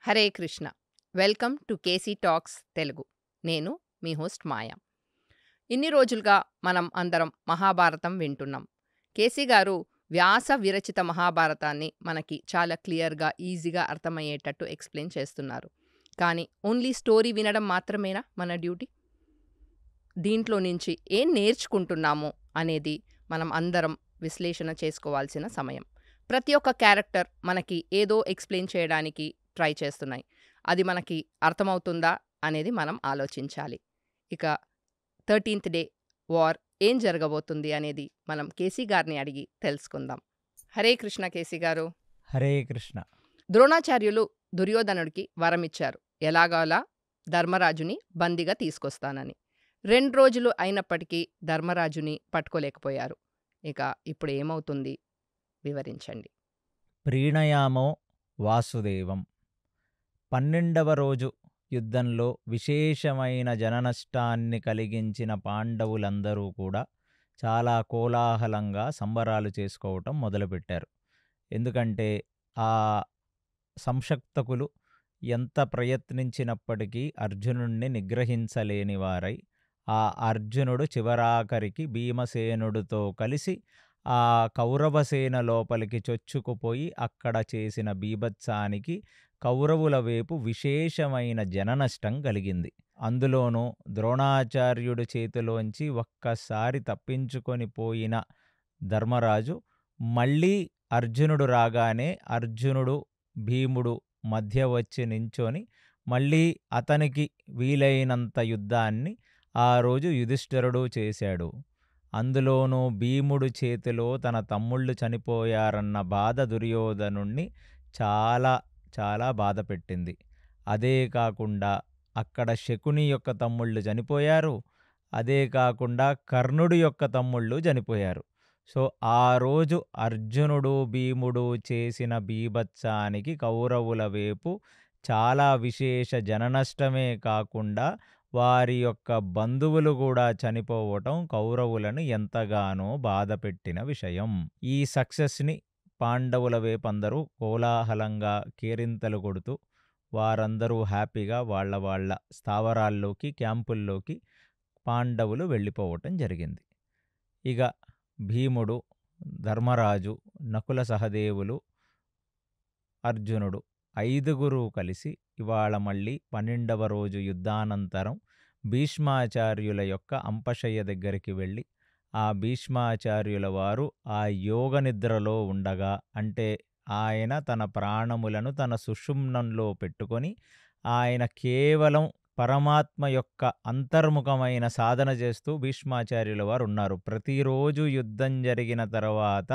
Hare Krishna. Welcome to KC talks Telugu. నేను మీ host మాయ. ఇన్ని రోజులుగా మనం అందరం మహాభారతం వింటున్నాం. కేసీ గారు వ్యాస విరచిత మహాభారతాన్ని మనకి చాలా క్లియర్గా, ఈజీగా అర్థమయ్యేటట్టు ఎక్స్ప్లెయిన్ చేస్తున్నారు. కానీ ఓన్లీ స్టోరీ వినడం మాత్రమేనా మన డ్యూటీ? దీంట్లో నుంచి ఏం నేర్చుకుంటున్నాము అనేది మనం అందరం విశ్లేషణ చేసుకోవాల్సిన సమయం. ప్రతి ఒక్క క్యారెక్టర్ మనకి ఏదో ఎక్స్ప్లెయిన్ చేయడానికి ట్రై చేస్తున్నాయి. అది మనకి అర్థమవుతుందా అనేది మనం ఆలోచించాలి. ఇక 13th డే వార్ ఏం జరగబోతుంది అనేది మనం కేసీ గారిని అడిగి తెలుసుకుందాం. హరే కృష్ణ కేసీ గారు. హరే కృష్ణ. ద్రోణాచార్యులు దుర్యోధనుడికి వరమిచ్చారు, ఎలాగోలా ధర్మరాజుని బందీగా తీసుకొస్తానని. 2 రోజులు అయినప్పటికీ ధర్మరాజుని పట్టుకోలేకపోయారు. ఇక ఇప్పుడు ఏమవుతుంది వివరించండి. ప్రీణయామో వాసుదేవం. 12వ రోజు యుద్ధంలో విశేషమైన జననష్టాన్ని కలిగించిన పాండవులందరూ కూడా చాలా కోలాహలంగా సంబరాలు చేసుకోవటం మొదలుపెట్టారు. ఎందుకంటే ఆ సంశక్తకులు ఎంత ప్రయత్నించినప్పటికీ అర్జునుణ్ణి నిగ్రహించలేని వారై, ఆ అర్జునుడు చివరాఖరికి భీమసేనుడితో కలిసి ఆ కౌరవసేన లోపలికి చొచ్చుకుపోయి అక్కడ చేసిన బీభత్సానికి కౌరవుల వైపు విశేషమైన జననష్టం కలిగింది. అందులోనూ ద్రోణాచార్యుడి చేతిలోంచి ఒక్కసారి తప్పించుకొని పోయిన ధర్మరాజు మళ్ళీ అర్జునుడు రాగానే అర్జునుడు భీముడు మధ్య వచ్చి నించొని మళ్ళీ అతనికి వీలైనంత యుద్ధాన్ని ఆ రోజు యుధిష్ఠిరుడు చేశాడు. అందులోనూ భీముడు చేతిలో తన తమ్ముళ్ళు చనిపోయారన్న బాధ దుర్యోధనుణ్ణి చాలా చాలా బాధ పెట్టింది. అదే కాకుండా అక్కడ శకుని యొక్క తమ్ముళ్ళు చనిపోయారు. అదే కాకుండా కర్ణుడి యొక్క తమ్ముళ్ళు చనిపోయారు. సో ఆ రోజు అర్జునుడు భీముడు చేసిన బీభత్సానికి కౌరవుల వైపు చాలా విశేష జననష్టమే కాకుండా వారి యొక్క బంధువులు కూడా చనిపోవటం కౌరవులను ఎంతగానో బాధపెట్టిన విషయం. ఈ సక్సెస్ని పాండవుల వైపు అందరూ కోలాహలంగా కేరింతలు కొడుతూ వారందరూ హ్యాపీగా వాళ్ళ వాళ్ళ స్థావరాల్లోకి క్యాంపుల్లోకి పాండవులు వెళ్ళిపోవటం జరిగింది. ఇక భీముడు, ధర్మరాజు, నకుల సహదేవులు, అర్జునుడు 5గురు కలిసి ఇవాళ మళ్ళీ 12వ రోజు యుద్ధానంతరం భీష్మాచార్యుల యొక్క అంపశయ్య దగ్గరికి వెళ్ళి ఆ భీష్మాచార్యుల వారు ఆ యోగ నిద్రలో ఉండగా, అంటే ఆయన తన ప్రాణములను తన సుషుమ్నంలో పెట్టుకొని ఆయన కేవలం పరమాత్మ యొక్క అంతర్ముఖమైన సాధన చేస్తూ భీష్మాచార్యుల వారు ఉన్నారు. ప్రతిరోజు యుద్ధం జరిగిన తర్వాత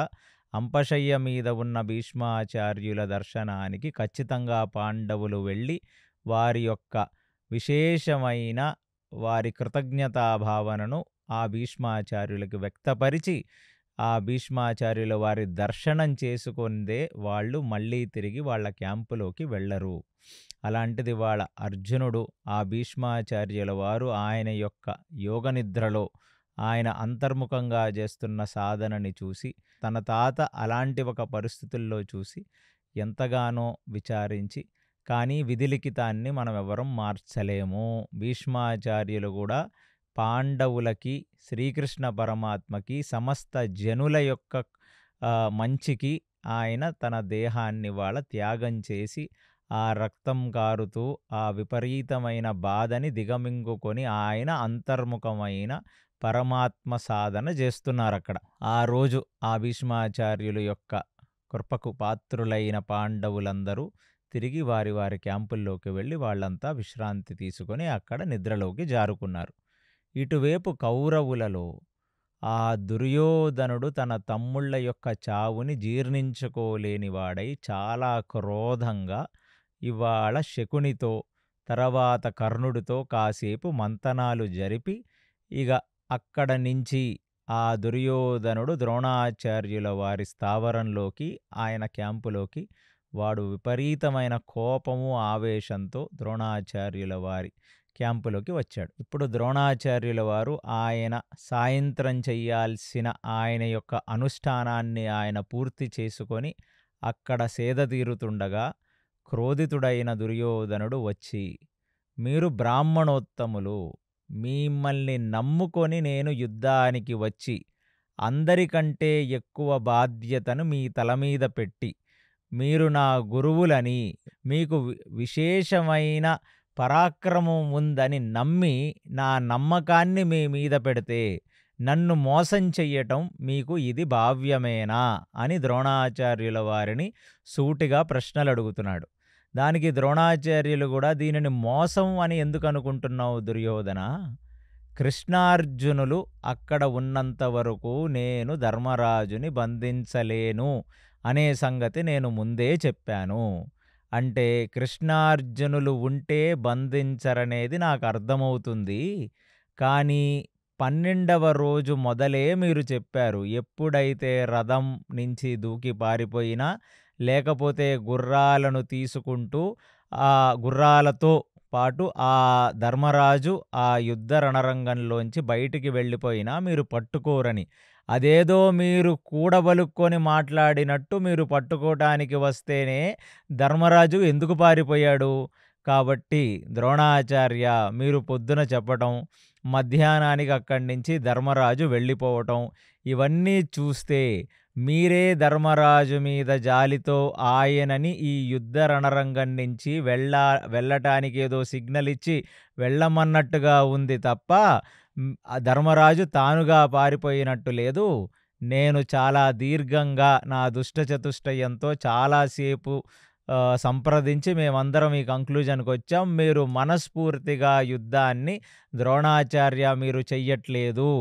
అంపశయ్య మీద ఉన్న భీష్మాచార్యుల దర్శనానికి ఖచ్చితంగా పాండవులు వెళ్ళి వారి యొక్క విశేషమైన వారి కృతజ్ఞతాభావనను ఆ భీష్మాచార్యులకు వ్యక్తపరిచి ఆ భీష్మాచార్యుల వారి దర్శనం చేసుకుందే వాళ్ళు మళ్ళీ తిరిగి వాళ్ళ క్యాంపులోకి వెళ్ళరు. అలాంటిది వాళ్ళ అర్జునుడు ఆ భీష్మాచార్యుల వారు ఆయన యొక్క యోగనిద్రలో ఆయన అంతర్ముఖంగా చేస్తున్న సాధనని చూసి తన తాత అలాంటి ఒక పరిస్థితుల్లో చూసి ఎంతగానో విచారించి, కానీ విధిలిఖితాన్ని మనం ఎవరం మార్చలేము. భీష్మాచార్యులు కూడా పాండవులకి, శ్రీకృష్ణ పరమాత్మకి, సమస్త జనుల యొక్క మంచికి ఆయన తన దేహాన్ని వాళ్ళ త్యాగం చేసి ఆ రక్తం కారుతూ ఆ విపరీతమైన బాధని దిగమింగుకొని ఆయన అంతర్ముఖమైన పరమాత్మ సాధన చేస్తున్నారు అక్కడ. ఆ రోజు ఆ భీష్మాచార్యులు యొక్క కృపకు పాత్రులైన పాండవులందరూ తిరిగి వారి వారి క్యాంపుల్లోకి వెళ్ళి వాళ్ళంతా విశ్రాంతి తీసుకొని అక్కడ నిద్రలోకి జారుకున్నారు. ఇటువైపు కౌరవులలో ఆ దుర్యోధనుడు తన తమ్ముళ్ళ యొక్క చావుని జీర్ణించుకోలేనివాడై చాలా క్రోధంగా ఇవాళ శకునితో తర్వాత కర్ణుడితో కాసేపు మంతనాలు జరిపి ఇక అక్కడ నుంచి ఆ దుర్యోధనుడు ద్రోణాచార్యుల వారి స్థావరంలోకి ఆయన క్యాంపులోకి వాడు విపరీతమైన కోపము ఆవేశంతో ద్రోణాచార్యుల వారి క్యాంపులోకి వచ్చాడు. ఇప్పుడు ద్రోణాచార్యుల వారు ఆయన సాయంత్రం చెయ్యాల్సిన ఆయన యొక్క అనుష్ఠానాన్ని ఆయన పూర్తి చేసుకొని అక్కడ సేద తీరుతుండగా క్రోధితుడైన దుర్యోధనుడు వచ్చి, మీరు బ్రాహ్మణోత్తములు, మిమ్మల్ని నమ్ముకొని నేను యుద్ధానికి వచ్చి అందరికంటే ఎక్కువ బాధ్యతను మీ తల మీద పెట్టి, మీరు నా గురువులని, మీకు విశేషమైన పరాక్రమం ఉందని నమ్మి నా నమ్మకాన్ని మీ మీద పెడితే నన్ను మోసం చెయ్యటం మీకు ఇది భావ్యమేనా అని ద్రోణాచార్యుల వారిని సూటిగా ప్రశ్నలు అడుగుతున్నాడు. దానికి ద్రోణాచార్యులు కూడా, దీనిని మోసం అని ఎందుకు అనుకుంటున్నావు దుర్యోధన? కృష్ణార్జునులు అక్కడ ఉన్నంత వరకు నేను ధర్మరాజుని బంధించలేను అనే సంగతి నేను ముందే చెప్పాను. అంటే కృష్ణార్జునులు ఉంటే బంధించరనేది నాకు అర్థమవుతుంది. కానీ 12వ రోజు మొదలే మీరు చెప్పారు, ఎప్పుడైతే రథం నుంచి దూకి పారిపోయినా, లేకపోతే గుర్రాలను తీసుకుంటూ ఆ గుర్రాలతో పాటు ఆ ధర్మరాజు ఆ యుద్ధ రణరంగంలోంచి బయటికి వెళ్ళిపోయినా మీరు పట్టుకోరని. అదేదో మీరు కూడబలుక్కొని మాట్లాడినట్టు మీరు పట్టుకోవటానికి వస్తేనే ధర్మరాజు ఎందుకు పారిపోయాడు? కాబట్టి ద్రోణాచార్య, మీరు పొద్దున చెప్పటం, మధ్యాహ్నానికి అక్కడి నుంచి ధర్మరాజు వెళ్ళిపోవటం, ఇవన్నీ చూస్తే మీరే ధర్మరాజు మీద జాలితో ఆయనని ఈ యుద్ధ రణరంగం నుంచి వెళ్ళటానికి ఏదో సిగ్నల్ ఇచ్చి వెళ్ళమన్నట్టుగా ఉంది తప్ప ఆ ధర్మరాజు తానుగా పారిపోయినట్టు లేదు. నేను చాలా దీర్ఘంగా నా దుష్టచతుష్టయంతో చాలాసేపు సంప్రదించి మేమందరం ఈ కంక్లూజన్కి వచ్చాం. మీరు మనస్ఫూర్తిగా యుద్ధాన్ని ద్రోణాచార్య మీరు చెయ్యట్లేదు.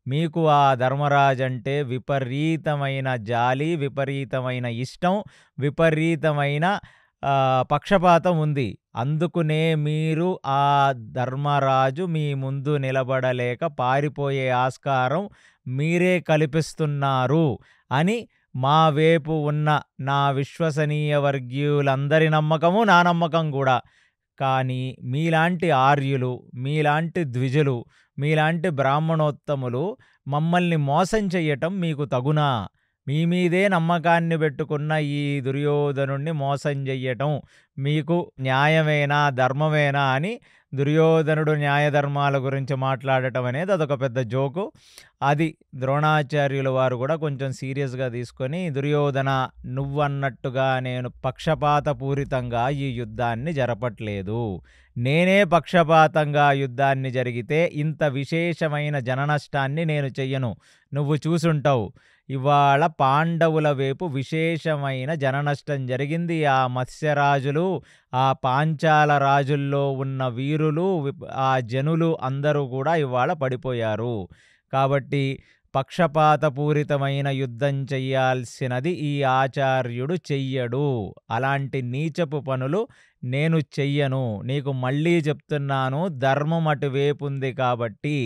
మీకు ఆ ధర్మరాజు అంటే విపరీతమైన జాలి, విపరీతమైన ఇష్టం, విపరీతమైన పక్షపాతం ఉంది. అందుకునే మీరు ఆ ధర్మరాజు మీ ముందు నిలబడలేక పారిపోయే ఆస్కారం మీరే కల్పిస్తున్నారు అని మా వైపు ఉన్న నా విశ్వసనీయ వర్గీయులందరి నమ్మకము, నా నమ్మకం కూడా. కానీ మీలాంటి ఆర్యులు, మీలాంటి ద్విజులు, మీలాంటి బ్రాహ్మణోత్తములు మమ్మల్ని మోసం చెయ్యటం మీకు తగునా? మీ మీదే నమ్మకాన్ని పెట్టుకున్న ఈ దుర్యోధనుణ్ణి మోసం చెయ్యటం మీకు న్యాయమేనా, ధర్మమేనా అని దుర్యోధనుడు న్యాయధర్మాల గురించి మాట్లాడటం అనేది అదొక పెద్ద జోకు. అది ద్రోణాచార్యుల వారు కూడా కొంచెం సీరియస్గా తీసుకొని, దుర్యోధన, నువ్వన్నట్టుగా నేను పక్షపాతపూరితంగా ఈ యుద్ధాన్ని జరపట్లేదు. నేనే పక్షపాతంగా యుద్ధాన్ని జరిగితే ఇంత విశేషమైన జననష్టాన్ని నేను చెయ్యను. నువ్వు చూసుంటావు, ఇవాళ పాండవుల వైపు విశేషమైన జననష్టం జరిగింది. ఆ మత్స్యరాజులు, ఆ పాంచాల రాజుల్లో ఉన్న వీరులు, ఆ జనులు అందరూ కూడా ఇవాళ పడిపోయారు. కాబట్టి పక్షపాతపూరితమైన యుద్ధం చెయ్యాల్సినది ఈ ఆచార్యుడు చెయ్యడు. అలాంటి నీచపు పనులు నేను చెయ్యను. నీకు మళ్ళీ చెప్తున్నాను, ధర్మం అటువైపు ఉంది కాబట్టి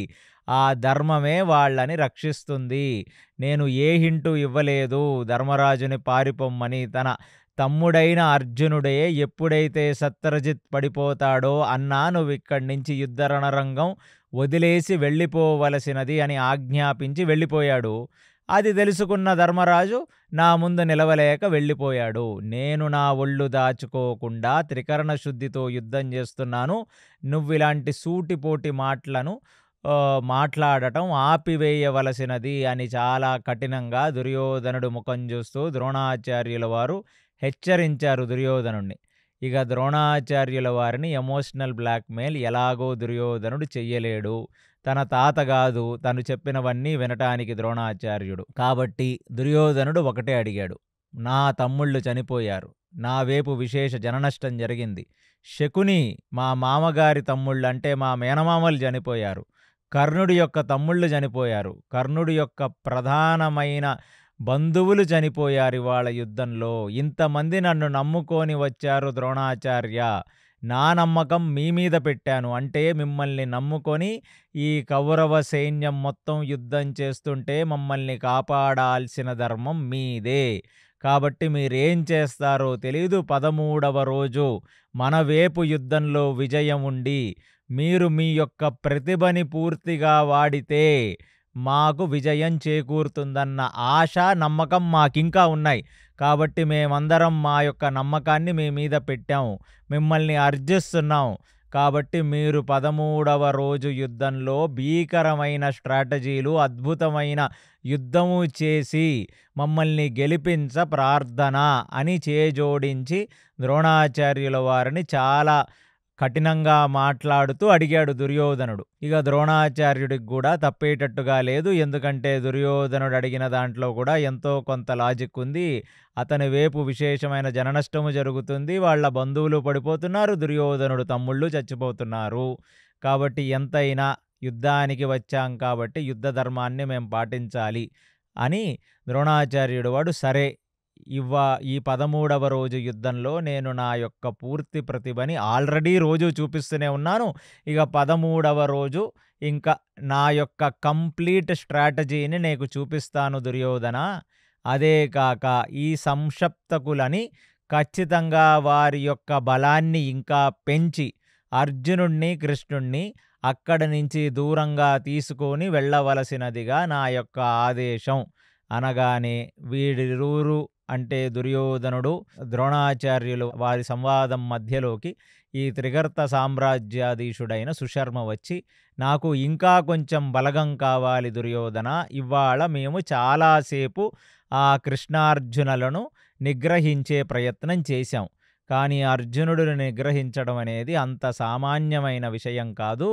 ఆ ధర్మమే వాళ్ళని రక్షిస్తుంది. నేను ఏ హింటూ ఇవ్వలేదు ధర్మరాజుని పారిపోమ్మని. తన తమ్ముడైన అర్జునుడే ఎప్పుడైతే సత్రజిత్ పడిపోతాడో, అన్నా నువ్వు ఇక్కడి నుంచి యుద్ధ రణరంగం వదిలేసి వెళ్ళిపోవలసినది అని ఆజ్ఞాపించి వెళ్ళిపోయాడు. అది తెలుసుకున్న ధర్మరాజు నా ముందు నిలవలేక వెళ్ళిపోయాడు. నేను నా ఒళ్ళు దాచుకోకుండా త్రికరణ శుద్ధితో యుద్ధం చేస్తున్నాను. నువ్విలాంటి సూటిపోటి మాటలను మాట్లాడటం ఆపివేయవలసినది అని చాలా కఠినంగా దుర్యోధనుడు ముఖం చూస్తూ ద్రోణాచార్యుల వారు హెచ్చరించారు దుర్యోధనుణ్ణి. ఇక ద్రోణాచార్యుల వారిని ఎమోషనల్ బ్లాక్మెయిల్ ఎలాగో దుర్యోధనుడు చెయ్యలేడు. తన తాత కాదు తను చెప్పినవన్నీ వినటానికి ద్రోణాచార్యుడు. కాబట్టి దుర్యోధనుడు ఒకటే అడిగాడు, నా తమ్ముళ్ళు చనిపోయారు, నా వైపు విశేష జననష్టం జరిగింది. శకుని మా మామగారి తమ్ముళ్ళు అంటే మా మేనమామలు చనిపోయారు. కర్ణుడి యొక్క తమ్ముళ్ళు చనిపోయారు. కర్ణుడి యొక్క ప్రధానమైన బంధువులు చనిపోయారు ఇవాళ యుద్ధంలో. ఇంతమంది నన్ను నమ్ముకొని వచ్చారు ద్రోణాచార్య. నా నమ్మకం మీ మీద పెట్టాను. అంటే మిమ్మల్ని నమ్ముకొని ఈ కౌరవ సైన్యం మొత్తం యుద్ధం చేస్తుంటే మమ్మల్ని కాపాడాల్సిన ధర్మం మీదే. కాబట్టి మీరేం చేస్తారో తెలీదు. 13వ రోజు మన వైపు యుద్ధంలో విజయం ఉండి మీరు మీ యొక్క ప్రతిభని పూర్తిగా వాడితే మాకు విజయం చేకూరుతుందన్న ఆశ, నమ్మకం మాకింకా ఉన్నాయి. కాబట్టి మేమందరం మా యొక్క నమ్మకాన్ని మీ మీద పెట్టాము. మిమ్మల్ని అర్జిస్తున్నాం. కాబట్టి మీరు 13వ రోజు యుద్ధంలో భీకరమైన స్ట్రాటజీలు, అద్భుతమైన యుద్ధము చేసి మమ్మల్ని గెలిపించ ప్రార్థన అని చేజోడించి ద్రోణాచార్యుల వారిని చాలా కఠినంగా మాట్లాడుతూ అడిగాడు దుర్యోధనుడు. ఇక ద్రోణాచార్యుడికి కూడా తప్పేటట్టుగా లేదు. ఎందుకంటే దుర్యోధనుడు అడిగిన దాంట్లో కూడా ఎంతో కొంత లాజిక్ ఉంది. అతని వైపు విశేషమైన జననష్టము జరుగుతుంది. వాళ్ళ బంధువులు పడిపోతున్నారు. దుర్యోధనుడు తమ్ముళ్ళు చచ్చిపోతున్నారు. కాబట్టి ఎంతైనా యుద్ధానికి వచ్చాం కాబట్టి యుద్ధ ధర్మాన్ని మేము పాటించాలి అని ద్రోణాచార్యుడు వాడు సరే ఈ 13వ రోజు యుద్ధంలో నేను నా యొక్క పూర్తి ప్రతిభని ఆల్రెడీ రోజు చూపిస్తూనే ఉన్నాను. ఇక 13వ రోజు ఇంకా నా యొక్క కంప్లీట్ స్ట్రాటజీని నీకు చూపిస్తాను దుర్యోధన. అదే కాక ఈ సంక్షప్తకులని ఖచ్చితంగా వారి యొక్క బలాన్ని ఇంకా పెంచి అర్జునుడిని, కృష్ణుణ్ణి అక్కడి నుంచి దూరంగా తీసుకొని వెళ్ళవలసినదిగా నా యొక్క ఆదేశం అనగానే వీరిరువురు అంటే దుర్యోధనుడు, ద్రోణాచార్యులు వారి సంవాదం మధ్యలోకి ఈ త్రిగర్త సామ్రాజ్యాధీశుడైన సుశర్మ వచ్చి, నాకు ఇంకా కొంచెం బలగం కావాలి దుర్యోధన. ఇవాళ మేము చాలాసేపు ఆ కృష్ణార్జునులను నిగ్రహించే ప్రయత్నం చేశాం. కానీ అర్జునుడిని నిగ్రహించడం అనేది అంత సామాన్యమైన విషయం కాదు.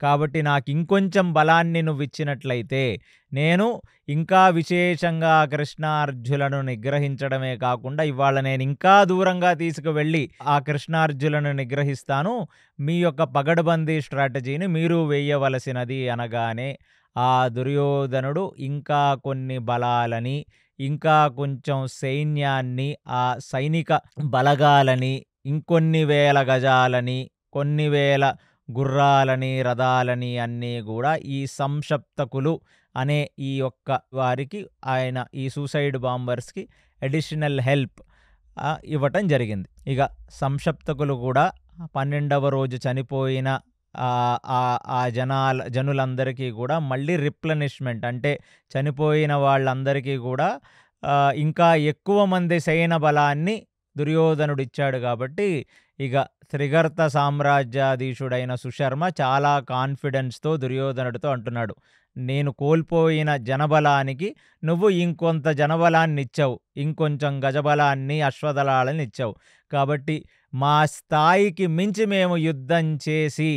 కాబట్టి నాకు ఇంకొంచెం బలాన్ని నువ్వు ఇచ్చినట్లయితే నేను ఇంకా విశేషంగా కృష్ణార్జునులను నిగ్రహించడమే కాకుండా ఇవాళ నేను ఇంకా దూరంగా తీసుకువెళ్ళి ఆ కృష్ణార్జునులను నిగ్రహిస్తాను. మీ యొక్క పగడ్బందీ స్ట్రాటజీని మీరు వేయవలసినది అనగానే ఆ దుర్యోధనుడు ఇంకా కొన్ని బలాలని, ఇంకా కొంచెం సైన్యాన్ని, ఆ సైనిక బలగాలని, ఇంకొన్ని వేల గజాలని, కొన్ని వేల గుర్రాలని, రథాలని అన్నీ కూడా ఈ సంక్షప్తకులు అనే ఈ యొక్క వారికి ఆయన ఈ సూసైడ్ బాంబర్స్కి అడిషనల్ హెల్ప్ ఇవ్వటం జరిగింది. ఇక సంక్షప్తకులు కూడా 12వ రోజు చనిపోయిన ఆ జనులందరికీ కూడా మళ్ళీ రిప్లెనిష్మెంట్ అంటే చనిపోయిన వాళ్ళందరికీ కూడా ఇంకా ఎక్కువ మంది సైన బలాన్ని దుర్యోధనుడు ఇచ్చాడు. కాబట్టి ఇక త్రిగర్త సామ్రాజ్యాధీశుడైన సుశర్మ చాలా కాన్ఫిడెన్స్తో దుర్యోధనుడితో అంటున్నాడు, నేను కోల్పోయిన జనబలానికి నువ్వు ఇంకొంత జనబలాన్ని ఇచ్చావు, ఇంకొంచెం గజబలాన్ని, అశ్వదళాలని ఇచ్చావు. కాబట్టి మా స్థాయికి మించి మేము యుద్ధం చేసి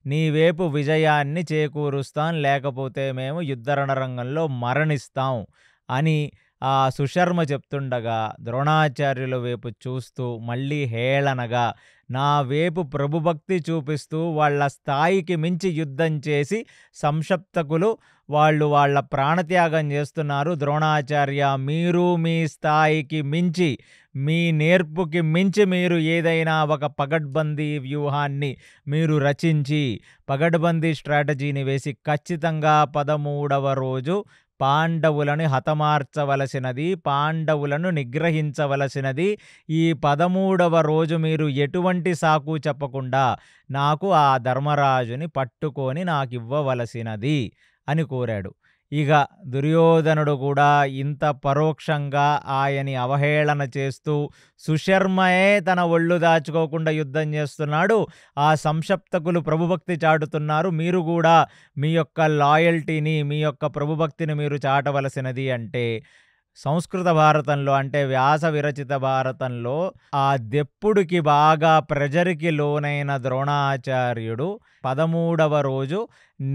నీ వైపు విజయాన్ని చేకూరుస్తాం, లేకపోతే మేము యుద్ధ రణరంగంలో మరణిస్తాం అని ఆ సుశర్మ చెప్తుండగా ద్రోణాచార్యుల వైపు చూస్తూ మళ్ళీ హేళనగా నా వైపు ప్రభుభక్తి చూపిస్తూ వాళ్ళ స్థాయికి మించి యుద్ధం చేసి సంక్షప్తకులు వాళ్ళ ప్రాణత్యాగం చేస్తున్నారు. ద్రోణాచార్య, మీరు మీ స్థాయికి మించి, మీ నేర్పుకి మించి మీరు ఏదైనా ఒక పగడ్బందీ వ్యూహాన్ని మీరు రచించి పగడ్బందీ స్ట్రాటజీని వేసి ఖచ్చితంగా 13వ రోజు పాండవులను హతమార్చవలసినది, పాండవులను నిగ్రహించవలసినది. ఈ 13వ రోజు మీరు ఎటువంటి సాకు చెప్పకుండా నాకు ఆ ధర్మరాజుని పట్టుకొని నాకివ్వవలసినది అని కోరాడు. ఇక దుర్యోధనుడు కూడా ఇంత పరోక్షంగా ఆయన్ని అవహేళన చేస్తూ సుశర్మయే తన ఒళ్ళు దాచుకోకుండా యుద్ధం చేస్తున్నాడు. ఆ సంక్షప్తకులు ప్రభుభక్తి చాటుతున్నారు, మీరు కూడా మీ యొక్క లాయల్టీని, మీ యొక్క ప్రభుభక్తిని మీరు చాటవలసినది అంటే సంస్కృత భారతంలో అంటే వ్యాస విరచిత భారతంలో ఆ దెప్పుడికి బాగా ప్రెజర్కి లోనైన ద్రోణాచార్యుడు 13వ రోజు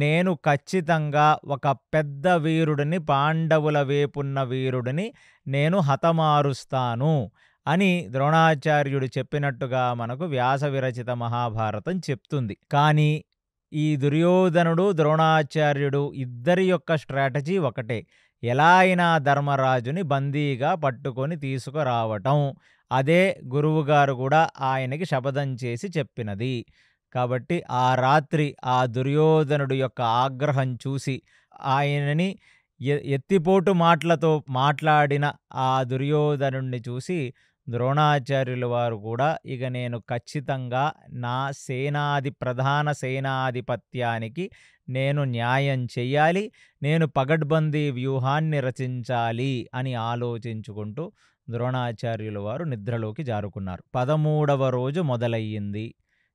నేను ఖచ్చితంగా ఒక పెద్ద వీరుడిని, పాండవుల వేపున్న వీరుడిని నేను హతమారుస్తాను అని ద్రోణాచార్యుడు చెప్పినట్టుగా మనకు వ్యాస విరచిత మహాభారతం చెప్తుంది. కానీ ఈ దుర్యోధనుడు, ద్రోణాచార్యుడు ఇద్దరి యొక్క స్ట్రాటజీ ఒకటే, ఎలా అయినా ధర్మరాజుని బందీగా పట్టుకొని తీసుకురావటం. అదే గురువుగారు కూడా ఆయనకి శపథం చేసి చెప్పినది. కాబట్టి ఆ రాత్రి ఆ దుర్యోధనుడు యొక్క ఆగ్రహం చూసి ఆయనని ఎత్తిపోటు మాటలతో మాట్లాడిన ఆ దుర్యోధనుణ్ణి చూసి ద్రోణాచార్యుల వారు కూడా ఇక నేను ఖచ్చితంగా నా ప్రధాన సేనాధిపత్యానికి నేను న్యాయం చెయ్యాలి, నేను పగడ్బందీ వ్యూహాన్ని రచించాలి అని ఆలోచించుకుంటూ ద్రోణాచార్యుల వారు నిద్రలోకి జారుకున్నారు. 13వ రోజు మొదలయ్యింది.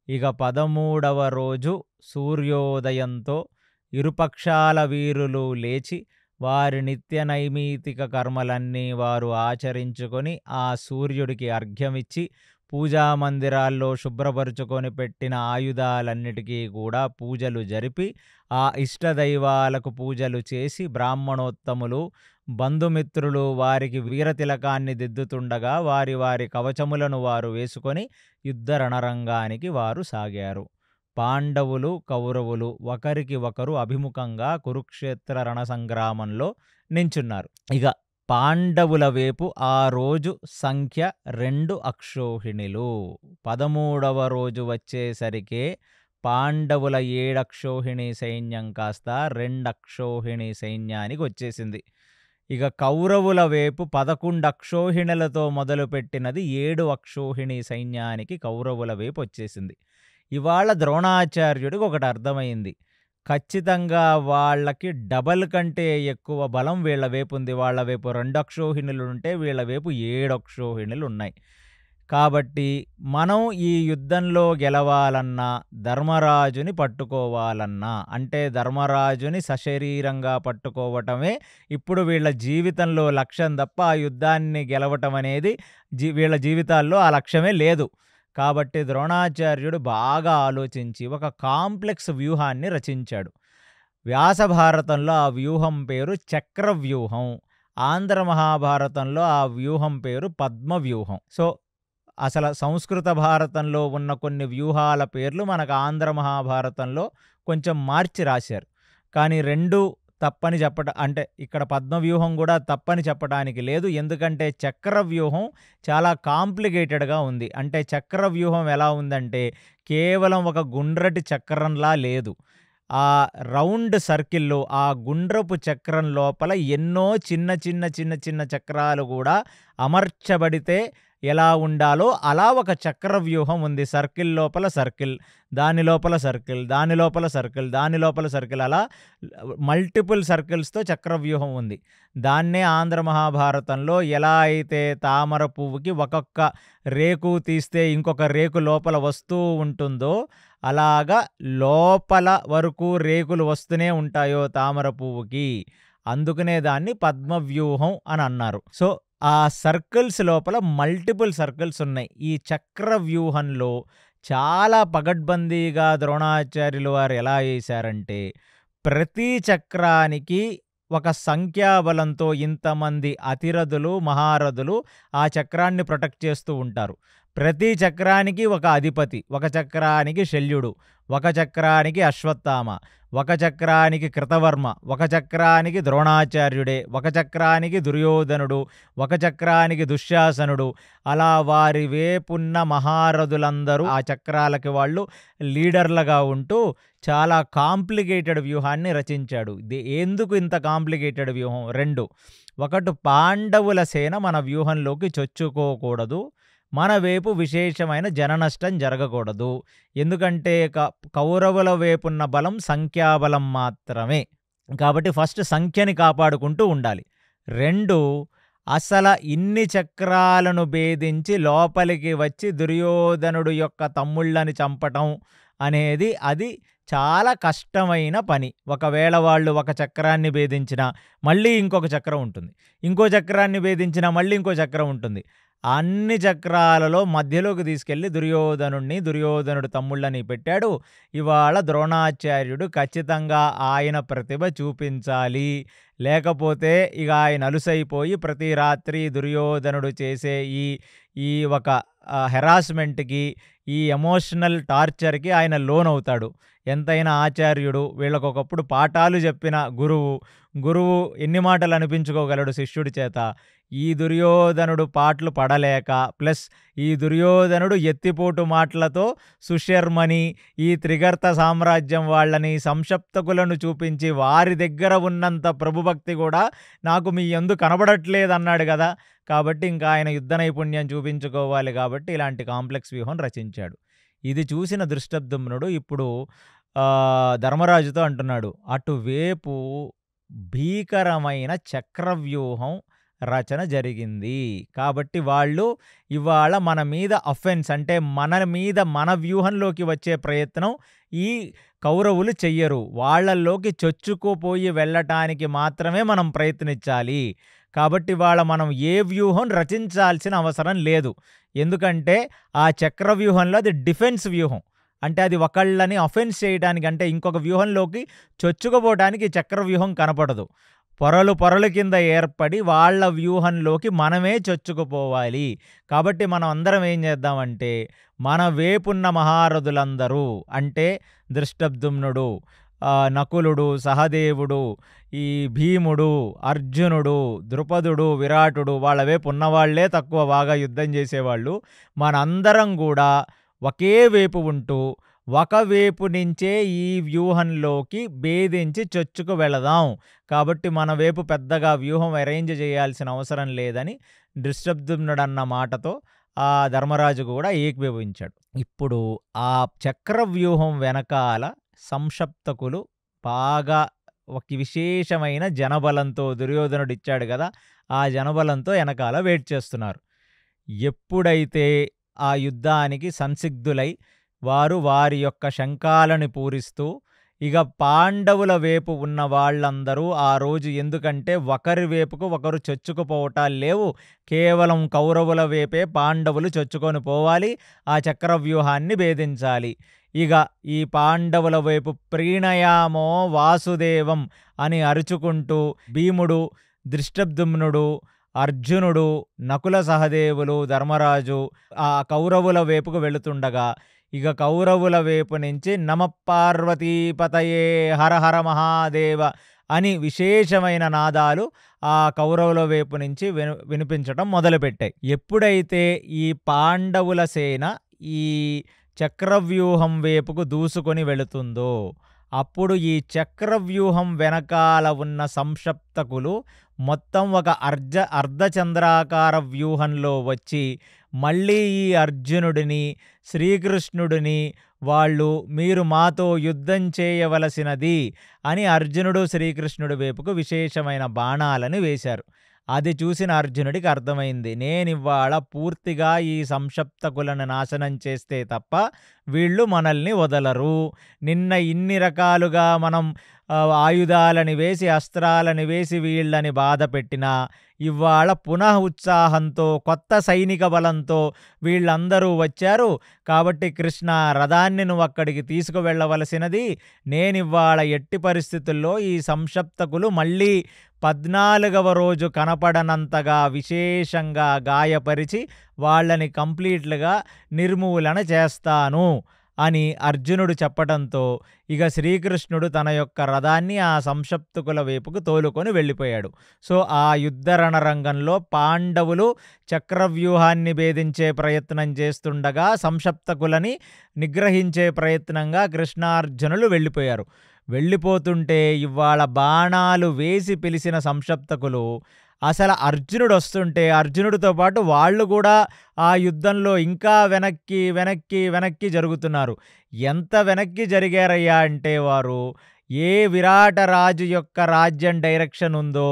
ఇక 13వ రోజు సూర్యోదయంతో ఇరుపక్షాల వీరులు లేచి వారి నిత్య నైమితిక కర్మలన్నీ వారు ఆచరించుకొని ఆ సూర్యుడికి అర్ఘ్యమిచ్చి పూజామందిరాల్లో శుభ్రపరుచుకొని పెట్టిన ఆయుధాలన్నిటికీ కూడా పూజలు జరిపి ఆ ఇష్టదైవాలకు పూజలు చేసి బ్రాహ్మణోత్తములు బంధుమిత్రులు వారికి వీరతిలకాన్ని దిద్దుతుండగా వారి వారి కవచములను వారు వేసుకొని యుద్ధ రణరంగానికి వారు సాగారు. పాండవులు కౌరవులు ఒకరికి ఒకరు అభిముఖంగా కురుక్షేత్ర రణ సంగ్రామంలో నించున్నారు. ఇక పాండవుల వైపు ఆ రోజు సంఖ్య 2 అక్షోహిణులు. 13వ రోజు వచ్చేసరికే పాండవుల 7 అక్షోహిణి సైన్యం కాస్త 2 అక్షోహిణి సైన్యానికి వచ్చేసింది. ఇక కౌరవుల వైపు 11 అక్షోహిణులతో మొదలుపెట్టినది 7 అక్షోహిణి సైన్యానికి కౌరవుల వైపు వచ్చేసింది. ఇవాళ ద్రోణాచార్యుడికి ఒకటి అర్థమైంది, ఖచ్చితంగా వాళ్ళకి డబల్ కంటే ఎక్కువ బలం వీళ్ళ వైపు ఉంది. వాళ్ళ వైపు 2 అక్షోహిణులు ఉంటే వీళ్ళ వైపు 7 అక్షోహిణులు ఉన్నాయి. కాబట్టి మనం ఈ యుద్ధంలో గెలవాలన్నా, ధర్మరాజుని పట్టుకోవాలన్నా, అంటే ధర్మరాజుని సశరీరంగా పట్టుకోవటమే ఇప్పుడు వీళ్ళ జీవితంలో లక్ష్యం తప్ప ఆ యుద్ధాన్ని గెలవటం అనేది వీళ్ళ జీవితాల్లో ఆ లక్ష్యమే లేదు. కాబట్టి ద్రోణాచార్యుడు బాగా ఆలోచించి ఒక కాంప్లెక్స్ వ్యూహాన్ని రచించాడు. వ్యాస భారతంలో ఆ వ్యూహం పేరు చక్రవ్యూహం, ఆంధ్ర మహాభారతంలో ఆ వ్యూహం పేరు పద్మవ్యూహం. సో అసలు సంస్కృత భారతంలో ఉన్న కొన్ని వ్యూహాల పేర్లు మనకు ఆంధ్ర మహాభారతంలో కొంచెం మార్చి రాశారు. కానీ రెండు తప్పని చెప్పడం, అంటే ఇక్కడ పద్మవ్యూహం కూడా తప్పని చెప్పడానికి లేదు. ఎందుకంటే చక్రవ్యూహం చాలా కాంప్లికేటెడ్గా ఉంది. అంటే చక్రవ్యూహం ఎలా ఉందంటే కేవలం ఒక గుండ్రటి చక్రంలా లేదు. ఆ రౌండ్ సర్కిల్లో ఆ గుండ్రపు చక్రం లోపల ఎన్నో చిన్న చిన్న చిన్న చిన్న చక్రాలు కూడా అమర్చబడితే ఎలా ఉండాలో అలా ఒక చక్రవ్యూహం ఉంది. సర్కిల్ లోపల సర్కిల్, దాని లోపల సర్కిల్, దాని లోపల సర్కిల్, దాని లోపల సర్కిల్, అలా మల్టిపుల్ సర్కిల్స్తో చక్రవ్యూహం ఉంది. దాన్నే ఆంధ్ర మహాభారతంలో ఎలా అయితే తామర పువ్వుకి ఒక్కొక్క రేకు తీస్తే ఇంకొక రేకు లోపల వస్తూ ఉంటుందో అలాగా లోపల వరకు రేకులు వస్తూనే ఉంటాయో తామర పువ్వుకి, అందుకనే దాన్ని పద్మవ్యూహం అని అన్నారు. సో ఆ సర్కిల్స్ లోపల మల్టిపుల్ సర్కిల్స్ ఉన్నాయి. ఈ చక్రవ్యూహంలో చాలా పగడ్బందీగా ద్రోణాచార్యులు వారు ఎలా వేశారంటే ప్రతి చక్రానికి ఒక సంఖ్యాబలంతో ఇంతమంది అతిరథులు మహారథులు ఆ చక్రాన్ని ప్రొటెక్ట్ చేస్తూ ఉంటారు. ప్రతి చక్రానికి ఒక అధిపతి, ఒక చక్రానికి శల్యుడు, ఒక చక్రానికి అశ్వత్థామ, ఒక చక్రానికి కృతవర్మ, ఒక చక్రానికి ద్రోణాచార్యుడే, ఒక చక్రానికి దుర్యోధనుడు, ఒక చక్రానికి దుశ్శాసనుడు, అలా వారి వేపున్న మహారథులందరూ ఆ చక్రాలకి వాళ్ళు లీడర్లుగా ఉంటూ చాలా కాంప్లికేటెడ్ వ్యూహాన్ని రచించాడు. ఎందుకు ఇంత కాంప్లికేటెడ్ వ్యూహం? రెండు. ఒకటి, పాండవుల సేన మన వ్యూహంలోకి చొచ్చుకోకూడదు, మన వైపు విశేషమైన జననష్టం జరగకూడదు. ఎందుకంటే కౌరవుల వైపున్న బలం సంఖ్యాబలం మాత్రమే. కాబట్టి ఫస్ట్ సంఖ్యని కాపాడుకుంటూ ఉండాలి. రెండు, అసలు ఇన్ని చక్రాలను భేదించి లోపలికి వచ్చి దుర్యోధనుడు యొక్క తమ్ముళ్ళని చంపటం అనేది అది చాలా కష్టమైన పని. ఒకవేళ వాళ్ళు ఒక చక్రాన్ని భేదించినా మళ్ళీ ఇంకొక చక్రం ఉంటుంది, ఇంకో చక్రాన్ని భేదించినా మళ్ళీ ఇంకో చక్రం ఉంటుంది. అన్ని చక్రాలలో మధ్యలోకి తీసుకెళ్లి దుర్యోధనుడు తమ్ముళ్ళని పెట్టాడు. ఇవాళ ద్రోణాచార్యుడు ఖచ్చితంగా ఆయన ప్రతిభ చూపించాలి, లేకపోతే ఇక ఆయన అలుసైపోయి ప్రతి రాత్రి దుర్యోధనుడు చేసే ఈ ఒక హెరాస్మెంట్కి, ఈ ఎమోషనల్ టార్చర్కి ఆయన లోన్ అవుతాడు. ఎంతైనా ఆచార్యుడు, వీళ్ళకొకప్పుడు పాఠాలు చెప్పిన గురువు. గురువు ఎన్ని మాటలు అనిపించుకోగలడు శిష్యుడి చేత. ఈ దుర్యోధనుడు పాటలు పడలేక, ప్లస్ ఈ దుర్యోధనుడు ఎత్తిపోటు మాటలతో సుశర్మని, ఈ త్రిగర్త సామ్రాజ్యం వాళ్ళని, సంశప్తకులను చూపించి వారి దగ్గర ఉన్నంత ప్రభుభక్తి కూడా నాకు మీ యందు కనబడట్లేదన్నాడు కదా! కాబట్టి ఇంకా ఆయన యుద్ధ నైపుణ్యం చూపించుకోవాలి కాబట్టి ఇలాంటి కాంప్లెక్స్ వ్యూహం రచించాడు. ఇది చూసిన దృష్టద్యుమ్నుడు ఇప్పుడు ధర్మరాజుతో అంటున్నాడు, అటువేపు భీకరమైన చక్రవ్యూహం రచన జరిగింది. కాబట్టి వాళ్ళు ఇవాళ మన మీద అఫెన్స్, అంటే మన మీద మన వ్యూహంలోకి వచ్చే ప్రయత్నం ఈ కౌరవులు చెయ్యరు. వాళ్ళల్లోకి చొచ్చుకుపోయి వెళ్ళటానికి మాత్రమే మనం ప్రయత్నించాలి. కాబట్టి ఇవాళ మనం ఏ వ్యూహం రచించాల్సిన అవసరం లేదు. ఎందుకంటే ఆ చక్రవ్యూహంలో అది డిఫెన్స్ వ్యూహం. అంటే అది ఒకళ్ళని అఫెన్స్ చేయడానికి, అంటే ఇంకొక వ్యూహంలోకి చొచ్చుకుపోవడానికి చక్రవ్యూహం కనపడదు. పొరలు కింద ఏర్పడి వాళ్ళ వ్యూహంలోకి మనమే చొచ్చుకుపోవాలి. కాబట్టి మనం అందరం ఏం చేద్దామంటే, మన వేపున్న మహారథులందరూ, అంటే దృష్టద్యుమ్నుడు, నకులుడు, సహదేవుడు, ఈ భీముడు, అర్జునుడు, ద్రుపదుడు, విరాటుడు, వాళ్ళ వైపు ఉన్నవాళ్లే తక్కువ, బాగా యుద్ధం చేసేవాళ్ళు. మనందరం కూడా ఒకే వైపు ఉంటూ ఒకవైపు నుంచే ఈ వ్యూహంలోకి భేదించి చొచ్చుకు వెళదాం. కాబట్టి మన వైపు పెద్దగా వ్యూహం అరేంజ్ చేయాల్సిన అవసరం లేదని దృష్టద్యుమ్నుడు అన్న మాటతో ఆ ధర్మరాజు కూడా ఏకీభవించాడు. ఇప్పుడు ఆ చక్రవ్యూహం వెనకాల సంశప్తకులు బాగా ఒక విశేషమైన జనబలంతో, దుర్యోధనుడు ఇచ్చాడు కదా, ఆ జనబలంతో వెనకాల వెయిట్ చేస్తున్నారు. ఎప్పుడైతే ఆ యుద్ధానికి సంసిగ్ధులై వారు వారి యొక్క శంఖాలను పూరిస్తూ, ఇక పాండవుల వైపు ఉన్న వాళ్ళందరూ ఆ రోజు, ఎందుకంటే ఒకరి వైపుకు ఒకరు చొచ్చుకుపోవటాలు లేవు, కేవలం కౌరవుల వైపే పాండవులు చొచ్చుకొని పోవాలి, ఆ చక్రవ్యూహాన్ని భేదించాలి. ఇక ఈ పాండవుల వైపు ప్రీణయామో వాసుదేవం అని అరుచుకుంటూ భీముడు, దృష్టద్యుమ్నుడు, అర్జునుడు, నకుల సహదేవులు, ధర్మరాజు ఆ కౌరవుల వైపుకు వెళుతుండగా, ఇక కౌరవుల వైపు నుంచి నమ పార్వతీపతయే హర హర మహాదేవ అని విశేషమైన నాదాలు ఆ కౌరవుల వైపు నుంచి వినిపించటం మొదలుపెట్టాయి. ఎప్పుడైతే ఈ పాండవుల సేన ఈ చక్రవ్యూహం వైపుకు దూసుకొని వెళుతుందో, అప్పుడు ఈ చక్రవ్యూహం వెనకాల ఉన్న సంశప్తకులు మొత్తం ఒక అర్ధచంద్రాకార వ్యూహంలో వచ్చి మళ్ళీ ఈ అర్జునుడిని, శ్రీకృష్ణుడిని వాళ్ళు మీరు మాతో యుద్ధం చేయవలసినది అని అర్జునుడు శ్రీకృష్ణుడి వైపుకు విశేషమైన బాణాలను వేశారు. అది చూసిన అర్జునుడికి అర్థమైంది, నేనివాళ పూర్తిగా ఈ సంశప్తకులను నాశనం చేస్తే తప్ప వీళ్ళు మనల్ని వదలరు. నిన్న ఇన్ని రకాలుగా మనం ఆయుధాలని వేసి, అస్త్రాలని వేసి వీళ్ళని బాధ పెట్టినా, ఇవాళ పునః ఉత్సాహంతో, కొత్త సైనిక బలంతో వీళ్ళందరూ వచ్చారు. కాబట్టి కృష్ణ, రథాన్ని నువ్వు అక్కడికి తీసుకువెళ్ళవలసినది. నేనివాళ ఎట్టి పరిస్థితుల్లో ఈ సంశప్తకులు మళ్ళీ 14వ రోజు కనపడనంతగా విశేషంగా గాయపరిచి వాళ్ళని కంప్లీట్లుగా నిర్మూలన చేస్తాను అని అర్జునుడు చెప్పడంతో ఇక శ్రీకృష్ణుడు తన యొక్క రథాన్ని ఆ సంశప్తకుల వైపుకు తోలుకొని వెళ్ళిపోయాడు. సో ఆ యుద్ధ రణరంగంలో పాండవులు చక్రవ్యూహాన్ని భేదించే ప్రయత్నం చేస్తుండగా సంశప్తకులని నిగ్రహించే ప్రయత్నంగా కృష్ణార్జునులు వెళ్ళిపోయారు. వెళ్ళిపోతుంటే ఇవాళ బాణాలు వేసి పిలిచిన సంశప్తకులు అసలు అర్జునుడు వస్తుంటే అర్జునుడితో పాటు వాళ్ళు కూడా ఆ యుద్ధంలో ఇంకా వెనక్కి వెనక్కి వెనక్కి జరుగుతున్నారు. ఎంత వెనక్కి జరిగారయ్యా అంటే, వారు ఏ విరాటరాజు యొక్క రాజ్యం డైరెక్షన్ ఉందో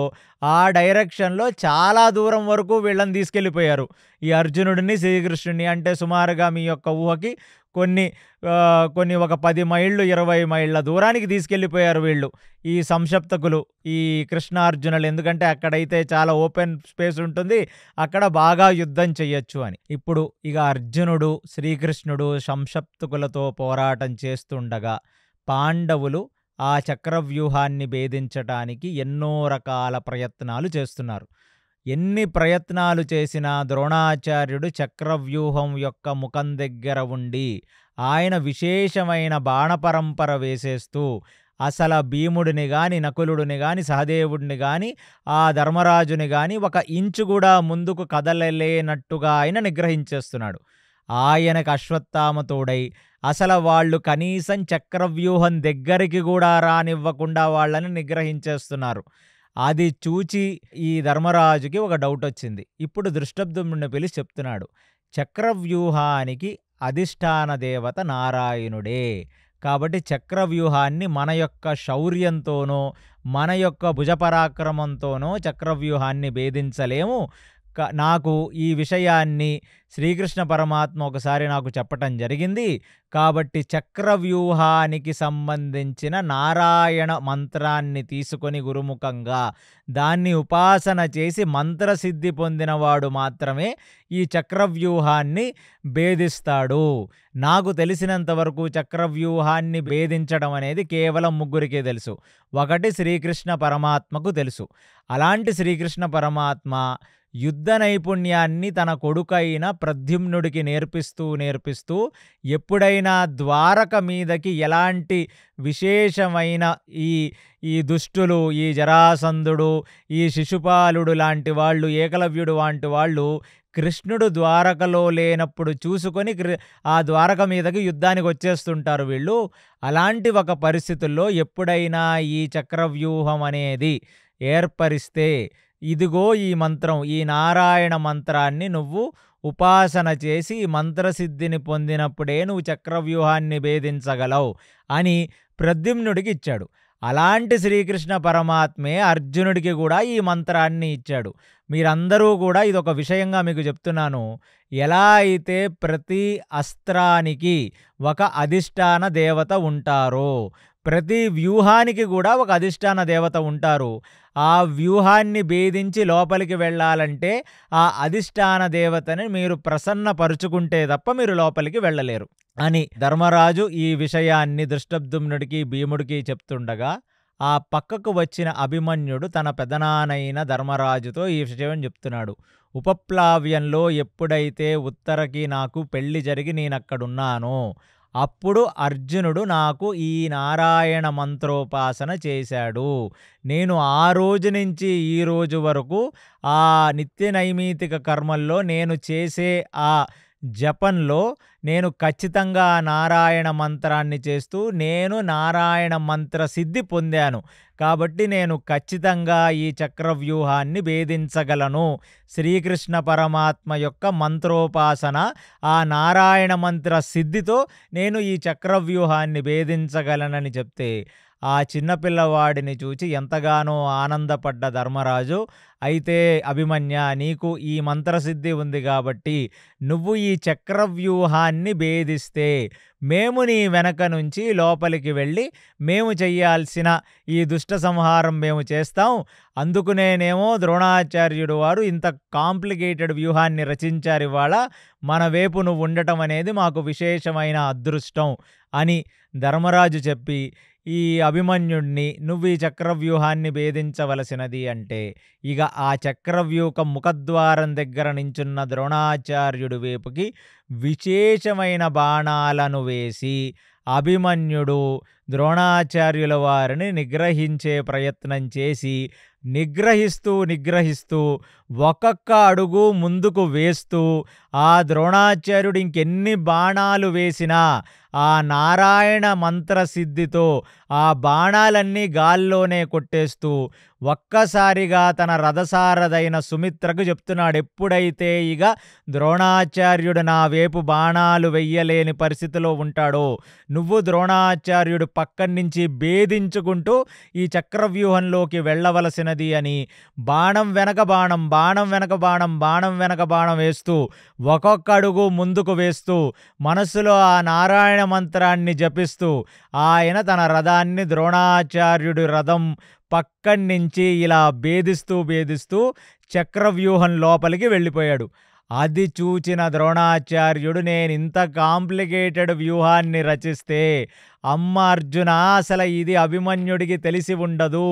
ఆ డైరెక్షన్లో చాలా దూరం వరకు వీళ్ళని తీసుకెళ్ళిపోయారు. ఈ అర్జునుడిని, శ్రీకృష్ణుడిని. అంటే సుమారుగా మీ యొక్క ఊహకి కొన్ని ఒక 10 మైళ్ళు 20 మైళ్ళ దూరానికి తీసుకెళ్ళిపోయారు వీళ్ళు, ఈ సంశప్తకులు, ఈ కృష్ణార్జునులు. ఎందుకంటే అక్కడైతే చాలా ఓపెన్ స్పేస్ ఉంటుంది, అక్కడ బాగా యుద్ధం చెయ్యొచ్చు అని. ఇప్పుడు ఇక అర్జునుడు, శ్రీకృష్ణుడు సంశప్తకులతో పోరాటం చేస్తుండగా పాండవులు ఆ చక్రవ్యూహాన్ని భేదించటానికి ఎన్నో రకాల ప్రయత్నాలు చేస్తున్నారు. ఎన్ని ప్రయత్నాలు చేసినా ద్రోణాచార్యుడు చక్రవ్యూహం యొక్క ముఖం దగ్గర ఉండి ఆయన విశేషమైన బాణపరంపర వేసేస్తూ అసల భీముడిని గాని, నకులుడిని గాని, సహదేవుడిని గాని, ఆ ధర్మరాజుని గాని ఒక ఇంచు కూడా ముందుకు కదలలేనట్టుగా ఆయన నిగ్రహించేస్తున్నాడు. ఆయనకు అశ్వత్థామ తోడై అసలు వాళ్ళు కనీసం చక్రవ్యూహం దగ్గరికి కూడా రానివ్వకుండా వాళ్ళని నిగ్రహించేస్తున్నారు. అది చూచి ఈ ధర్మరాజుకి ఒక డౌట్ వచ్చింది. ఇప్పుడు దృష్టద్యుమ్నుడిని పిలిచి చెప్తున్నాడు, చక్రవ్యూహానికి అధిష్టాన దేవత నారాయణుడే. కాబట్టి చక్రవ్యూహాన్ని మన యొక్క శౌర్యంతోనో మన యొక్క భుజపరాక్రమంతోనో చక్రవ్యూహాన్ని భేదించలేము. నాకు ఈ విషయాన్ని శ్రీకృష్ణ పరమాత్మ ఒకసారి నాకు చెప్పటం జరిగింది. కాబట్టి చక్రవ్యూహానికి సంబంధించిన నారాయణ మంత్రాన్ని తీసుకొని గురుముఖంగా దాన్ని ఉపాసన చేసి మంత్రసిద్ధి పొందినవాడు మాత్రమే ఈ చక్రవ్యూహాన్ని భేదిస్తాడు. నాకు తెలిసినంతవరకు చక్రవ్యూహాన్ని భేదించడం అనేది కేవలం ముగ్గురికే తెలుసు. ఒకటి శ్రీకృష్ణ పరమాత్మకు తెలుసు. అలాంటి శ్రీకృష్ణ పరమాత్మ యుద్ధ నైపుణ్యాన్ని తన కొడుకైన ప్రద్యుమ్నుడికి నేర్పిస్తూ ఎప్పుడైనా ద్వారక మీదకి ఎలాంటి విశేషమైన ఈ దుష్టులు, ఈ జరాసంధుడు, ఈ శిశుపాలుడు లాంటి వాళ్ళు, ఏకలవ్యుడు లాంటి వాళ్ళు కృష్ణుడు ద్వారకలో లేనప్పుడు చూసుకొని ఆ ద్వారక మీదకి యుద్ధానికి వచ్చేస్తుంటారు వీళ్ళు. అలాంటి ఒక పరిస్థితుల్లో ఎప్పుడైనా ఈ చక్రవ్యూహం అనేది ఏర్పరిస్తే ఇదిగో ఈ మంత్రం, ఈ నారాయణ మంత్రాన్ని నువ్వు ఉపాసన చేసి మంత్రసిద్ధిని పొందినప్పుడే నువ్వు చక్రవ్యూహాన్ని భేదించగలవు అని ప్రద్యుమ్నుడికి ఇచ్చాడు. అలాంటి శ్రీకృష్ణ పరమాత్మే అర్జునుడికి కూడా ఈ మంత్రాన్ని ఇచ్చాడు. మీరందరూ కూడా ఇదొక విషయంగా మీకు చెప్తున్నాను. ఎలా అయితే ప్రతి అస్త్రానికి ఒక అధిష్టాన దేవత ఉంటారో, ప్రతి వ్యూహానికి కూడా ఒక అధిష్టాన దేవత ఉంటారు. ఆ వ్యూహాన్ని భేదించి లోపలికి వెళ్ళాలంటే ఆ అధిష్టాన దేవతని మీరు ప్రసన్నపరుచుకుంటే తప్ప మీరు లోపలికి వెళ్ళలేరు అని ధర్మరాజు ఈ విషయాన్ని దృష్టద్యుమ్నుడికి, భీముడికి చెప్తుండగా ఆ పక్కకు వచ్చిన అభిమన్యుడు తన పెదనానైన ధర్మరాజుతో ఈ విషయం చెప్తున్నాడు. ఉపప్లావ్యంలో ఎప్పుడైతే ఉత్తరకి నాకు పెళ్లి జరిగి నేనక్కడున్నానో అప్పుడు అర్జునుడు నాకు ఈ నారాయణ మంత్రోపాసన చేశాడు. నేను ఆ రోజు నుంచి ఈ రోజు వరకు ఆ నిత్య నైమితిక కర్మల్లో నేను చేసే ఆ జపంలో నేను ఖచ్చితంగా నారాయణ మంత్రాన్ని చేస్తూ నేను నారాయణ మంత్ర సిద్ధి పొందాను. కాబట్టి నేను ఖచ్చితంగా ఈ చక్రవ్యూహాన్ని భేదించగలను. శ్రీకృష్ణ పరమాత్మ యొక్క మంత్రోపాసన, ఆ నారాయణ మంత్ర సిద్ధితో నేను ఈ చక్రవ్యూహాన్ని భేదించగలనని చెప్తే ఆ చిన్నపిల్లవాడిని చూచి ఎంతగానో ఆనందపడ్డ ధర్మరాజు, అయితే అభిమన్య, నీకు ఈ మంత్రసిద్ధి ఉంది కాబట్టి నువ్వు ఈ చక్రవ్యూహాన్ని భేదిస్తే మేము నీ వెనక నుంచి లోపలికి వెళ్ళి మేము చెయ్యాల్సిన ఈ దుష్ట సంహారం మేము చేస్తాం. అందుకునేనేమో ద్రోణాచార్యుడు వారు ఇంత కాంప్లికేటెడ్ వ్యూహాన్ని రచించారు. ఇవాళ మన వైపు నువ్వు ఉండటం అనేది మాకు విశేషమైన అదృష్టం అని ధర్మరాజు చెప్పి ఈ అభిమన్యుడిని నువ్వు ఈ చక్రవ్యూహాన్ని భేదించవలసినది అంటే ఇక ఆ చక్రవ్యూహం ముఖద్వారం దగ్గర నించున్న ద్రోణాచార్యుడి వైపుకి విశేషమైన బాణాలను వేసి అభిమన్యుడు ద్రోణాచార్యుల వారిని నిగ్రహించే ప్రయత్నం చేసి నిగ్రహిస్తూ ఒక్కొక్క అడుగు ముందుకు వేస్తూ ఆ ద్రోణాచార్యుడు ఇంకెన్ని బాణాలు వేసినా ఆ నారాయణ మంత్రసిద్ధితో ఆ బాణాలన్నీ గాల్లోనే కొట్టేస్తూ ఒక్కసారిగా తన రథసారథైన సుమిత్రకు చెప్తున్నాడు. ఎప్పుడైతే ఇక ద్రోణాచార్యుడు నా వైపు బాణాలు వెయ్యలేని పరిస్థితిలో ఉంటాడో నువ్వు ద్రోణాచార్యుడు పక్కన నుంచి భేదించుకుంటూ ఈ చక్రవ్యూహంలోకి వెళ్ళవలసినది అని బాణం వెనక బాణం, బాణం వెనక బాణం, బాణం వెనక బాణం వేస్తూ ఒక్కొక్క అడుగు ముందుకు వేస్తూ మనస్సులో ఆ నారాయణ మంత్రాన్ని జపిస్తూ ఆయన తన రథాన్ని ద్రోణాచార్యుడి రథం పక్కన నుంచి ఇలా భేదిస్తూ చక్రవ్యూహం లోపలికి వెళ్ళిపోయాడు. అది చూచిన ద్రోణాచార్యుడు నేనింత కాంప్లికేటెడ్ వ్యూహాన్ని రచిస్తే అమ్మ అర్జున అసలు ఇది అభిమన్యుడికి తెలిసి ఉండదు.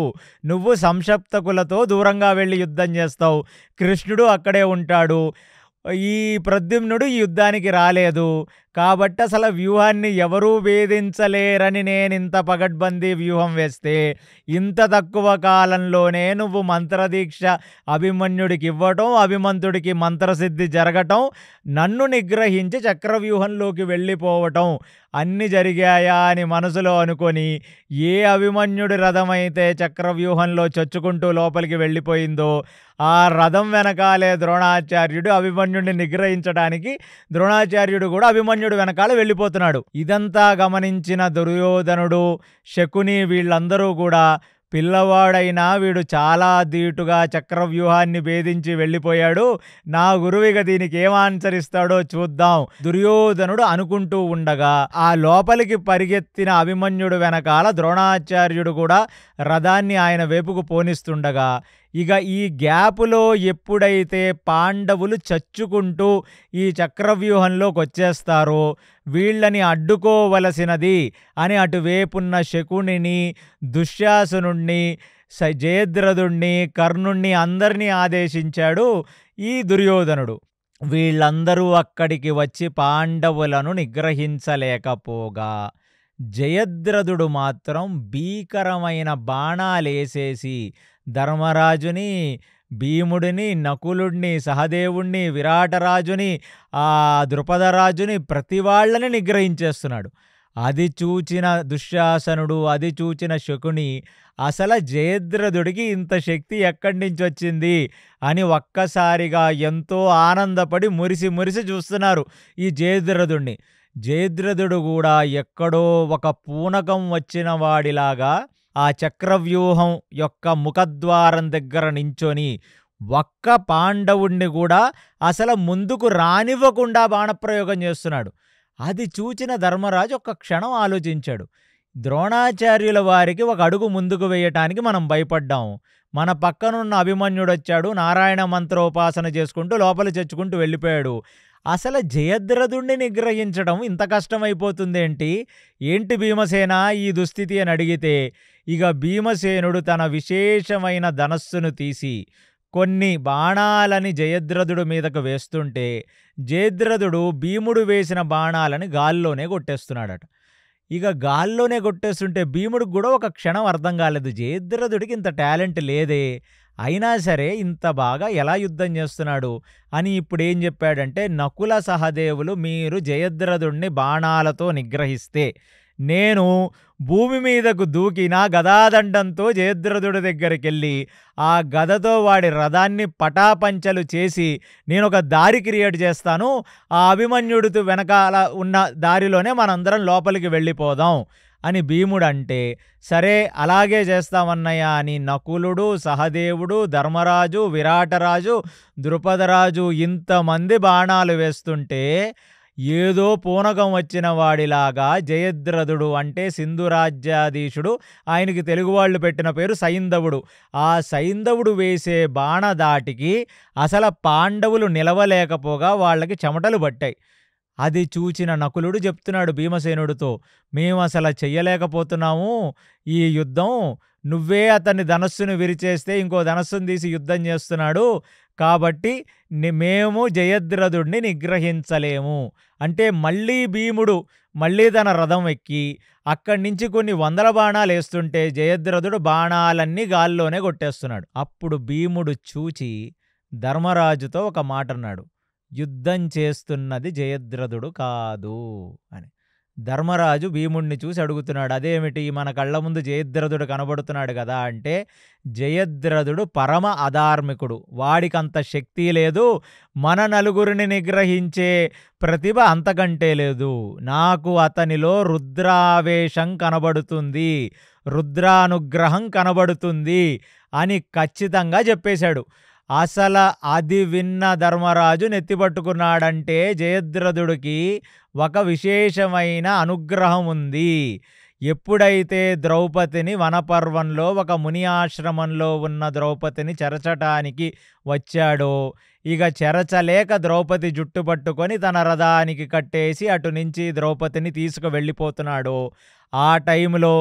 నువ్వు సంశప్తకులతో దూరంగా వెళ్ళి యుద్ధం చేస్తావు. కృష్ణుడు అక్కడే ఉంటాడు. ఈ ప్రద్యుమ్నుడు ఈ యుద్ధానికి రాలేదు. కాబట్టి అసలు వ్యూహాన్ని ఎవరూ భేదించలేరని నేనింత పగడ్బందీ వ్యూహం వేస్తే ఇంత తక్కువ కాలంలోనే నువ్వు మంత్రదీక్ష అభిమన్యుడికి ఇవ్వటం, అభిమంతుడికి మంత్రసిద్ధి జరగటం, నన్ను నిగ్రహించి చక్రవ్యూహంలోకి వెళ్ళిపోవటం అన్నీ జరిగాయా అని మనసులో అనుకొని ఏ అభిమన్యుడి రథమైతే చక్రవ్యూహంలో చొచ్చుకుంటూ లోపలికి వెళ్ళిపోయిందో ఆ రథం వెనకాలే ద్రోణాచార్యుడు అభిమన్యుడిని నిగ్రహించడానికి ద్రోణాచార్యుడు కూడా అభిమన్యుడు వెనకాల వెళ్ళిపోతున్నాడు. ఇదంతా గమనించిన దుర్యోధనుడు, శకుని వీళ్ళందరూ కూడా పిల్లవాడైనా వీడు చాలా ధీటుగా చక్రవ్యూహాన్ని భేదించి వెళ్ళిపోయాడు, నా గురువిగా దీనికి ఏం ఆన్సరిస్తాడో చూద్దాం దుర్యోధనుడు అనుకుంటూ ఉండగా ఆ లోపలికి పరిగెత్తిన అభిమన్యుడు వెనకాల ద్రోణాచార్యుడు కూడా రథాన్ని ఆయన వైపుకు పోనిస్తుండగా ఇక ఈ గ్యాపులో ఎప్పుడైతే పాండవులు చచ్చుకుంటూ ఈ చక్రవ్యూహంలోకి వచ్చేస్తారో వీళ్ళని అడ్డుకోవలసినది అని అటువైపున్న శకునిని, దుశ్శాసనుణ్ణి, జయద్రథుణ్ణి, కర్ణుణ్ణి అందరినీ ఆదేశించాడు ఈ దుర్యోధనుడు. వీళ్ళందరూ అక్కడికి వచ్చి పాండవులను నిగ్రహించలేకపోగా జయద్రథుడు మాత్రం భీకరమైన బాణాలేసేసి ధర్మరాజుని, భీముడిని, నకులుడిని, సహదేవుణ్ణి, విరాటరాజుని, ఆ ద్రుపదరాజుని ప్రతి వాళ్ళని నిగ్రహించేస్తున్నాడు. అది చూచిన దుశ్శాసనుడు, అది చూచిన శకుని అసలు జయద్రథుడికి ఇంత శక్తి ఎక్కడి నుంచి వచ్చింది అని ఒక్కసారిగా ఎంతో ఆనందపడి మురిసి మురిసి చూస్తున్నారు ఈ జయద్రథుడిని. జయద్రథుడు కూడా ఎక్కడో ఒక పూనకం వచ్చిన వాడిలాగా ఆ చక్రవ్యూహం యొక్క ముఖద్వారం దగ్గర నించొని ఒక్క పాండవుణ్ణి కూడా అసలు ముందుకు రానివ్వకుండా బాణప్రయోగం చేస్తున్నాడు. అది చూచిన ధర్మరాజు ఒక్క క్షణం ఆలోచించాడు. ద్రోణాచార్యుల వారికి ఒక అడుగు ముందుకు వేయటానికి మనం భయపడ్డాం. మన పక్కనున్న అభిమన్యుడు వచ్చాడు, నారాయణ మంత్రోపాసన చేసుకుంటూ లోపల చచ్చుకుంటూ వెళ్ళిపోయాడు. అసలు జయద్రథుణ్ణి నిగ్రహించడం ఇంత కష్టమైపోతుందేంటి? ఏంటి భీమసేన ఈ దుస్థితి అని అడిగితే ఇక భీమసేనుడు తన విశేషమైన ధనస్సును తీసి కొన్ని బాణాలని జయద్రథుడు మీదకు వేస్తుంటే జయద్రథుడు భీముడు వేసిన బాణాలని గాల్లోనే కొట్టేస్తున్నాడట. ఇక గాల్లోనే కొట్టేస్తుంటే భీముడికి కూడా ఒక క్షణం అర్థం కాలేదు, జయద్రథుడికి ఇంత టాలెంట్ లేదే, అయినా సరే ఇంత బాగా ఎలా యుద్ధం చేస్తున్నాడు అని. ఇప్పుడు ఏం చెప్పాడంటే, నకుల సహదేవులు మీరు జయద్రథుడిని బాణాలతో నిగ్రహిస్తే నేను భూమి మీదకు దూకి నా గదాదండంతో జయద్రథుడి దగ్గరికి వెళ్ళి ఆ గదతో వాడి రథాన్ని పటాపంచలు చేసి నేను ఒక దారి క్రియేట్ చేస్తాను, ఆ అభిమన్యుడితో వెనకాల ఉన్న దారిలోనే మనందరం లోపలికి వెళ్ళిపోదాం అని భీముడు అంటే, సరే అలాగే చేస్తామన్నయ్య అని నకులుడు, సహదేవుడు, ధర్మరాజు, విరాటరాజు, ద్రుపదరాజు ఇంతమంది బాణాలు వేస్తుంటే ఏదో పూనకం వచ్చిన వాడిలాగా జయద్రథుడు అంటే సింధురాజ్యాధీశుడు, ఆయనకి తెలుగు వాళ్ళు పెట్టిన పేరు సైంధవుడు, ఆ సైంధవుడు వేసే బాణదాటికి అసలు పాండవులు నిలవలేకపోగా వాళ్ళకి చెమటలు పట్టాయి. అది చూచిన నకులుడు చెప్తున్నాడు భీమసేనుడితో, మేము అసలు చెయ్యలేకపోతున్నాము ఈ యుద్ధం, నువ్వే అతన్ని ధనస్సును విరిచేస్తే ఇంకో ధనస్సును తీసి యుద్ధం చేస్తున్నాడు, కాబట్టి మేము జయద్రథుడిని నిగ్రహించలేము అంటే మళ్ళీ భీముడు మళ్ళీ తన రథం ఎక్కి అక్కడి నుంచి కొన్ని వందల బాణాలు వేస్తుంటే జయద్రథుడు బాణాలన్నీ గాల్లోనే కొట్టేస్తున్నాడు. అప్పుడు భీముడు చూచి ధర్మరాజుతో ఒక మాట అన్నాడు, యుద్ధం చేస్తున్నది జయద్రథుడు కాదు అని. ధర్మరాజు భీముడిని చూసి అడుగుతున్నాడు, అదేమిటి మన కళ్ళ ముందు జయద్రథుడు కనబడుతున్నాడు కదా అంటే, జయద్రథుడు పరమ అధార్మికుడు, వాడికంత శక్తి లేదు, మన నలుగురిని నిగ్రహించే ప్రతిభ అంతకంటే లేదు, నాకు అతనిలో రుద్రావేశం కనబడుతుంది, రుద్రానుగ్రహం కనబడుతుంది అని ఖచ్చితంగా చెప్పేశాడు. అసలు అది విన్న ధర్మరాజు నెత్తిపట్టుకున్నాడంటే జయద్రథుడికి ఒక విశేషమైన అనుగ్రహం ఉంది. ఎప్పుడైతే ద్రౌపదిని వనపర్వంలో ఒక ముని ఆశ్రమంలో ఉన్న ద్రౌపదిని చెరచటానికి వచ్చాడో ఇక చెరచలేక ద్రౌపది జుట్టు పట్టుకొని తన రథానికి కట్టేసి అటు నుంచి ద్రౌపదిని తీసుకువెళ్ళిపోతున్నాడు. ఆ టైంలో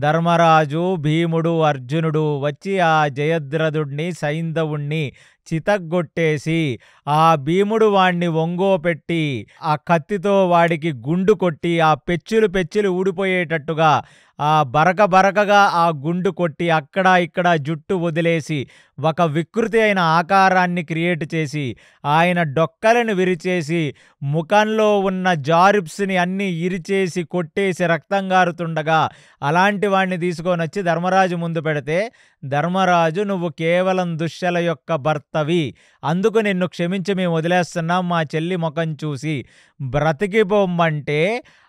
ధర్మరాజు, భీముడు, అర్జునుడు వచ్చి ఆ జయద్రథుడిని, సైంధవుణ్ణి చితగ్గొట్టేసి ఆ భీముడు వాణ్ణి ఒంగోపెట్టి ఆ కత్తితో వాడికి గుండు కొట్టి ఆ పెచ్చులు ఊడిపోయేటట్టుగా ఆ బరకగా ఆ గుండు కొట్టి అక్కడ ఇక్కడ జుట్టు వదిలేసి ఒక వికృతి అయిన ఆకారాన్ని క్రియేట్ చేసి ఆయన డొక్కలను విరిచేసి ముఖంలో ఉన్న జారిప్స్ని అన్నీ ఇరిచేసి కొట్టేసి రక్తం గారుతుండగా అలాంటి వాడిని తీసుకొని వచ్చి ధర్మరాజు ముందు పెడితే ధర్మరాజు నువ్వు కేవలం దుశ్శల యొక్క భర్తవి, అందుకు నిన్ను క్షమించి మేము వదిలేస్తున్నాం మా చెల్లి ముఖం చూసి బ్రతికిపోమ్మంటే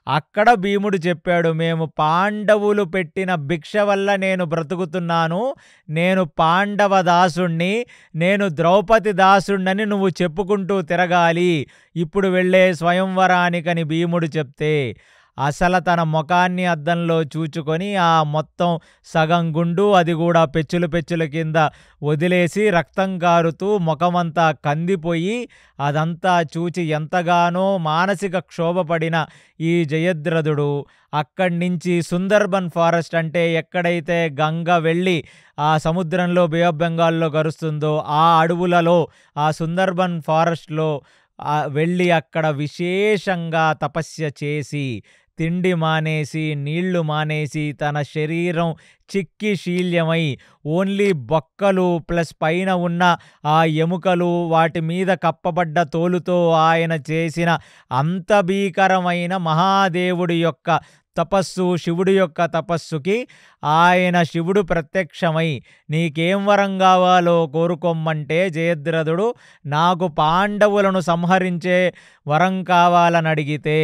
అక్కడ భీముడు చెప్పాడు, మేము పాండవులు పెట్టిన భిక్ష వల్ల నేను బ్రతుకుతున్నాను, నేను పాండవ దాసుణ్ణి, నేను ద్రౌపది దాసుణ్ణని నువ్వు చెప్పుకుంటూ తిరగాలి ఇప్పుడు వెళ్ళే స్వయంవరానికని భీముడు చెప్తే అసలు తన ముఖాన్ని అద్దంలో చూచుకొని ఆ మొత్తం సగం గుండు అది కూడా పెచ్చుల కింద వదిలేసి రక్తం కారుతూ ముఖమంతా కందిపోయి అదంతా చూచి ఎంతగానో మానసిక క్షోభపడిన ఈ జయద్రథుడు అక్కడి నుంచి సుందర్బన్ ఫారెస్ట్ అంటే ఎక్కడైతే గంగ వెళ్ళి ఆ సముద్రంలో బే ఆఫ్ బెంగాల్లో కరుస్తుందో ఆ అడవులలో ఆ సుందర్బన్ ఫారెస్ట్లో వెళ్ళి అక్కడ విశేషంగా తపస్య చేసి తిండి మానేసి నీళ్లు మానేసి తన శరీరం చిక్కి శీల్యమై ఓన్లీ బొక్కలు ప్లస్ పైన ఉన్న ఆ ఎముకలు వాటి మీద కప్పబడ్డ తోలుతో ఆయన చేసిన అంత భీకరమైన మహాదేవుడి యొక్క తపస్సు, శివుడి యొక్క తపస్సుకి ఆయన శివుడు ప్రత్యక్షమై నీకేం వరం కావాలో కోరుకోమ్మంటే జయద్రథుడు నాకు పాండవులను సంహరించే వరం కావాలని అడిగితే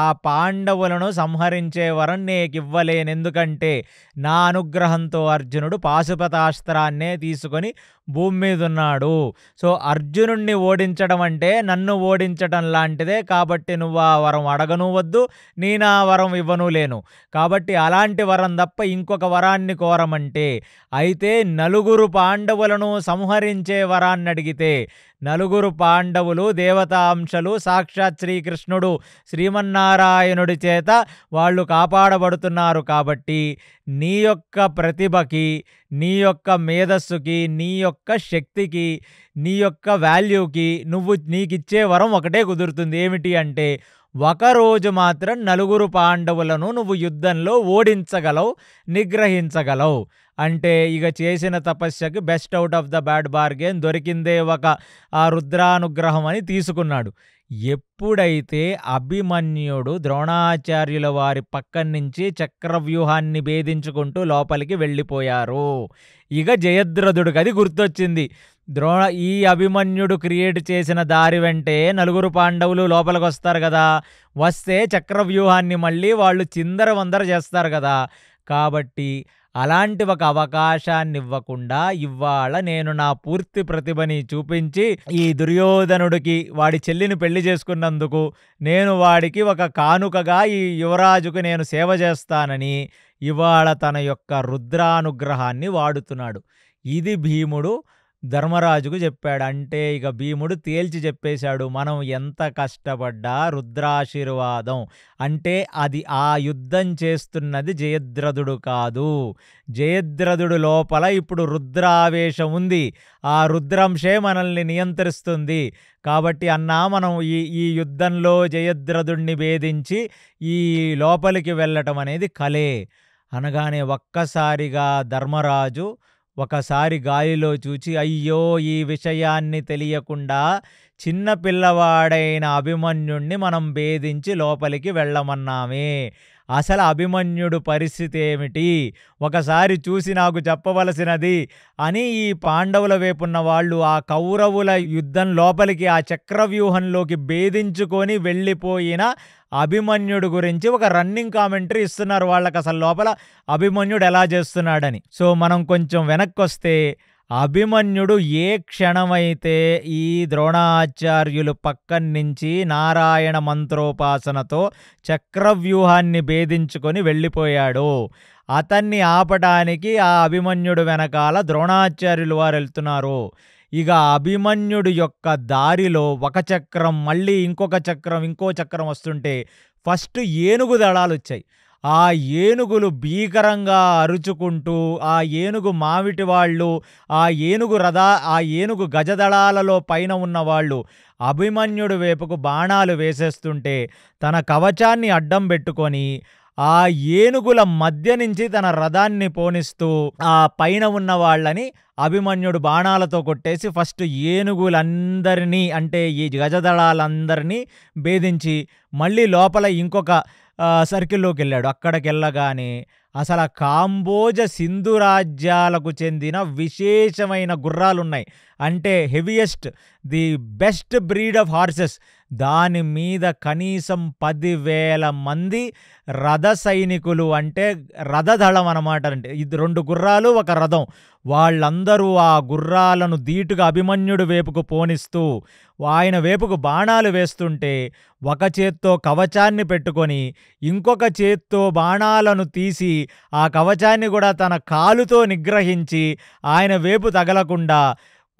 ఆ పాండవులను సంహరించే వరం నీకివ్వలేను, ఎందుకంటే నా అనుగ్రహంతో అర్జునుడు పాశుపతాస్త్రాన్నే తీసుకొని భూమి మీద ఉన్నాడు. సో అర్జునుణ్ణి ఓడించడం అంటే నన్ను ఓడించడం లాంటిదే, కాబట్టి నువ్వు ఆ వరం అడగను వద్దు, నేను ఆ వరం ఇవ్వను లేను, కాబట్టి అలాంటి వరం తప్ప ఇంకొక వరాన్ని కోరమంటే అయితే నలుగురు పాండవులను సంహరించే వరాన్ని అడిగితే నలుగురు పాండవులు దేవతాంశలు సాక్షాత్ శ్రీకృష్ణుడు శ్రీమన్నారాయణుడి చేత వాళ్ళు కాపాడబడుతున్నారు, కాబట్టి నీ యొక్క ప్రతిభకి, నీ యొక్క మేధస్సుకి, నీ యొక్క శక్తికి, నీ యొక్క వాల్యూకి నీకిచ్చే వరం ఒకటే కుదురుతుంది. ఏమిటి అంటే ఒకరోజు మాత్రం నలుగురు పాండవులను నువ్వు యుద్ధంలో ఓడించగలవు, నిగ్రహించగలవు. అంటే ఇక చేసిన తపస్యకి best out of the bad bargain దొరికిందే ఒక ఆ రుద్రానుగ్రహం అని తీసుకున్నాడు. ఎప్పుడైతే అభిమన్యుడు ద్రోణాచార్యుల వారి పక్కన నుంచి చక్రవ్యూహాన్ని భేదించుకుంటూ లోపలికి వెళ్ళిపోయారు, ఇక జయద్రథుడికి అది గుర్తొచ్చింది. ఈ అభిమన్యుడు క్రియేట్ చేసిన దారి వెంటే నలుగురు పాండవులు లోపలికి వస్తారు కదా, వస్తే చక్రవ్యూహాన్ని మళ్ళీ వాళ్ళు చిందరవందర చేస్తారు కదా, కాబట్టి అలాంటి ఒక అవకాశాన్ని ఇవ్వకుండా ఇవాళ నేను నా పూర్తి ప్రతిభని చూపించి ఈ దుర్యోధనుడికి వాడి చెల్లిని పెళ్లి చేసుకున్నందుకు నేను వాడికి ఒక కానుకగా ఈ యువరాజుకు నేను సేవ చేస్తానని ఇవాళ తన యొక్క రుద్రానుగ్రహాన్ని వాడుతున్నాడు. ఇది భీముడు ధర్మరాజుకు చెప్పాడు. అంటే ఇక భీముడు తేల్చి చెప్పేశాడు, మనం ఎంత కష్టపడ్డా రుద్రాశీర్వాదం అంటే అది ఆ యుద్ధం చేస్తున్నది జయద్రథుడు కాదు, జయద్రథుడు లోపల ఇప్పుడు రుద్రావేశం ఉంది, ఆ రుద్రంశే మనల్ని నియంత్రిస్తుంది, కాబట్టి అన్నా మనం ఈ యుద్ధంలో జయద్రథుడిని భేదించి ఈ లోపలికి వెళ్ళటం అనేది కలే అనగానే ఒక్కసారిగా ధర్మరాజు ఒకసారి గాలిలో చూచి అయ్యో ఈ విషయాన్ని తెలియకుండా చిన్న పిల్లవాడైన అభిమన్యుణ్ణి మనం భేదించి లోపలికి వెళ్ళమన్నామే, అసలు అభిమన్యుడు పరిస్థితి ఏమిటి ఒకసారి చూసి నాకు చెప్పవలసినది అని ఈ పాండవుల వైపున్న వాళ్ళు ఆ కౌరవుల యుద్ధం లోపలికి ఆ చక్రవ్యూహంలోకి భేదించుకొని వెళ్ళిపోయిన అభిమన్యుడు గురించి ఒక రన్నింగ్ కామెంటరీ ఇస్తున్నారు వాళ్ళకి, అసలు లోపల అభిమన్యుడు ఎలా చేస్తున్నాడని. సో మనం కొంచెం వెనక్కి వస్తే అభిమన్యుడు ఏ క్షణమైతే ఈ ద్రోణాచార్యులు పక్కన నుంచి నారాయణ మంత్రోపాసనతో చక్రవ్యూహాన్ని భేదించుకొని వెళ్ళిపోయాడో అతన్ని ఆపడానికి ఆ అభిమన్యుడు వెనకాల ద్రోణాచార్యులు వారు వెళ్తున్నారు. ఇక అభిమన్యుడు యొక్క దారిలో ఒక చక్రం, మళ్ళీ ఇంకొక చక్రం, ఇంకో చక్రం వస్తుంటే ఫస్ట్ ఏనుగు దళాలొచ్చాయి. ఆ ఏనుగులు భీకరంగా అరుచుకుంటూ, ఆ ఏనుగు మావిటి వాళ్ళు, ఆ ఏనుగు గజదళాలలో పైన ఉన్నవాళ్ళు అభిమన్యుడి వైపుకు బాణాలు వేసేస్తుంటే తన కవచాన్ని అడ్డం పెట్టుకొని ఆ ఏనుగుల మధ్య నుంచి తన రథాన్ని పోనిస్తూ ఆ పైన ఉన్న వాళ్ళని అభిమన్యుడు బాణాలతో కొట్టేసి ఫస్ట్ ఏనుగులందరినీ, అంటే ఈ గజదళాలందరినీ భేదించి మళ్ళీ లోపల ఇంకొక సర్కిల్లోకి వెళ్ళాడు. అక్కడికెళ్ళగానే అసలు కాంబోజ సింధు రాజ్యాలకు చెందిన విశేషమైన గుర్రాలున్నాయి. అంటే heaviest, the best breed of horses. దాని మీద కనీసం 10,000 మంది రథ సైనికులు, అంటే రథదళం అన్నమాట. అంటే ఇది 2 గుర్రాలు, ఒక రథం. వాళ్ళందరూ ఆ గుర్రాలను ధీటుగా అభిమన్యుడి వైపుకు పోనిస్తూ ఆయన వైపుకు బాణాలు వేస్తుంటే ఒక చేత్తో కవచాన్ని పెట్టుకొని ఇంకొక చేత్తో బాణాలను తీసి ఆ కవచాన్ని కూడా తన కాలుతో నిగ్రహించి ఆయన వైపు తగలకుండా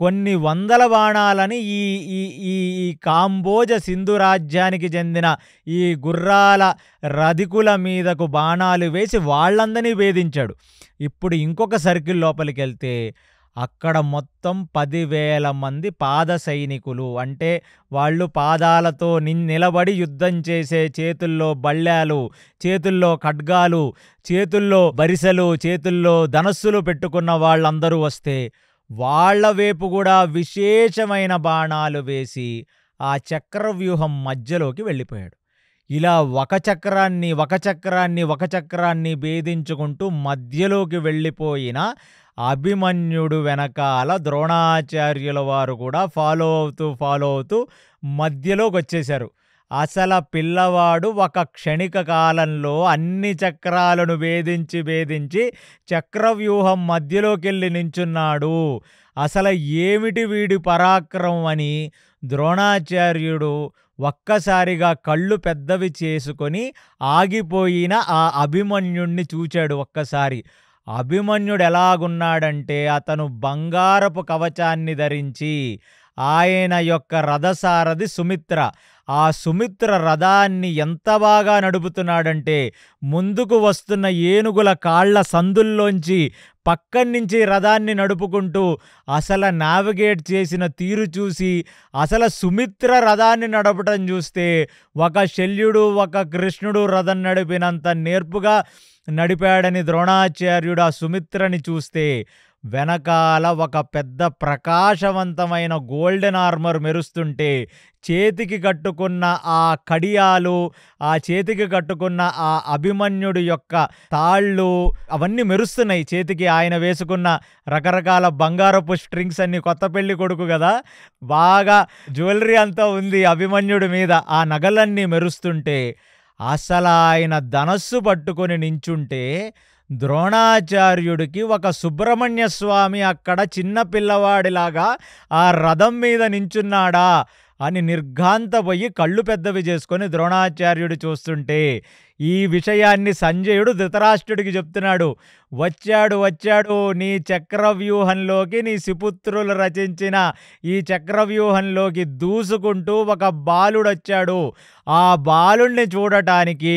కొన్ని వందల బాణాలని ఈ ఈ ఈ ఈ కాంబోజ సింధు రాజ్యానికి చెందిన ఈ గుర్రాల రధికుల మీదకు బాణాలు వేసి వాళ్ళందరినీ భేదించాడు. ఇప్పుడు ఇంకొక సర్కిల్ లోపలికి వెళ్తే అక్కడ మొత్తం 10,000 మంది పాద సైనికులు, అంటే వాళ్ళు పాదాలతో నిలబడి యుద్ధం చేసే, చేతుల్లో బళ్ళాలు, చేతుల్లో ఖడ్గాలు, చేతుల్లో బరిసెలు, చేతుల్లో ధనస్సులు పెట్టుకున్న వాళ్ళందరూ వస్తే వాళ్ళ వైపు కూడా విశేషమైన బాణాలు వేసి ఆ చక్రవ్యూహం మధ్యలోకి వెళ్ళిపోయాడు. ఇలా ఒక చక్రాన్ని భేదించుకుంటూ మధ్యలోకి వెళ్ళిపోయిన అభిమన్యుడు వెనకాల ద్రోణాచార్యుల వారు కూడా ఫాలో అవుతూ మధ్యలోకి వచ్చేశారు. అసలు పిల్లవాడు ఒక క్షణిక కాలంలో అన్ని చక్రాలను భేదించి చక్రవ్యూహం మధ్యలోకి వెళ్ళి నించున్నాడు. అసలు ఏమిటి వీడి పరాక్రమం అని ద్రోణాచార్యుడు ఒక్కసారిగా కళ్ళు పెద్దవి చేసుకొని ఆగిపోయిన ఆ అభిమన్యుణ్ణి చూచాడు. ఒక్కసారి అభిమన్యుడు ఎలాగున్నాడంటే అతను బంగారపు కవచాన్ని ధరించి, ఆయన యొక్క రథసారథి సుమిత్ర, ఆ సుమిత్ర రథాన్ని ఎంత బాగా నడుపుతున్నాడంటే ముందుకు వస్తున్న ఏనుగుల కాళ్ల సందుల్లోంచి పక్కన్నించి రథాన్ని నడుపుకుంటూ అసలు నావిగేట్ చేసిన తీరు చూసి, అసలు సుమిత్ర రథాన్ని నడపటం చూస్తే ఒక శల్యుడు, ఒక కృష్ణుడు రథం నడిపినంత నేర్పుగా నడిపాడని ద్రోణాచార్యుడు ఆ సుమిత్రని చూస్తే వెనకాల ఒక పెద్ద ప్రకాశవంతమైన గోల్డెన్ ఆర్మర్ మెరుస్తుంటే చేతికి కట్టుకున్న ఆ కడియాలు, ఆ చేతికి కట్టుకున్న ఆ అభిమన్యుడి యొక్క తాళ్ళు అవన్నీ మెరుస్తున్నాయి. చేతికి ఆయన వేసుకున్న రకరకాల బంగారపు స్ట్రింగ్స్ అన్ని, కొత్త పెళ్లి కొడుకు కదా, బాగా జ్యువెలరీ అంతా ఉంది అభిమన్యుడి మీద. ఆ నగలన్నీ మెరుస్తుంటే అసలు ఆయన ధనస్సు పట్టుకొని నించుంటే ద్రోణాచార్యుడికి ఒక సుబ్రహ్మణ్య స్వామి అక్కడ చిన్న పిల్లవాడిలాగా ఆ రథం మీద నించున్నాడా అని నిర్ఘాంతపోయి కళ్ళు పెద్దవి చేసుకొని ద్రోణాచార్యుడు చూస్తుంటే ఈ విషయాన్ని సంజయుడు ధృతరాష్ట్రుడికి చెప్తున్నాడు. వచ్చాడు నీ చక్రవ్యూహంలోకి, నీ సిపుత్రులు రచించిన ఈ చక్రవ్యూహంలోకి దూసుకుంటూ ఒక బాలుడొచ్చాడు. ఆ బాలుణ్ణి చూడటానికి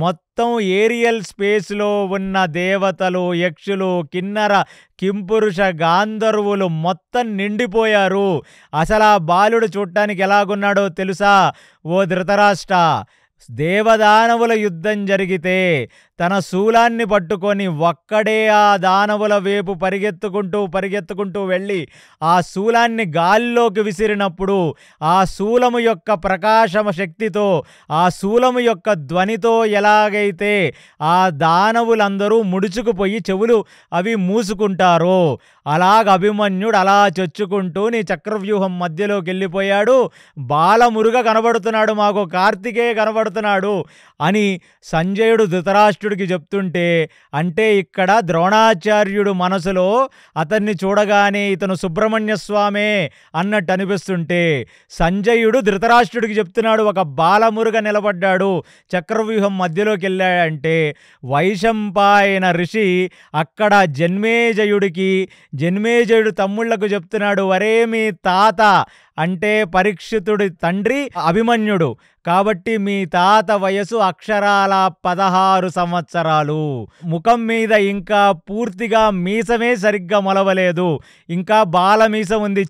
మొత్తం ఏరియల్ స్పేస్లో ఉన్న దేవతలు, యక్షులు, కిన్నర, కింపురుష, గాంధర్వులు మొత్తం నిండిపోయారు. అసలు ఆ బాలుడు చూడటానికి ఎలాగున్నాడో తెలుసా ఓ ధృతరాష్ట్ర? దేవదానవుల యుద్ధం జరిగితే తన శూలాన్ని పట్టుకొని ఒక్కడే ఆ దానవుల వైపు పరిగెత్తుకుంటూ వెళ్ళి ఆ శూలాన్ని గాల్లోకి విసిరినప్పుడు ఆ శూలము యొక్క ప్రకాశమ శక్తితో, ఆ శూలము యొక్క ధ్వనితో ఎలాగైతే ఆ దానవులందరూ ముడుచుకుపోయి చెవులు అవి మూసుకుంటారో అలాగ అభిమన్యుడు అలా చొచ్చుకుంటూ నీ చక్రవ్యూహం మధ్యలోకి వెళ్ళిపోయాడు. బాలమురుగ కనబడుతున్నాడు, మాకు కార్తికేయ కనబడుతున్నాడు అని సంజయుడు ధృతరాష్ట్రుడు ధృతరాష్ట్రుడికి చెప్తుంటే, అంటే ఇక్కడ ద్రోణాచార్యుడు మనసులో అతన్ని చూడగానే ఇతను సుబ్రహ్మణ్య స్వామే అన్నట్టు అనిపిస్తుంటే, సంజయుడు ధృతరాష్ట్రుడికి చెప్తున్నాడు, ఒక బాలమురుగ నిలబడ్డాడు చక్రవ్యూహం మధ్యలోకి వెళ్ళాడంటే, వైశంపాయన ఋషి అక్కడ జన్మేజయుడు తమ్ముళ్లకు చెప్తున్నాడు, వరే మీ తాత అంటే పరీక్షితుడి తండ్రి అభిమన్యుడు, కాబట్టి మీ తాత వయసు అక్షరాల 16 సంవత్సరాలు. ముఖం మీద ఇంకా పూర్తిగా మీసమే సరిగ్గా మొలవలేదు, ఇంకా బాల మీసం ఉంది,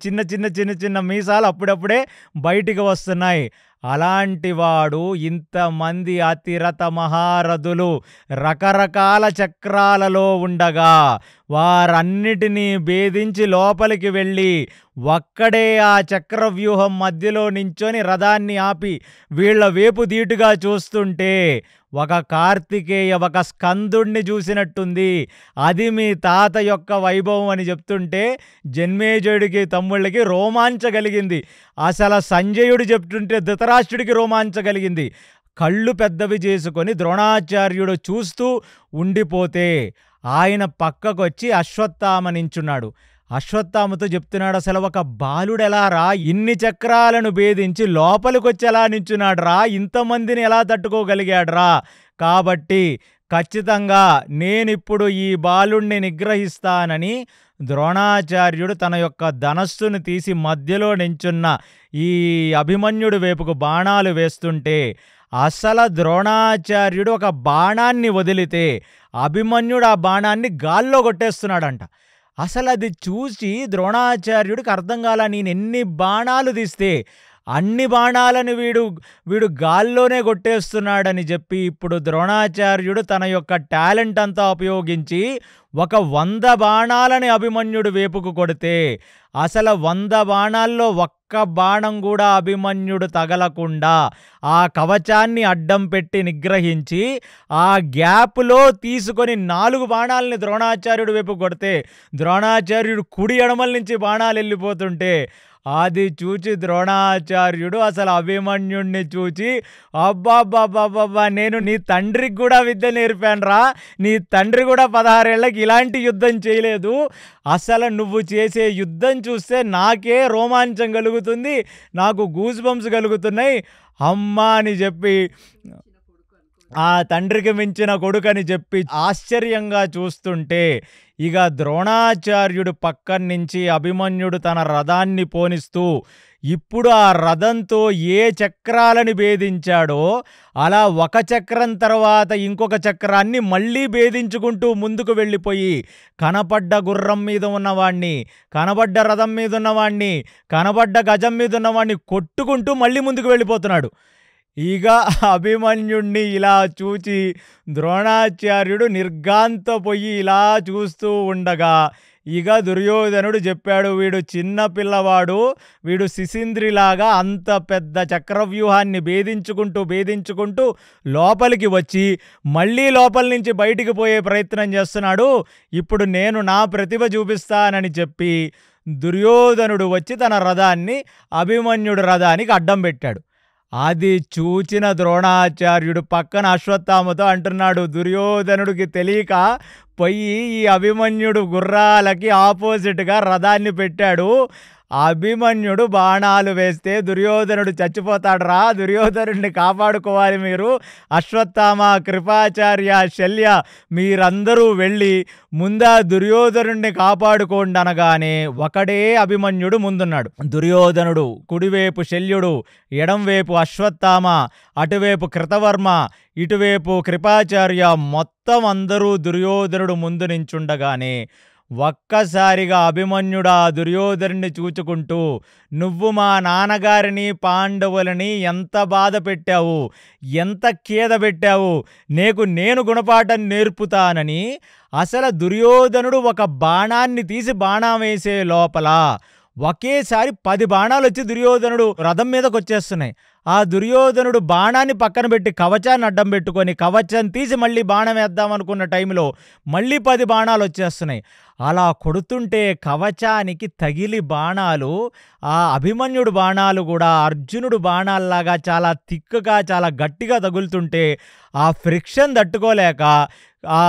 చిన్న మీసాలు అప్పుడప్పుడే బయటికి వస్తున్నాయి. అలాంటి వాడు ఇంతమంది అతిరథ మహారథులు రకరకాల చక్రాలలో ఉండగా వారన్నిటినీ భేదించి లోపలికి వెళ్ళి ఒక్కడే ఆ చక్రవ్యూహం మధ్యలో నించొని రథాన్ని ఆపి వీళ్ల వేపు దీటుగా చూస్తుంటే ఒక కార్తికేయ, ఒక స్కందుణ్ణి చూసినట్టుంది. అది మీ తాత యొక్క వైభవం అని చెప్తుంటే జన్మేజయుడికి తమ్ముళ్ళకి రోమాంచగలిగింది. అసలు సంజయుడు చెప్తుంటే ధృతరాష్ట్రుడికి రోమాంచగలిగింది. కళ్ళు పెద్దవి చేసుకొని ద్రోణాచార్యుడు చూస్తూ ఉండిపోతే ఆయన పక్కకొచ్చి అశ్వత్థామ నించున్నాడు. అశ్వత్థామతో చెప్తున్నాడు, అసలు ఒక బాలుడెలా రా ఇన్ని చక్రాలను భేదించి లోపలికొచ్చి ఎలా నించున్నాడు రా, ఇంతమందిని ఎలా తట్టుకోగలిగాడు రా, కాబట్టి ఖచ్చితంగా నేనిప్పుడు ఈ బాలుణ్ణి నిగ్రహిస్తానని ద్రోణాచార్యుడు తన యొక్క ధనస్సును తీసి మధ్యలో నించున్న ఈ అభిమన్యుడి వైపుకు బాణాలు వేస్తుంటే, అసలు ద్రోణాచార్యుడు ఒక బాణాన్ని వదిలితే అభిమన్యుడు ఆ బాణాన్ని గాల్లో కొట్టేస్తున్నాడంట. అసలు అది చూసి ద్రోణాచార్యుడికి అర్థం కాల, నేను ఎన్ని బాణాలు తీస్తే అన్ని బాణాలను వీడు గాల్లోనే కొట్టేస్తున్నాడని చెప్పి ఇప్పుడు ద్రోణాచార్యుడు తన యొక్క టాలెంట్ అంతా ఉపయోగించి ఒక 100 బాణాలని అభిమన్యుడు వేపుకు కొడితే అసలు 100 బాణాల్లో ఒక్క బాణం కూడా అభిమన్యుడు తగలకుండా ఆ కవచాన్ని అడ్డం పెట్టి నిగ్రహించి ఆ గ్యాప్లో తీసుకొని 4 బాణాలని ద్రోణాచార్యుడు వైపు కొడితే ద్రోణాచార్యుడు కుడి ఎడమల నుంచి బాణాలు వెళ్ళిపోతుంటే అది చూచి ద్రోణాచార్యుడు అసలు అభిమన్యుడిని చూచి, అబ్బాబ్బాబ్బాబ్బా, నేను నీ తండ్రికి కూడా విద్య నేర్పాను రా, నీ తండ్రి కూడా 16 ఏళ్ళకి ఇలాంటి యుద్ధం చేయలేదు, అసలు నువ్వు చేసే యుద్ధం చూస్తే నాకే రోమాంచం కలుగుతుంది, నాకు గూస్ బంప్స్ కలుగుతున్నాయి అమ్మా అని చెప్పి ఆ తండ్రికి మించిన కొడుకని చెప్పి ఆశ్చర్యంగా చూస్తుంటే ఇక ద్రోణాచార్యుడు పక్కన నుంచి అభిమన్యుడు తన రథాన్ని పోనిస్తూ ఇప్పుడు ఆ రథంతో ఏ చక్రాలని భేదించాడో అలా ఒక చక్రం తర్వాత ఇంకొక చక్రాన్ని మళ్ళీ భేదించుకుంటూ ముందుకు వెళ్ళిపోయి కనపడ్డ గుర్రం మీద ఉన్నవాణ్ణి, కనబడ్డ రథం మీద ఉన్నవాణ్ణి, కనబడ్డ గజం మీద ఉన్నవాణ్ణి కొట్టుకుంటూ మళ్ళీ ముందుకు వెళ్ళిపోతున్నాడు. ఇక అభిమన్యుణ్ణి ఇలా చూచి ద్రోణాచార్యుడు నిర్ఘాంతపోయి ఇలా చూస్తూ ఉండగా ఇక దుర్యోధనుడు చెప్పాడు, వీడు చిన్న పిల్లవాడు, వీడు శిశింద్రిలాగా అంత పెద్ద చక్రవ్యూహాన్ని భేదించుకుంటూ లోపలికి వచ్చి మళ్ళీ లోపల నుంచి బయటికి పోయే ప్రయత్నం చేస్తున్నాడు, ఇప్పుడు నేను నా ప్రతిభ చూపిస్తానని చెప్పి దుర్యోధనుడు వచ్చి తన రథాన్ని అభిమన్యుడు రథానికి అడ్డం పెట్టాడు. అది చూచిన ద్రోణాచార్యుడు పక్కన అశ్వత్థామతో అంటున్నాడు, దుర్యోధనుడికి తెలియక పోయి ఈ అభిమన్యుడు గుర్రాలకి ఆపోజిట్గా రథాన్ని పెట్టాడు, అభిమన్యుడు బాణాలు వేస్తే దుర్యోధనుడు చచ్చిపోతాడు రా, దుర్యోధనుడిని కాపాడుకోవాలి మీరు, అశ్వత్థామ, కృపాచార్య, శల్య మీరందరూ వెళ్ళి ముందా దుర్యోధనుడిని కాపాడుకోండి అనగానే ఒకడే అభిమన్యుడు ముందున్నాడు. దుర్యోధనుడు కుడివైపు శల్యుడు, ఎడంవైపు అశ్వత్థామ, అటువైపు కృతవర్మ, ఇటువైపు కృపాచార్య, మొత్తం అందరూ దుర్యోధనుడు ముందు నించుండగానే ఒక్కసారిగా అభిమన్యుడా దుర్యోధనుడిని చూచుకుంటూ, నువ్వు మా నాన్నగారిని పాండవులని ఎంత బాధ పెట్టావు, ఎంత ఖేద పెట్టావు, నేను గుణపాఠం నేర్పుతానని అసలు దుర్యోధనుడు ఒక బాణాన్ని తీసి బాణం వేసే లోపల ఒకేసారి 10 బాణాలు వచ్చి దుర్యోధనుడు రథం మీదకి వచ్చేస్తున్నాయి. ఆ దుర్యోధనుడు బాణాన్ని పక్కన పెట్టి కవచాన్ని అడ్డం పెట్టుకొని కవచం తీసి మళ్ళీ బాణం వేద్దాం అనుకున్న టైంలో మళ్ళీ 10 బాణాలు వచ్చేస్తున్నాయి. అలా కొడుతుంటే కవచానికి తగిలి బాణాలు, ఆ అభిమన్యుడు బాణాలు కూడా అర్జునుడు బాణాల్లాగా చాలా తిక్కుగా చాలా గట్టిగా తగులుతుంటే ఆ ఫ్రిక్షన్ తట్టుకోలేక ఆ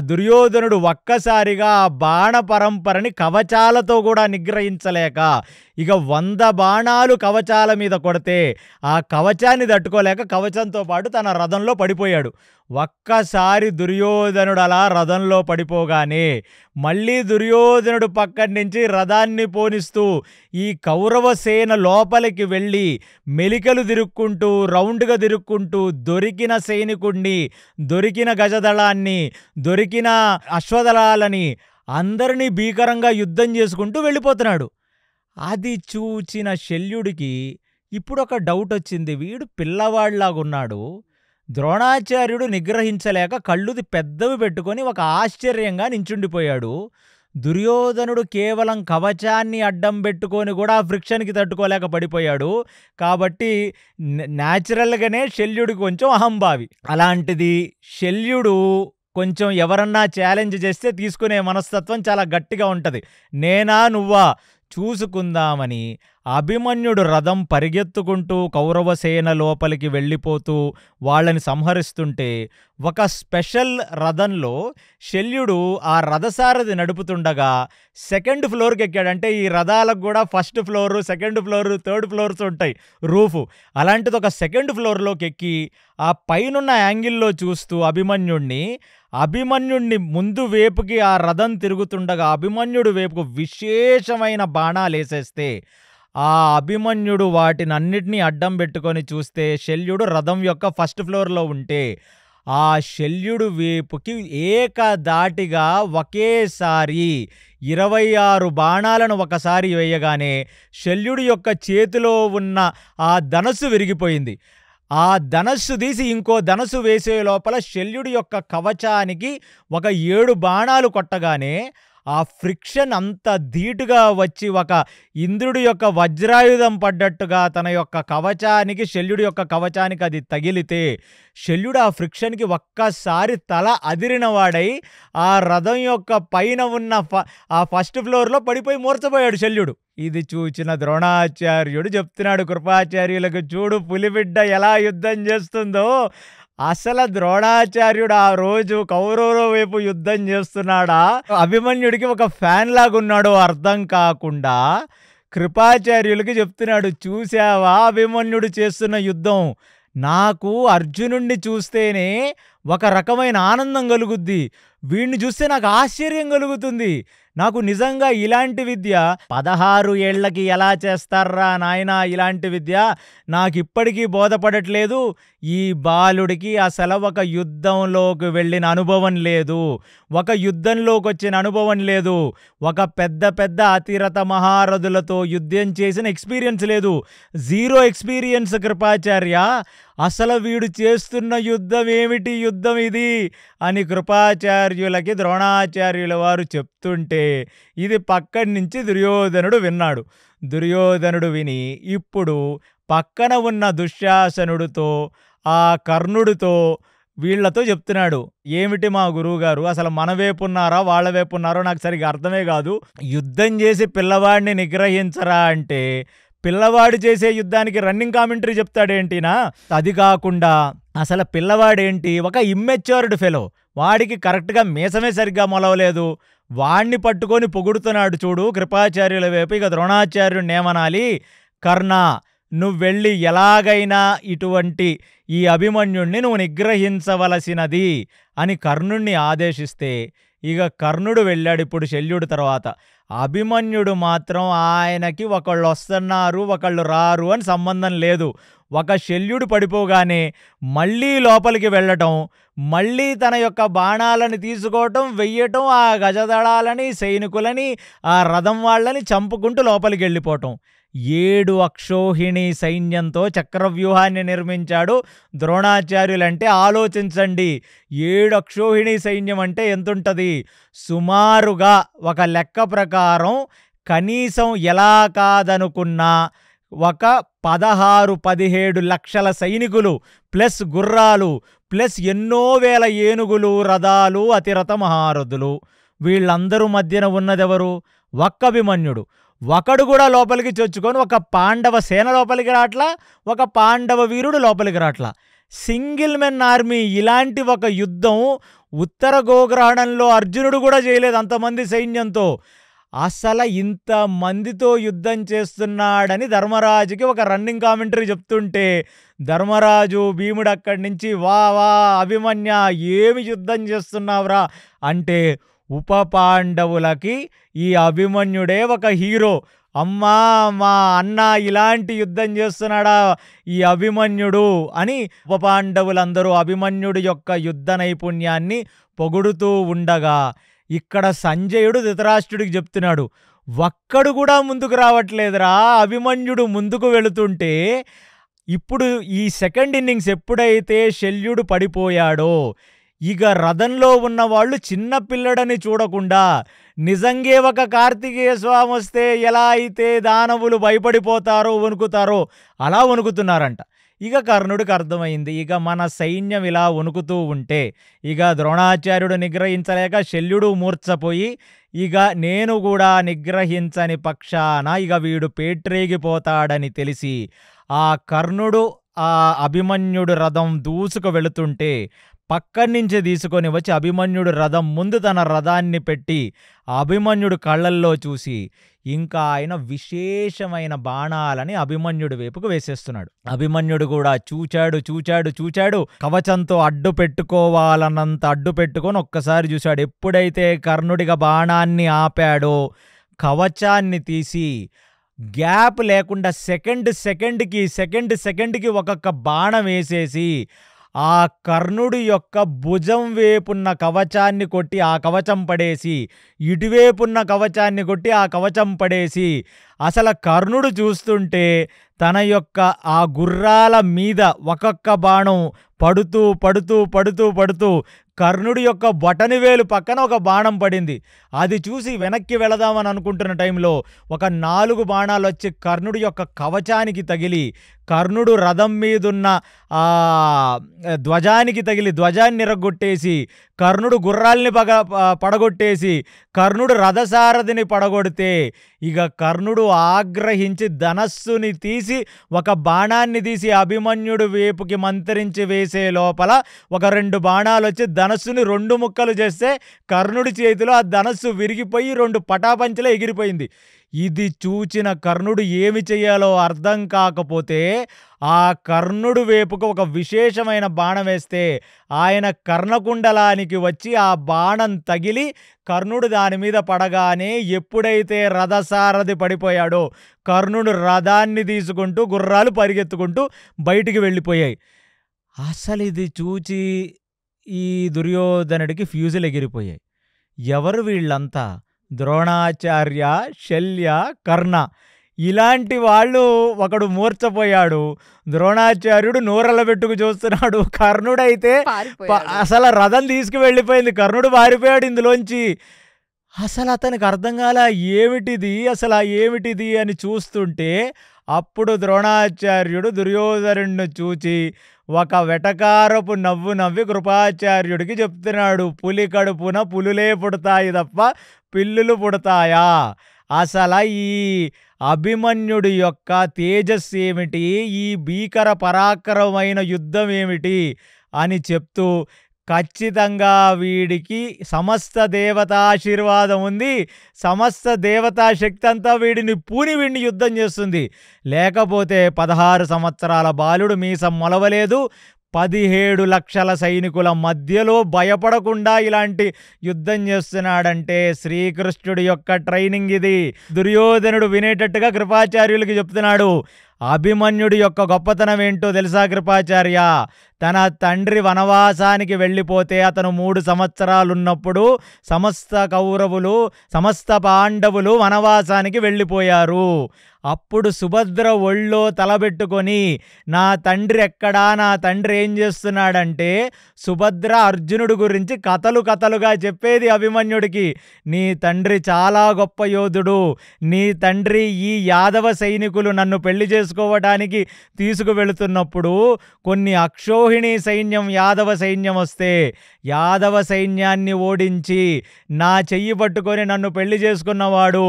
దుర్యోధనుడు ఒక్కసారిగా ఆ బాణ పరంపరని కవచాలతో కూడా నిగ్రహించలేక ఇక 100 బాణాలు కవచాల మీద కొడితే ఆ కవచాన్ని తట్టుకోలేక కవచంతో పాటు తన రథంలో పడిపోయాడు. ఒక్కసారి దుర్యోధనుడు అలా రథంలో పడిపోగానే మళ్ళీ దుర్యోధనుడు పక్కడి నుంచి రథాన్ని పోనిస్తూ ఈ కౌరవ సేన లోపలికి వెళ్ళి మెలికలు తిరుక్కుంటూ రౌండ్గా తిరుక్కుంటూ దొరికిన సైనికుడిని, దొరికిన గజదళాన్ని, దొరికిన అశ్వదళాలని అందరినీ భీకరంగా యుద్ధం చేసుకుంటూ వెళ్ళిపోతున్నాడు. అది చూచిన శల్యుడికి ఇప్పుడు ఒక డౌట్ వచ్చింది. వీడు పిల్లవాడిలాగున్నాడు. ద్రోణాచార్యుడు నిగ్రహించలేక కళ్ళుది పెద్దవి పెట్టుకొని ఒక ఆశ్చర్యంగా నించుండిపోయాడు. దుర్యోధనుడు కేవలం కవచాన్ని అడ్డం పెట్టుకొని కూడా ఆ ఫ్రిక్షన్కి తట్టుకోలేక పడిపోయాడు. కాబట్టి న్యాచురల్గానే శల్యుడికి కొంచెం అహంభావి. అలాంటిది శల్యుడు కొంచెం ఎవరన్నా ఛాలెంజ్ చేస్తే తీసుకునే మనస్తత్వం చాలా గట్టిగా ఉంటుంది. నేనా నువ్వా చూసుకుందామని అభిమన్యుడు రథం పరిగెత్తుకుంటూ కౌరవసేన లోపలికి వెళ్ళిపోతూ వాళ్ళని సంహరిస్తుంటే ఒక స్పెషల్ రథంలో శల్యుడు ఆ రథసారథి నడుపుతుండగా 2nd ఫ్లోర్కి ఎక్కాడంటే ఈ రథాలకు కూడా 1st floor, 2nd floor, 3rd floors ఉంటాయి రూఫు. అలాంటిది ఒక 2nd ఫ్లోర్లోకి ఎక్కి ఆ పైనున్న యాంగిల్లో చూస్తూ అభిమన్యుడిని ముందు వేపుకి ఆ రథం తిరుగుతుండగా అభిమన్యుడు వేపుకు విశేషమైన బాణాలు వేసేస్తే ఆ అభిమన్యుడు వాటిని అన్నిటినీ అడ్డం పెట్టుకొని చూస్తే శల్యుడు రథం యొక్క 1st ఫ్లోర్లో ఉంటే ఆ శల్యుడు వేపుకి ఏకధాటిగా ఒకేసారి 26 బాణాలను ఒకసారి వేయగానే శల్యుడి యొక్క చేతిలో ఉన్న ఆ ధనస్సు విరిగిపోయింది. ఆ ధనస్సు తీసి ఇంకో ధనస్సు వేసే లోపల శల్యుడి యొక్క కవచానికి ఒక 7 బాణాలు కొట్టగానే ఆ ఫ్రిక్షన్ అంత ధీటుగా వచ్చి ఒక ఇంద్రుడి యొక్క వజ్రాయుధం పడ్డట్టుగా తన యొక్క కవచానికి శల్యుడి యొక్క కవచానికి అది తగిలితే శల్యుడు ఆ ఫ్రిక్షన్కి ఒక్కసారి తల అదిరిన వాడై ఆ రథం యొక్క పైన ఉన్న ఆ 1st ఫ్లోర్లో పడిపోయి మూర్చపోయాడు శల్యుడు. ఇది చూచిన ద్రోణాచార్యుడు చెప్తున్నాడు కృపాచార్యులకు, చూడు పులిబిడ్డ ఎలా యుద్ధం చేస్తుందో. అసలు ద్రోణాచార్యుడు ఆ రోజు కౌరవుల వైపు యుద్ధం చేస్తున్నాడా, అభిమన్యుడికి ఒక ఫ్యాన్ లాగున్నాడో అర్థం కాకుండా కృపాచార్యులకి చెప్తున్నాడు, చూసావా అభిమన్యుడు చేస్తున్న యుద్ధం, నాకు అర్జునుడిని చూస్తేనే ఒక రకమైన ఆనందం కలుగుద్ది, వీడిని చూస్తే నాకు ఆశ్చర్యం కలుగుతుంది. నాకు నిజంగా ఇలాంటి విద్య 16 ఏళ్లకి ఎలా చేస్తారా నాయనా, ఇలాంటి విద్య నాకు ఇప్పటికీ బోధపడట్లేదు. ఈ బాలుడికి అసలు ఒక యుద్ధంలోకి వెళ్ళిన అనుభవం లేదు, ఒక యుద్ధంలోకి వచ్చిన అనుభవం లేదు, ఒక పెద్ద పెద్ద అతిరథ మహారథులతో యుద్ధం చేసిన ఎక్స్పీరియన్స్ లేదు, 0 ఎక్స్పీరియన్స్ కృపాచార్య. అసలు వీడు చేస్తున్న యుద్ధం ఏమిటి యుద్ధం ఇది అని కృపాచార్యులకి ద్రోణాచార్యుల వారు చెప్తుంటే ఇది పక్కడి నుంచి దుర్యోధనుడు విన్నాడు. దుర్యోధనుడు విని ఇప్పుడు పక్కన ఉన్న దుశ్శాసనుడితో ఆ కర్ణుడితో వీళ్లతో చెప్తున్నాడు, ఏమిటి మా గురువుగారు, అసలు మన వైపు ఉన్నారా వాళ్ళ వైపు ఉన్నారో నాకు సరిగ్గా అర్థమే కాదు. యుద్ధం చేసి పిల్లవాడిని నిగ్రహించరా అంటే పిల్లవాడు చేసే యుద్ధానికి రన్నింగ్ కామెంటరీ చెప్తాడేంటినా? అది కాకుండా అసలు పిల్లవాడేంటి, ఒక ఇమ్మెచ్యూర్డ్ ఫెలో, వాడికి కరెక్ట్గా మీసమే సరిగ్గా మొలవలేదు, వాణ్ణి పట్టుకొని పొగుడుతున్నాడు చూడు కృపాచార్యుల వైపు. ఇక ద్రోణాచార్యుడిని ఏమనాలి, కర్ణ నువ్వు వెళ్ళి ఎలాగైనా ఇటువంటి ఈ అభిమన్యుణ్ణి నువ్వు నిగ్రహించవలసినది అని కర్ణుణ్ణి ఆదేశిస్తే ఇక కర్ణుడు వెళ్ళాడు. ఇప్పుడు శల్యుడి తర్వాత అభిమన్యుడు మాత్రం ఆయనకి ఒకళ్ళు వస్తున్నారు ఒకళ్ళు రారు అని సంబంధం లేదు. ఒక శల్యుడు పడిపోగానే మళ్ళీ లోపలికి వెళ్ళటం, మళ్ళీ తన యొక్క బాణాలను తీసుకోవటం, వెయ్యటం, ఆ గజదళాలని సైనికులని ఆ రథం వాళ్ళని చంపుకుంటూ లోపలికి వెళ్ళిపోవటం. 7 అక్షోహిణి సైన్యంతో చక్రవ్యూహాన్ని నిర్మించాడు ద్రోణాచార్యులంటే ఆలోచించండి. 7 అక్షోహిణి సైన్యం అంటే ఎంతుంటుంది? సుమారుగా ఒక లెక్క ప్రకారం కనీసం ఎలా కాదనుకున్నా ఒక 16-17 లక్షల సైనికులు ప్లస్ గుర్రాలు ప్లస్ ఎన్నో వేల ఏనుగులు, రథాలు, అతిరథ మహారథులు. వీళ్ళందరూ మధ్యన ఉన్నదెవరు? ఒక్క అభిమన్యుడు. ఒకడు కూడా లోపలికి చొచ్చుకొని ఒక పాండవ సేన లోపలికి రాట్లా, ఒక పాండవ వీరుడు లోపలికి రాట్లా. Single men army. ఇలాంటి ఒక యుద్ధం ఉత్తర గోగ్రహణంలో అర్జునుడు కూడా చేయలేదు అంతమంది సైన్యంతో. అసలు ఇంతమందితో యుద్ధం చేస్తున్నాడని ధర్మరాజుకి ఒక రన్నింగ్ కామెంటరీ చెప్తుంటే ధర్మరాజు భీముడు అక్కడి నుంచి వా వా అభిమన్య ఏమి యుద్ధం చేస్తున్నావురా అంటే ఉప పాండవులకి ఈ అభిమన్యుడే ఒక హీరో. అమ్మా మా అన్న ఇలాంటి యుద్ధం చేస్తున్నాడా ఈ అభిమన్యుడు అని ఉప పాండవులందరూ అభిమన్యుడి యొక్క యుద్ధ నైపుణ్యాన్ని పొగుడుతూ ఉండగా ఇక్కడ సంజయుడు ధృతరాష్ట్రుడికి చెప్తున్నాడు, ఒక్కడు కూడా ముందుకు రావట్లేదురా. అభిమన్యుడు ముందుకు వెళుతుంటే ఇప్పుడు ఈ సెకండ్ ఇన్నింగ్స్ ఎప్పుడైతే శల్యుడు పడిపోయాడో ఇక రథంలో ఉన్న వాళ్ళు చిన్న పిల్లడని చూడకుండా నిజంగే ఒక కార్తికేయ స్వామి వస్తే ఎలా అయితే దానవులు భయపడిపోతారో వణుకుతారో అలా వణుకుతున్నారంట. ఇక కర్ణుడికి అర్థమైంది, ఇక మన సైన్యం ఇలా వణుకుతూ ఉంటే ఇక ద్రోణాచార్యుడు నిగ్రహించలేక శల్యుడు మూర్ఛపోయి ఇక నేను కూడా నిగ్రహించని పక్షాన ఇక వీడు పేట్రేగిపోతాడని తెలిసి ఆ కర్ణుడు ఆ అభిమన్యుడు రథం దూసుకు వెళుతుంటే పక్కడి నుంచి తీసుకొని వచ్చి అభిమన్యుడు రథం ముందు తన రథాన్ని పెట్టి అభిమన్యుడు కళ్ళల్లో చూసి ఇంకా ఆయన విశేషమైన బాణాలని అభిమన్యుడి వైపుకు వేసేస్తున్నాడు. అభిమన్యుడు కూడా చూచాడు. కవచంతో అడ్డు పెట్టుకోవాలన్నంత అడ్డు పెట్టుకొని ఒక్కసారి చూశాడు. ఎప్పుడైతే కర్ణుడిగా బాణాన్ని ఆపాడో కవచాన్ని తీసి గ్యాప్ లేకుండా సెకండ్కి ఒక్కొక్క బాణం వేసేసి ఆ కర్ణుడి యొక్క భుజం వేపున్న కవచాన్ని కొట్టి ఆ కవచం పడేసి, ఇటువేపున్న కవచాన్ని కొట్టి ఆ కవచం పడేసి, అసలు కర్ణుడు చూస్తుంటే తన యొక్క ఆ గుర్రాల మీద ఒక్కొక్క బాణం పడుతూ కర్ణుడి యొక్క బొటనివేలు పక్కన ఒక బాణం పడింది. అది చూసి వెనక్కి వెళదామని అనుకుంటున్న టైంలో ఒక 4 బాణాలు వచ్చి కర్ణుడి యొక్క కవచానికి తగిలి కర్ణుడు రథం మీదున్న ధ్వజానికి తగిలి ధ్వజాన్ని ఇరగొట్టేసి కర్ణుడు గుర్రాల్ని పడగొట్టేసి కర్ణుడు రథసారథిని పడగొడితే ఇక కర్ణుడు ఆగ్రహించి ధనస్సుని తీసి ఒక బాణాన్ని తీసి అభిమన్యుడు వేపుకి మంత్రించి వేసే లోపల ఒక 2 బాణాలు వచ్చి ధనస్సుని 2 ముక్కలు చేస్తే కర్ణుడి చేతిలో ఆ ధనస్సు విరిగిపోయి 2 పటాపంచలే ఎగిరిపోయింది. ఇది చూచిన కర్ణుడు ఏమి చెయ్యాలో అర్థం కాకపోతే ఆ కర్ణుడు వేపుకు ఒక విశేషమైన బాణం వేస్తే ఆయన కర్ణకుండలానికి వచ్చి ఆ బాణం తగిలి కర్ణుడు దాని మీద పడగానే ఎప్పుడైతే రథసారథి పడిపోయాడో కర్ణుడు రథాన్ని తీసుకుంటూ గుర్రాలు పరిగెత్తుకుంటూ బయటికి వెళ్ళిపోయాయి. అసలు ఇది చూచి ఈ దుర్యోధనుడికి ఫ్యూజులు ఎగిరిపోయాయి. ఎవరు వీళ్ళంతా? ద్రోణాచార్య, శల్య, కర్ణ ఇలాంటి వాళ్ళు. ఒకడు మూర్ఛపోయాడు, ద్రోణాచార్యుడు నూరల పెట్టుకు చూస్తున్నాడు, కర్ణుడైతే అసలు రథం తీసుకువెళ్ళిపోయింది, కర్ణుడు పారిపోయాడు ఇందులోంచి. అసలు అతనికి అర్థం కాల ఏమిటిది అని చూస్తుంటే అప్పుడు ద్రోణాచార్యుడు దుర్యోధనుడిని చూచి ఒక వెటకారపు నవ్వు నవ్వి కృపాచార్యుడికి చెప్తున్నాడు, పులి కడుపున పులులే పుడతాయి తప్ప పిల్లులు పుడతాయా? అసలు ఈ అభిమన్యుడి యొక్క తేజస్సు ఏమిటి, ఈ భీకర పరాక్రమమైన యుద్ధం ఏమిటి అని చెప్తూ ఖచ్చితంగా వీడికి సమస్త దేవతాశీర్వాదం ఉంది, సమస్త దేవతా శక్తి అంతా వీడిని వీడిని యుద్ధం చేస్తుంది, లేకపోతే 16 సంవత్సరాల బాలుడు మీసం మొలవలేదు, 17 లక్షల సైనికుల మధ్యలో భయపడకుండా ఇలాంటి యుద్ధం చేస్తున్నాడంటే శ్రీకృష్ణుడి యొక్క ట్రైనింగ్ ఇది. దుర్యోధనుడు వినేటట్టుగా కృపాచార్యులకి చెప్తున్నాడు, అభిమన్యుడి యొక్క గొప్పతనం ఏంటో తెలుసా కృపాచార్య? తన తండ్రి వనవాసానికి వెళ్ళిపోతే అతను 3 సంవత్సరాలున్నప్పుడు సమస్త కౌరవులు, సమస్త పాండవులు వనవాసానికి వెళ్ళిపోయారు. అప్పుడు సుభద్ర ఒళ్ళో తలబెట్టుకొని నా తండ్రి ఎక్కడా, నా తండ్రి ఏం చేస్తున్నాడంటే సుభద్ర అర్జునుడి గురించి కథలుగా చెప్పేది అభిమన్యుడికి. నీ తండ్రి చాలా గొప్ప యోధుడు, నీ తండ్రి ఈ యాదవ సైనికులు నన్ను పెళ్లి చేసుకోవడానికి తీసుకువెళుతున్నప్పుడు కొన్ని అక్షోహిణి సైన్యం, యాదవ సైన్యం వస్తే యాదవ సైన్యాన్ని ఓడించి నా చెయ్యి పట్టుకొని నన్ను పెళ్లి చేసుకున్నవాడు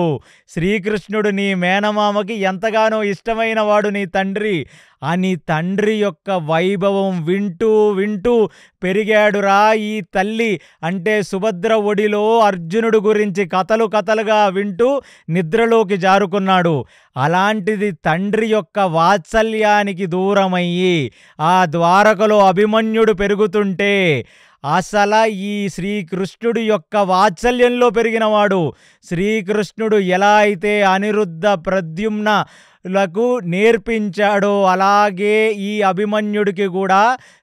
శ్రీకృష్ణుడు, నీ మేనమామకి ఎంతగానో ఇష్టమైన వాడు నీ తండ్రి అని తండ్రి యొక్క వైభవం వింటూ పెరిగాడురా ఈ తల్లి. అంటే సుభద్ర ఒడిలో అర్జునుడు గురించి కథలుగా వింటూ నిద్రలోకి జారుకున్నాడు. అలాంటిది తండ్రి యొక్క వాత్సల్యానికి దూరమయ్యి ఆ ద్వారకలో అభిమన్యుడు పెరుగుతుంటే అసలు ఈ శ్రీకృష్ణుడి యొక్క వాత్సల్యంలో పెరిగినవాడు. శ్రీకృష్ణుడు ఎలా అయితే అనిరుద్ధ ప్రద్యుమ్నలకు నేర్పించాడో అలాగే ఈ అభిమన్యుడికి కూడా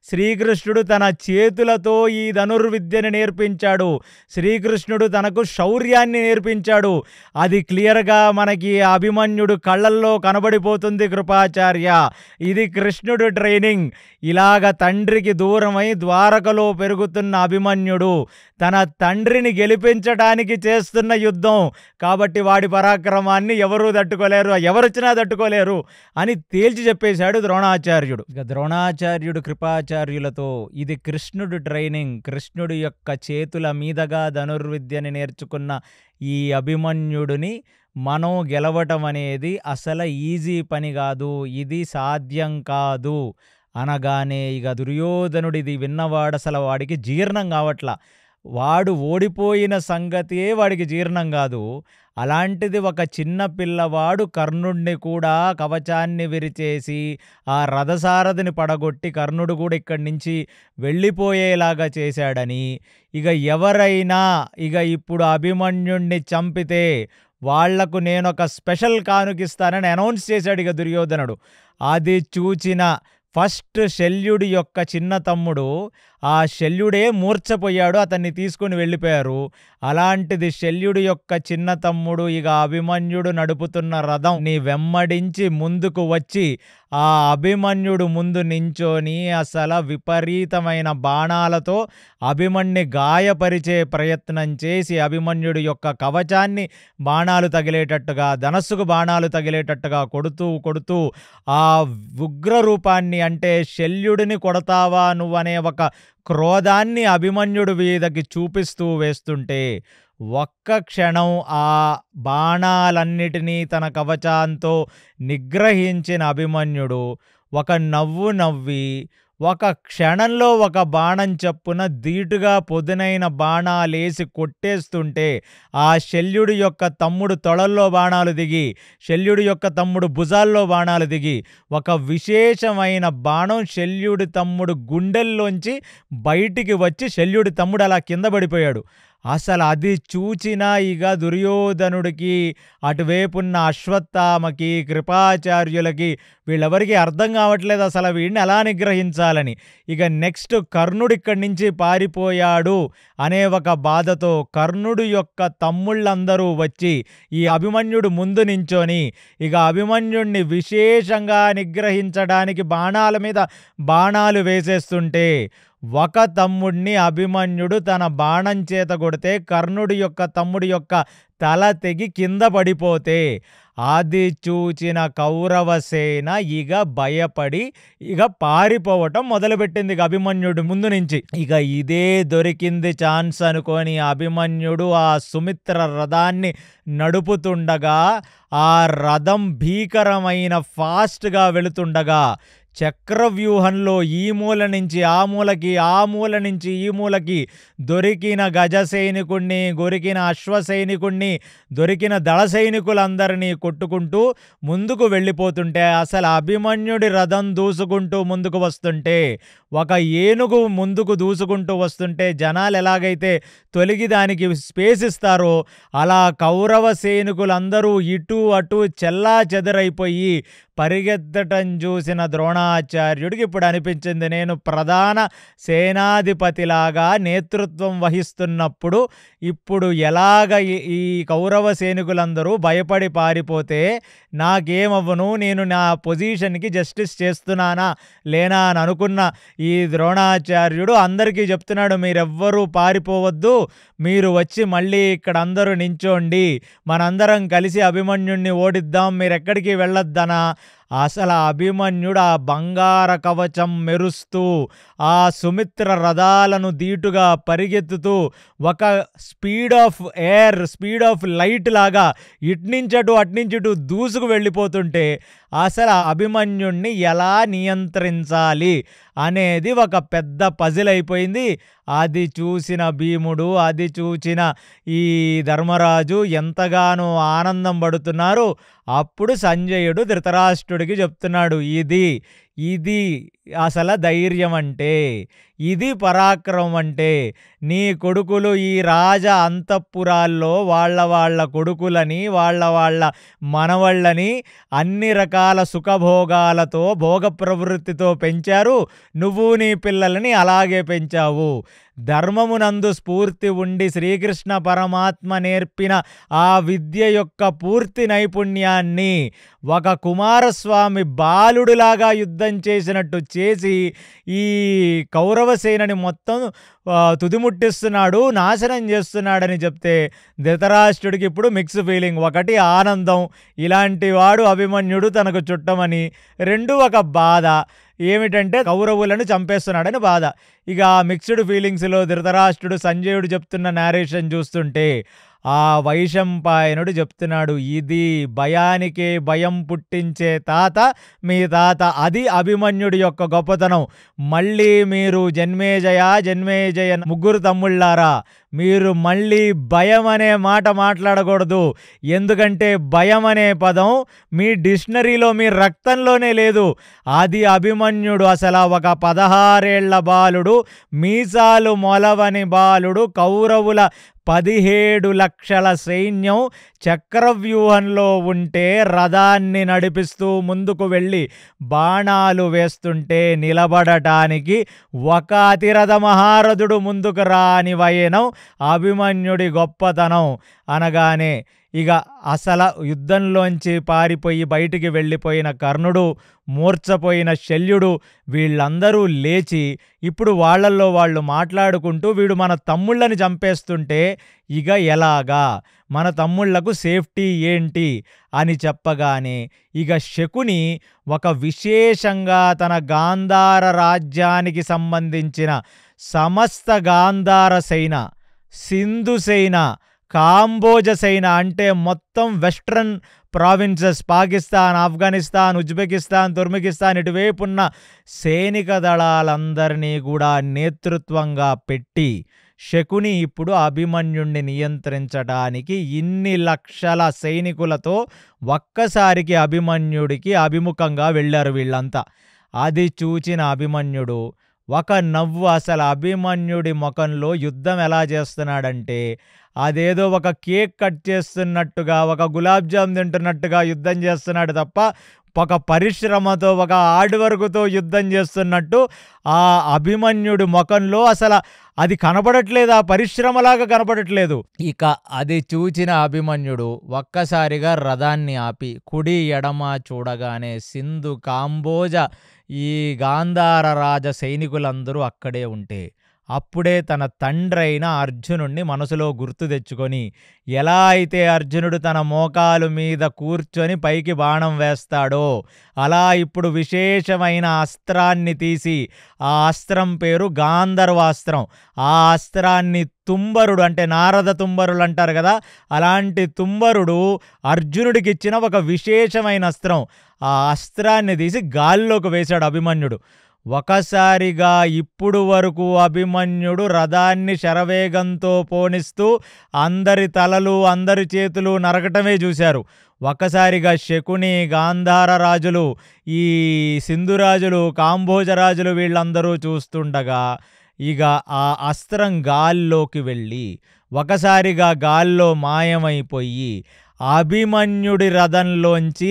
శ్రీకృష్ణుడు తన చేతులతో ఈ ధనుర్విద్యని నేర్పించాడు. శ్రీకృష్ణుడు తనకు శౌర్యాన్ని నేర్పించాడు. అది క్లియర్గా మనకి అభిమన్యుడు కళ్ళల్లో కనబడిపోతుంది కృపాచార్య. ఇది కృష్ణుడు ట్రైనింగ్. ఇలాగ తండ్రికి దూరమై ద్వారకలో పెరుగుతున్న అభిమన్యుడు తన తండ్రిని గెలిపించడానికి చేస్తున్న యుద్ధం. కాబట్టి వాడి పరాక్రమాన్ని ఎవరూ తట్టుకోలేరు, ఎవరొచ్చినా తట్టుకోలేరు అని తేల్చి చెప్పేశాడు ద్రోణాచార్యుడు. ఇక ద్రోణాచార్యుడు కృపాచార్యులతో ఇది కృష్ణుడు ట్రైనింగ్. కృష్ణుడి యొక్క చేతుల మీదగా ధనుర్విద్యని నేర్చుకున్న ఈ అభిమన్యుడిని మనం గెలవటం అనేది అసలు ఈజీ పని కాదు, ఇది సాధ్యం కాదు అనగానే ఇక దుర్యోధనుడిది విన్నవాడు అసలు వాడికి జీర్ణం కావట్లా. వాడు ఓడిపోయిన సంగతే వాడికి జీర్ణం కాదు. అలాంటిది ఒక చిన్న పిల్లవాడు కర్ణుడిని కూడా కవచాన్ని విరిచేసి ఆ రథసారథిని పడగొట్టి కర్ణుడు కూడా ఇక్కడి నుంచి వెళ్ళిపోయేలాగా చేశాడని, ఇక ఎవరైనా ఇక ఇప్పుడు అభిమన్యుణ్ణి చంపితే వాళ్లకు నేనొక స్పెషల్ కానుకిస్తానని అనౌన్స్ చేశాడు ఇక దుర్యోధనుడు. అది చూచిన ఫస్ట్ శల్యుడి యొక్క చిన్న తమ్ముడు, ఆ శల్యుడే మూర్ఛపోయాడు, అతన్ని తీసుకుని వెళ్ళిపోయారు. అలాంటిది శల్యుడి యొక్క చిన్న తమ్ముడు ఇక అభిమన్యుడు నడుపుతున్న రథంని వెంబడించి ముందుకు వచ్చి ఆ అభిమన్యుడు ముందు నించోని అసలు విపరీతమైన బాణాలతో అభిమన్యుని గాయపరిచే ప్రయత్నం చేసి అభిమన్యుడి యొక్క కవచాన్ని బాణాలు తగిలేటట్టుగా, ధనస్సుకు బాణాలు తగిలేటట్టుగా కొడుతూ ఆ ఉగ్ర రూపాన్ని, అంటే శల్యుడిని కొడతావా నువ్వనే ఒక క్రోధాన్ని అభిమన్యుడు మీదకి చూపిస్తూ వేస్తుంటే ఒక్క క్షణం ఆ బాణాలన్నిటినీ తన కవచాంతో నిగ్రహించిన అభిమన్యుడు ఒక నవ్వు నవ్వి ఒక క్షణంలో ఒక బాణం చప్పున ధీటుగా పొదునైన బాణాలేసి కొట్టేస్తుంటే ఆ శల్యుడి యొక్క తమ్ముడు తొడల్లో బాణాలు దిగి, శల్యుడి యొక్క తమ్ముడు భుజాల్లో బాణాలు దిగి ఒక విశేషమైన బాణం శల్యుడి తమ్ముడు గుండెల్లోంచి బయటికి వచ్చి శల్యుడి తమ్ముడు అలా కింద పడిపోయాడు. అసలు అది చూచిన ఇక దుర్యోధనుడికి, అటువైపున్న అశ్వత్థామకి, కృపాచార్యులకి వీళ్ళెవరికి అర్థం కావట్లేదు అసలు వీడిని ఎలా నిగ్రహించాలని. ఇక నెక్స్ట్ కర్ణుడు ఇక్కడి నుంచి పారిపోయాడు అనే ఒక బాధతో కర్ణుడు యొక్క తమ్ముళ్ళందరూ వచ్చి ఈ అభిమన్యుడు ముందు నించొని ఇక అభిమన్యుడిని విశేషంగా నిగ్రహించడానికి బాణాల మీద బాణాలు వేసేస్తుంటే ఒక తమ్ముడిని అభిమన్యుడు తన బాణం చేత కొడితే కర్ణుడి యొక్క తమ్ముడి యొక్క తల తెగి కింద పడిపోతే అది చూచిన కౌరవ సేన ఇక భయపడి ఇక పారిపోవటం మొదలుపెట్టింది అభిమన్యుడు ముందు నుంచి. ఇక ఇదే దొరికింది ఛాన్స్ అనుకొని అభిమన్యుడు ఆ సుమిత్ర రథాన్ని నడుపుతుండగా ఆ రథం భీకరమైన ఫాస్ట్గా వెళుతుండగా చక్రవ్యూహంలో ఈ మూల నుంచి ఆ మూలకి, ఆ మూల నుంచి ఈ మూలకి దొరికిన గజ సైనికుణ్ణి, దొరికిన అశ్వ సైనికుణ్ణి, దొరికిన దళ సైనికులందరినీ కొట్టుకుంటూ ముందుకు వెళ్ళిపోతుంటే, అసలు అభిమన్యుడి రథం దూసుకుంటూ ముందుకు వస్తుంటే, ఒక ఏనుగు ముందుకు దూసుకుంటూ వస్తుంటే జనాలు ఎలాగైతే తొలగి దానికి స్పేస్ ఇస్తారో, అలా కౌరవ సైనికులందరూ ఇటు అటు చెల్లా చెదరైపోయి పరిగెత్తటం చూసిన ద్రోణాచార్యుడికి ఇప్పుడు అనిపించింది, నేను ప్రధాన సేనాధిపతిలాగా నేతృత్వం వహిస్తున్నప్పుడు ఇప్పుడు ఎలాగ ఈ కౌరవ సైనికులందరూ భయపడి పారిపోతే నాకేమవ్వను, నేను నా పొజిషన్కి జస్టిస్ చేస్తున్నానా లేనా అని అనుకున్న ఈ ద్రోణాచార్యుడు అందరికీ చెప్తున్నాడు, మీరెవ్వరూ పారిపోవద్దు, మీరు వచ్చి మళ్ళీ ఇక్కడ అందరూ నించోండి, మనందరం కలిసి అభిమన్యుణ్ణి ఓడిద్దాం, మీరెక్కడికి వెళ్ళొద్దనా. అసలు అభిమన్యుడు ఆ బంగార కవచం మెరుస్తూ ఆ సుమిత్ర రథాలను దీటుగా పరిగెత్తుతూ ఒక speed of air, speed of light లాగా ఇట్నించటు అట్నించటు దూసుకు వెళ్ళిపోతుంటే అసలు అభిమన్యుణ్ణి ఎలా నియంత్రించాలి అనేది ఒక పెద్ద పజిల్ అయిపోయింది. అది చూసిన భీముడు, అది చూసిన ఈ ధర్మరాజు ఎంతగానో ఆనందం పడుతున్నారు. అప్పుడు సంజయుడు ధృతరాష్ట్రుడికి చెప్తున్నాడు, ఇది అసలు ధైర్యం అంటే, ఇది పరాక్రమం అంటే. నీ కొడుకులు ఈ రాజ అంతఃపురాల్లో వాళ్ళ కొడుకులని, వాళ్ళ మనవళ్ళని అన్ని రకాల సుఖభోగాలతో, భోగ ప్రవృత్తితో పెంచారు, నువ్వు నీ పిల్లలని అలాగే పెంచావు. ధర్మమునందు స్ఫూర్తి ఉండి శ్రీకృష్ణ పరమాత్మ నేర్పిన ఆ విద్య యొక్క పూర్తి నైపుణ్యాన్ని ఒక కుమారస్వామి బాలుడిలాగా యుద్ధం చేసినట్టు చేసి ఈ కౌరవ సేనని మొత్తం తుదిముట్టిస్తున్నాడు, నాశనం చేస్తున్నాడని చెప్తే ధృతరాష్ట్రుడికి ఇప్పుడు మిక్స్ ఫీలింగ్. ఒకటి ఆనందం, ఇలాంటి వాడు అభిమన్యుడు తనకు చుట్టమని. రెండు ఒక బాధ, ఏమిటంటే కౌరవులను చంపేస్తున్నాడని బాధ. ఇక మిక్స్డ్ ఫీలింగ్స్లో ధృతరాష్ట్రుడు సంజయుడు చెప్తున్న నేరేషన్ చూస్తుంటే ఆ వైశంపాయనుడు చెప్తున్నాడు, ఇది భయానికే భయం పుట్టించే తాత మీ తాత, అది అభిమన్యుడి యొక్క గొప్పతనం. మళ్ళీ మీరు జన్మేజయ ముగ్గురు తమ్ముళ్ళారా, మీరు మళ్ళీ భయం అనే మాట మాట్లాడకూడదు. ఎందుకంటే భయం అనే పదం మీ డిక్షనరీలో, మీ రక్తంలోనే లేదు. అది అభిమన్యుడు అసలు ఒక 16 ఏళ్ల బాలుడు, మీసాలు మొలవని బాలుడు, కౌరవుల 17 లక్షల సైన్యం చక్రవ్యూహంలో ఉంటే రథాన్ని నడిపిస్తూ ముందుకు వెళ్ళి బాణాలు వేస్తుంటే నిలబడటానికి ఒక అతిరథ మహారథుడు ముందుకు రాని వైనం అభిమన్యుడి గొప్పతనం అనగానే ఇక అసలు యుద్ధంలోంచి పారిపోయి బయటికి వెళ్ళిపోయిన కర్ణుడు, మూర్ఛపోయిన శల్యుడు, వీళ్ళందరూ లేచి ఇప్పుడు వాళ్ళల్లో వాళ్ళు మాట్లాడుకుంటూ, వీడు మన తమ్ముళ్ళని చంపేస్తుంటే ఇక ఎలాగా, మన తమ్ముళ్లకు సేఫ్టీ ఏంటి అని చెప్పగానే ఇక శకుని ఒక విశేషంగా తన గాంధార రాజ్యానికి సంబంధించిన సమస్త గాంధార సేన, సింధు సేన, కాంబోజ సేన అంటే మొత్తం western provinces, Pakistan, Afghanistan, Uzbekistan, Turkmenistan ఇటువైపు ఉన్న సైనిక దళాలందరినీ కూడా నేతృత్వంగా పెట్టి శకుని ఇప్పుడు అభిమన్యుణ్ణి నియంత్రించడానికి ఇన్ని లక్షల సైనికులతో ఒక్కసారికి అభిమన్యుడికి అభిముఖంగా వెళ్ళారు వీళ్ళంతా. అది చూచిన అభిమన్యుడు ఒక నవ్వు, అసలు అభిమన్యుడి ముఖంలో యుద్ధం ఎలా చేస్తున్నాడంటే అదేదో ఒక కేక్ కట్ చేస్తున్నట్టుగా, ఒక గులాబ్ జామ్ తింటున్నట్టుగా యుద్ధం చేస్తున్నాడు తప్ప ఒక పరిశ్రమతో, ఒక హార్డ్ వర్క్తో యుద్ధం చేస్తున్నట్టు ఆ అభిమన్యుడి ముఖంలో అసలు అది కనపడట్లేదు, ఆ పరిశ్రమలాగా కనపడట్లేదు. ఇక అది చూచిన అభిమన్యుడు ఒక్కసారిగా రథాన్ని ఆపి కుడి ఎడమ చూడగానే సింధు, కాంబోజ, ఈ గాంధార రాజ సైనికులందరూ అక్కడే ఉంటే అప్పుడే తన తండ్రైన అర్జునుడిని మనసులో గుర్తు తెచ్చుకొని, ఎలా అయితే అర్జునుడు తన మోకాలు మీద కూర్చొని పైకి బాణం వేస్తాడో, అలా ఇప్పుడు విశేషమైన అస్త్రాన్ని తీసి, ఆ అస్త్రం పేరు గాంధర్వాస్త్రం. ఆ అస్త్రాన్ని తుంబరుడు, అంటే నారద తుంబరులు అంటారు కదా, అలాంటి తుంబరుడు అర్జునుడికిచ్చిన ఒక విశేషమైన అస్త్రం. ఆ అస్త్రాన్ని తీసి గాల్లోకి వేశాడు అభిమన్యుడు. ఒకసారిగా ఇప్పుడు వరకు అభిమన్యుడు రథాన్ని శరవేగంతో పోనిస్తూ అందరి తలలు అందరి చేతులు నరకటమే చూశారు. ఒక్కసారిగా శకుని, గాంధార రాజులు, ఈ సింధురాజులు, కాంభోజరాజులు వీళ్ళందరూ చూస్తుండగా ఇక ఆ అస్త్రం గాల్లోకి వెళ్ళి ఒకసారిగా గాల్లో మాయమైపోయి అభిమన్యుడి రథంలోంచి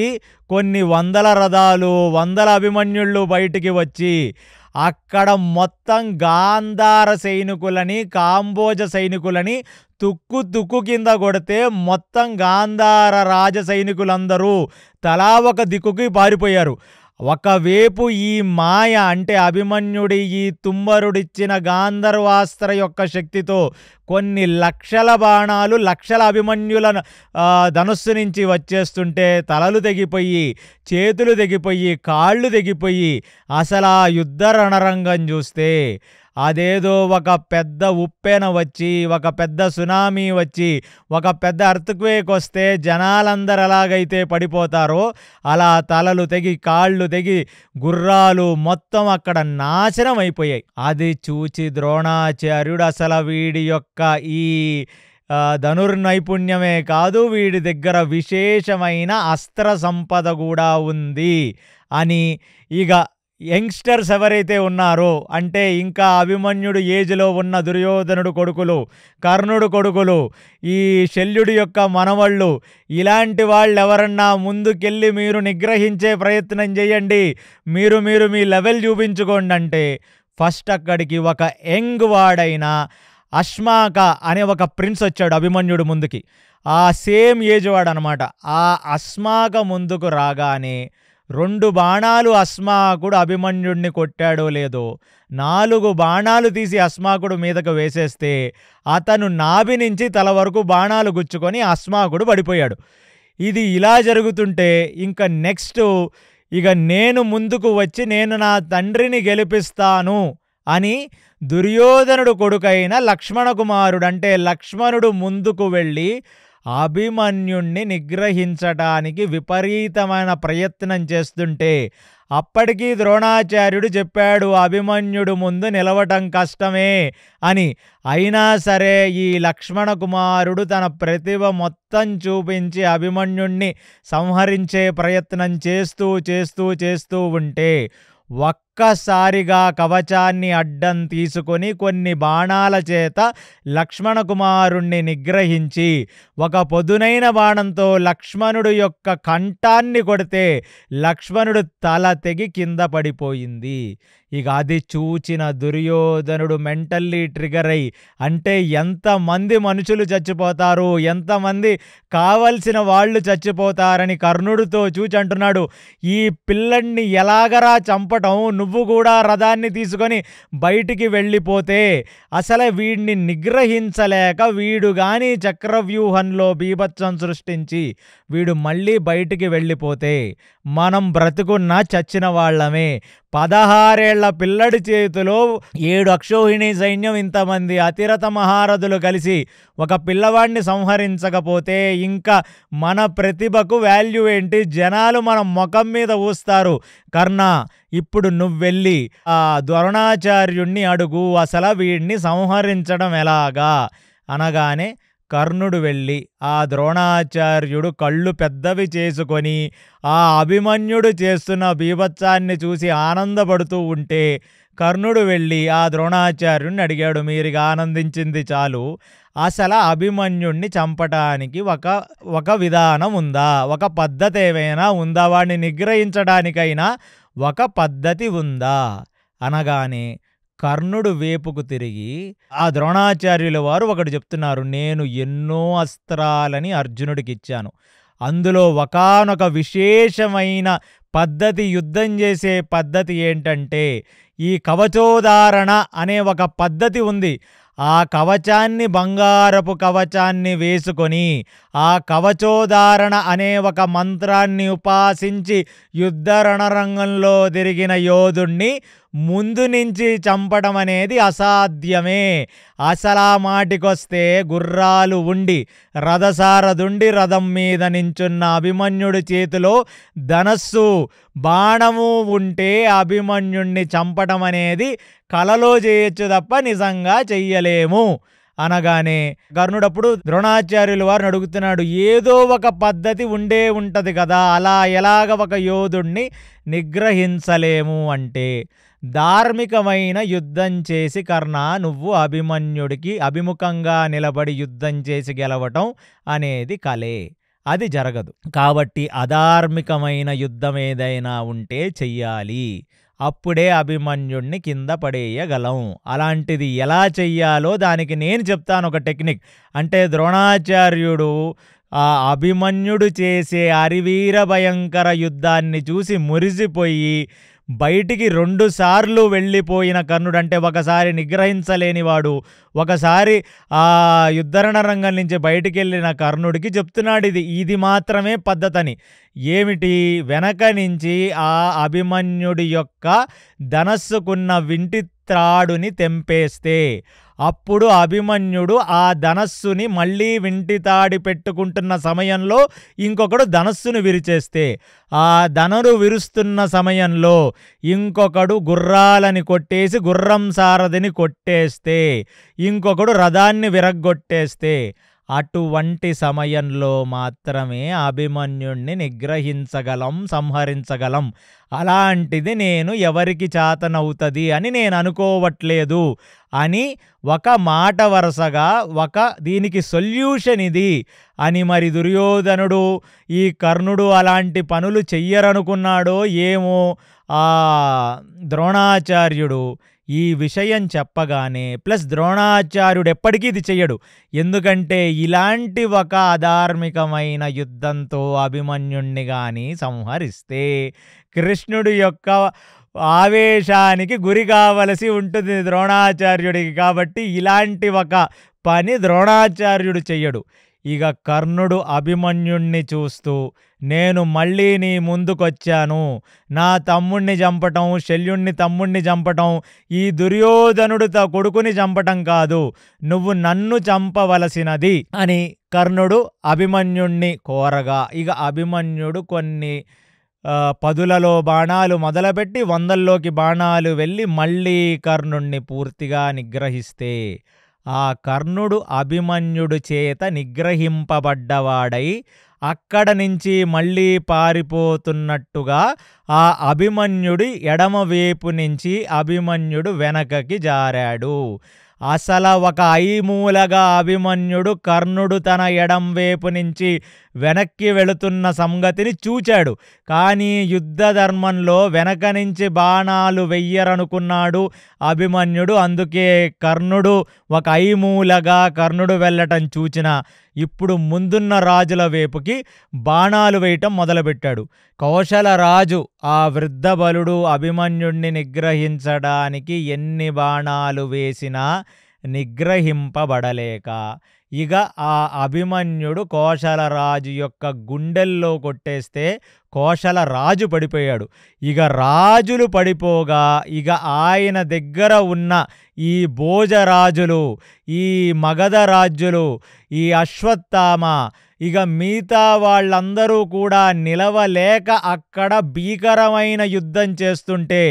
కొన్ని వందల రథాలు, వందల అభిమన్యుళ్ళు బయటికి వచ్చి అక్కడ మొత్తం గాంధార సైనికులని, కాంబోజ సైనికులని తుక్కు తుక్కు కింద కొడితే మొత్తం గాంధార రాజ సైనికులందరూ తలా ఒక దిక్కుకి పారిపోయారు. ఒకవైపు ఈ మాయ, అంటే అభిమన్యుడి ఈ తుంబరుడిచ్చిన గాంధర్వాస్త్ర యొక్క శక్తితో కొన్ని లక్షల బాణాలు లక్షల అభిమన్యుల ధనుస్సు నుంచి వచ్చేస్తుంటే తలలు తెగిపోయి, చేతులు తెగిపోయి, కాళ్ళు తెగిపోయి అసలు ఆ యుద్ధ రణరంగం చూస్తే అదేదో ఒక పెద్ద ఉప్పెన వచ్చి, ఒక పెద్ద సునామీ వచ్చి, ఒక పెద్ద ఎర్త్క్వేక్ వస్తే జనాలందరూ ఎలాగైతే పడిపోతారో అలా తలలు తెగి, కాళ్ళు తెగి, గుర్రాలు మొత్తం అక్కడ నాశనం అయిపోయాయి. అది చూచి ద్రోణాచార్యుడు అసలు వీడి యొక్క ఈ ధనుర్నైపుణ్యమే కాదు, వీడి దగ్గర విశేషమైన అస్త్ర సంపద కూడా ఉంది అని ఇక యంగ్స్టర్స్ ఎవరైతే ఉన్నారో, అంటే ఇంకా అభిమన్యుడు ఏజ్లో ఉన్న దుర్యోధనుడు కొడుకులు, కర్ణుడు కొడుకులు, ఈ శల్యుడి యొక్క మనవళ్ళు, ఇలాంటి వాళ్ళు ఎవరన్నా ముందుకెళ్ళి మీరు నిగ్రహించే ప్రయత్నం చేయండి, మీరు మీ లెవెల్ చూపించుకోండి అంటే ఫస్ట్ అక్కడికి ఒక యంగ్ వాడైన అశ్మాక అనే ఒక ప్రిన్స్ వచ్చాడు అభిమన్యుడు ముందుకి. ఆ సేమ్ ఏజ్ వాడు అనమాట. ఆ అశ్మాక ముందుకు రాగానే 2 బాణాలు అశ్మాకుడు అభిమన్యుడిని కొట్టాడో లేదో 4 బాణాలు తీసి అశ్మాకుడు మీదకు వేసేస్తే అతను నాభి నుంచి తల వరకు బాణాలు గుచ్చుకొని అశ్మాకుడు పడిపోయాడు. ఇది ఇలా జరుగుతుంటే ఇంకా నెక్స్ట్ ఇక నేను ముందుకు వచ్చి నేను నా తండ్రిని గెలిపిస్తాను అని దుర్యోధనుడు కొడుకైన లక్ష్మణ కుమారుడు, అంటే లక్ష్మణుడు ముందుకు వెళ్ళి అభిమన్యుణ్ణి నిగ్రహించడానికి విపరీతమైన ప్రయత్నం చేస్తుంటే అప్పటికీ ద్రోణాచార్యుడు చెప్పాడు అభిమన్యుడు ముందు నిలవటం కష్టమే అని. అయినా సరే ఈ లక్ష్మణ కుమారుడు తన ప్రతిభ మొత్తం చూపించి అభిమన్యుణ్ణి సంహరించే ప్రయత్నం చేస్తూ ఉంటే ఒక్కసారిగా కవచాన్ని అడ్డం తీసుకొని కొన్ని బాణాల చేత లక్ష్మణ కుమారుణ్ణి నిగ్రహించి ఒక పొదునైన బాణంతో లక్ష్మణుడు యొక్క కంఠాన్ని కొడితే లక్ష్మణుడు తల తెగి కింద పడిపోయింది. ఇక అది చూచిన దుర్యోధనుడు మెంటల్లీ ట్రిగర్ అయి, అంటే ఎంతమంది మనుషులు చచ్చిపోతారు, ఎంతమంది కావలసిన వాళ్ళు చచ్చిపోతారని కర్ణుడితో చూచి అంటున్నాడు, ఈ పిల్లడిని ఎలాగరా చంపటం, నువ్వు కూడా రథాన్ని తీసుకొని బయటికి వెళ్ళిపోతే అసలు వీడిని నిగ్రహించలేక వీడు గాని చక్రవ్యూహంలో బీభత్సం సృష్టించి వీడు మళ్ళీ బయటికి వెళ్ళిపోతే మనం బ్రతుకున్నా చచ్చిన వాళ్ళమే. 16 ఏళ్ల పిల్లడి చేతిలో 7 అక్షోహిణి సైన్యం, ఇంతమంది అతిరథ మహారథులు కలిసి ఒక పిల్లవాడిని సంహరించకపోతే ఇంకా మన ప్రతిభకు వాల్యూ ఏంటి? జనాలు మన ముఖం మీద ఊస్తారు. కర్ణ, ఇప్పుడు నువ్వెళ్ళి ఆ ద్రోణాచార్యుణ్ణి అడుగు, అసలు వీడిని సంహరించడం ఎలాగా అనగానే కర్ణుడు వెళ్ళి ఆ ద్రోణాచార్యుడు కళ్ళు పెద్దవి చేసుకొని ఆ అభిమన్యుడు చేస్తున్న బీభత్సాన్ని చూసి ఆనందపడుతూ ఉంటే కర్ణుడు వెళ్ళి ఆ ద్రోణాచార్యుడిని అడిగాడు, మీరుగా ఆనందించింది చాలు, అసలు అభిమన్యుణ్ణి చంపటానికి ఒక విధానం ఉందా, ఒక పద్ధతి ఏమైనా ఉందా, వాడిని నిగ్రహించడానికైనా ఒక పద్ధతి ఉందా అనగానే కర్ణుడు వేపుకు తిరిగి ఆ ద్రోణాచార్యుల వారు ఒకటి చెప్తున్నారు, నేను ఎన్నో అస్త్రాలని అర్జునుడికి ఇచ్చాను, అందులో ఒకానొక విశేషమైన పద్ధతి, యుద్ధం చేసే పద్ధతి ఏంటంటే ఈ కవచోదారణ అనే ఒక పద్ధతి ఉంది. ఆ కవచాన్ని, బంగారపు కవచాన్ని వేసుకొని ఆ కవచోదారణ అనే ఒక మంత్రాన్ని ఉపాసించి యుద్ధ రణరంగంలో తిరిగిన యోధుణ్ణి ముందు నుంచి చంపడం అనేది అసాధ్యమే. అసలా మాటికొస్తే గుర్రాలు ఉండి, రథసారథుండి రథం మీద నించున్న అభిమన్యుడి చేతిలో ధనస్సు, బాణము ఉంటే అభిమన్యుణ్ణి చంపడం అనేది కలలో చేయొచ్చు తప్ప నిజంగా చెయ్యలేము అనగానే కర్ణుడప్పుడు ద్రోణాచార్యుల వారిని అడుగుతున్నాడు, ఏదో ఒక పద్ధతి ఉండే ఉంటది కదా, అలా ఎలాగ ఒక యోధుణ్ణి నిగ్రహించలేము అంటే, ధార్మికమైన యుద్ధం చేసి కర్ణ నువ్వు అభిమన్యుడికి అభిముఖంగా నిలబడి యుద్ధం చేసి గెలవటం అనేది కలే, అది జరగదు. కాబట్టి అధార్మికమైన యుద్ధం ఏదైనా ఉంటే చెయ్యాలి, అప్పుడే అభిమన్యుణ్ణి కింద పడేయగలం. అలాంటిది ఎలా చెయ్యాలో దానికి నేను చెప్తాను ఒక టెక్నిక్. అంటే ద్రోణాచార్యుడు ఆ అభిమన్యుడు చేసే అరివీర భయంకర యుద్ధాన్ని చూసి మురిసిపోయి బయటికి 2 సార్లు వెళ్ళిపోయిన కర్ణుడు, అంటే ఒకసారి నిగ్రహించలేనివాడు, ఒకసారి ఆ యుద్ధరణ రంగం నుంచి బయటికి వెళ్ళిన కర్ణుడికి చెప్తున్నాడు ఇది మాత్రమే పద్ధతని. ఏమిటి? వెనక నుంచి ఆ అభిమన్యుడి యొక్క ధనస్సుకున్న వింటి త్రాడుని తెంపేస్తే అప్పుడు అభిమన్యుడు ఆ ధనస్సుని మళ్ళీ వింటి తాడి పెట్టుకుంటున్న సమయంలో ఇంకొకడు ధనస్సును విరిచేస్తే, ఆ ధనురు విరుస్తున్న సమయంలో ఇంకొకడు గుర్రాలని కొట్టేసి గుర్రం సారథిని కొట్టేస్తే, ఇంకొకడు రథాన్ని విరగ్గొట్టేస్తే, అటువంటి సమయంలో మాత్రమే అభిమన్యుణ్ణి నిగ్రహించగలం, సంహరించగలం. అలాంటిది నేను ఎవరికి చేతనవుతుంది అని నేను అనుకోవట్లేదు అని ఒక మాట వరుసగా దీనికి సొల్యూషన్ ఇది అని మరి దుర్యోధనుడు, ఈ కర్ణుడు అలాంటి పనులు చెయ్యరనుకున్నాడో ఏమో ఆ ద్రోణాచార్యుడు ఈ విషయం చెప్పగానే, ప్లస్ ద్రోణాచార్యుడు ఎప్పటికీ ఇది చెయ్యడు, ఎందుకంటే ఇలాంటి ఒక అధార్మికమైన యుద్ధంతో అభిమన్యుణ్ణి గాని సంహరిస్తే కృష్ణుడి యొక్క ఆవేశానికి గురి కావలసి ఉంటుంది ద్రోణాచార్యుడికి. కాబట్టి ఇలాంటి ఒక పని ద్రోణాచార్యుడు చెయ్యడు. ఇక కర్ణుడు అభిమన్యుణ్ణి చూస్తూ, నేను మళ్ళీ నీ ముందుకొచ్చాను, నా తమ్ముణ్ణి చంపటం, శల్యుణ్ణి తమ్ముణ్ణి చంపటం, ఈ దుర్యోధనుడు కొడుకుని చంపటం కాదు, నువ్వు నన్ను చంపవలసినది అని కర్ణుడు అభిమన్యుణ్ణి కోరగా, ఇక అభిమన్యుడు కొన్ని 10లలో బాణాలు మొదలుపెట్టి 100లోకి బాణాలు వెళ్ళి మళ్ళీ కర్ణుణ్ణి పూర్తిగా నిగ్రహిస్తే, ఆ కర్ణుడు అభిమన్యుడు చేత నిగ్రహింపబడ్డవాడై అక్కడ నుంచి మళ్ళీ పారిపోతున్నట్టుగా ఆ అభిమన్యుడి ఎడమవైపు నుంచి అభిమన్యుడు వెనకకి జారాడు. అసలు ఒక ఐమూలగా అభిమన్యుడు కర్ణుడు తన ఎడంవైపు నుంచి వెనక్కి వెళుతున్న సంగతిని చూచాడు. కానీ యుద్ధ ధర్మంలో వెనక నుంచి బాణాలు వెయ్యరనుకున్నాడు అభిమన్యుడు. అందుకే కర్ణుడు ఒక ఐమూలగా కర్ణుడు వెళ్ళటం చూచిన ఇప్పుడు ముందున్న రాజుల వైపుకి బాణాలు వేయటం మొదలుపెట్టాడు. కౌశల రాజు ఆ వృద్ధ బలుడు అభిమన్యుణ్ణి నిగ్రహించడానికి ఎన్ని బాణాలు వేసినా నిగ్రహింపబడలేక ఇక ఆ అభిమన్యుడు కోశల రాజు యొక్క గుండెల్లో కొట్టేస్తే కోశల రాజు పడిపోయాడు. ఇక రాజులు పడిపోగా ఇక ఆయన దగ్గర ఉన్న ఈ భోజరాజులు, ఈ మగధ రాజ్యులు, ఈ అశ్వత్థామ, ఇక మిగతా వాళ్ళందరూ కూడా నిలవలేక అక్కడ భీకరమైన యుద్ధం చేస్తుంటే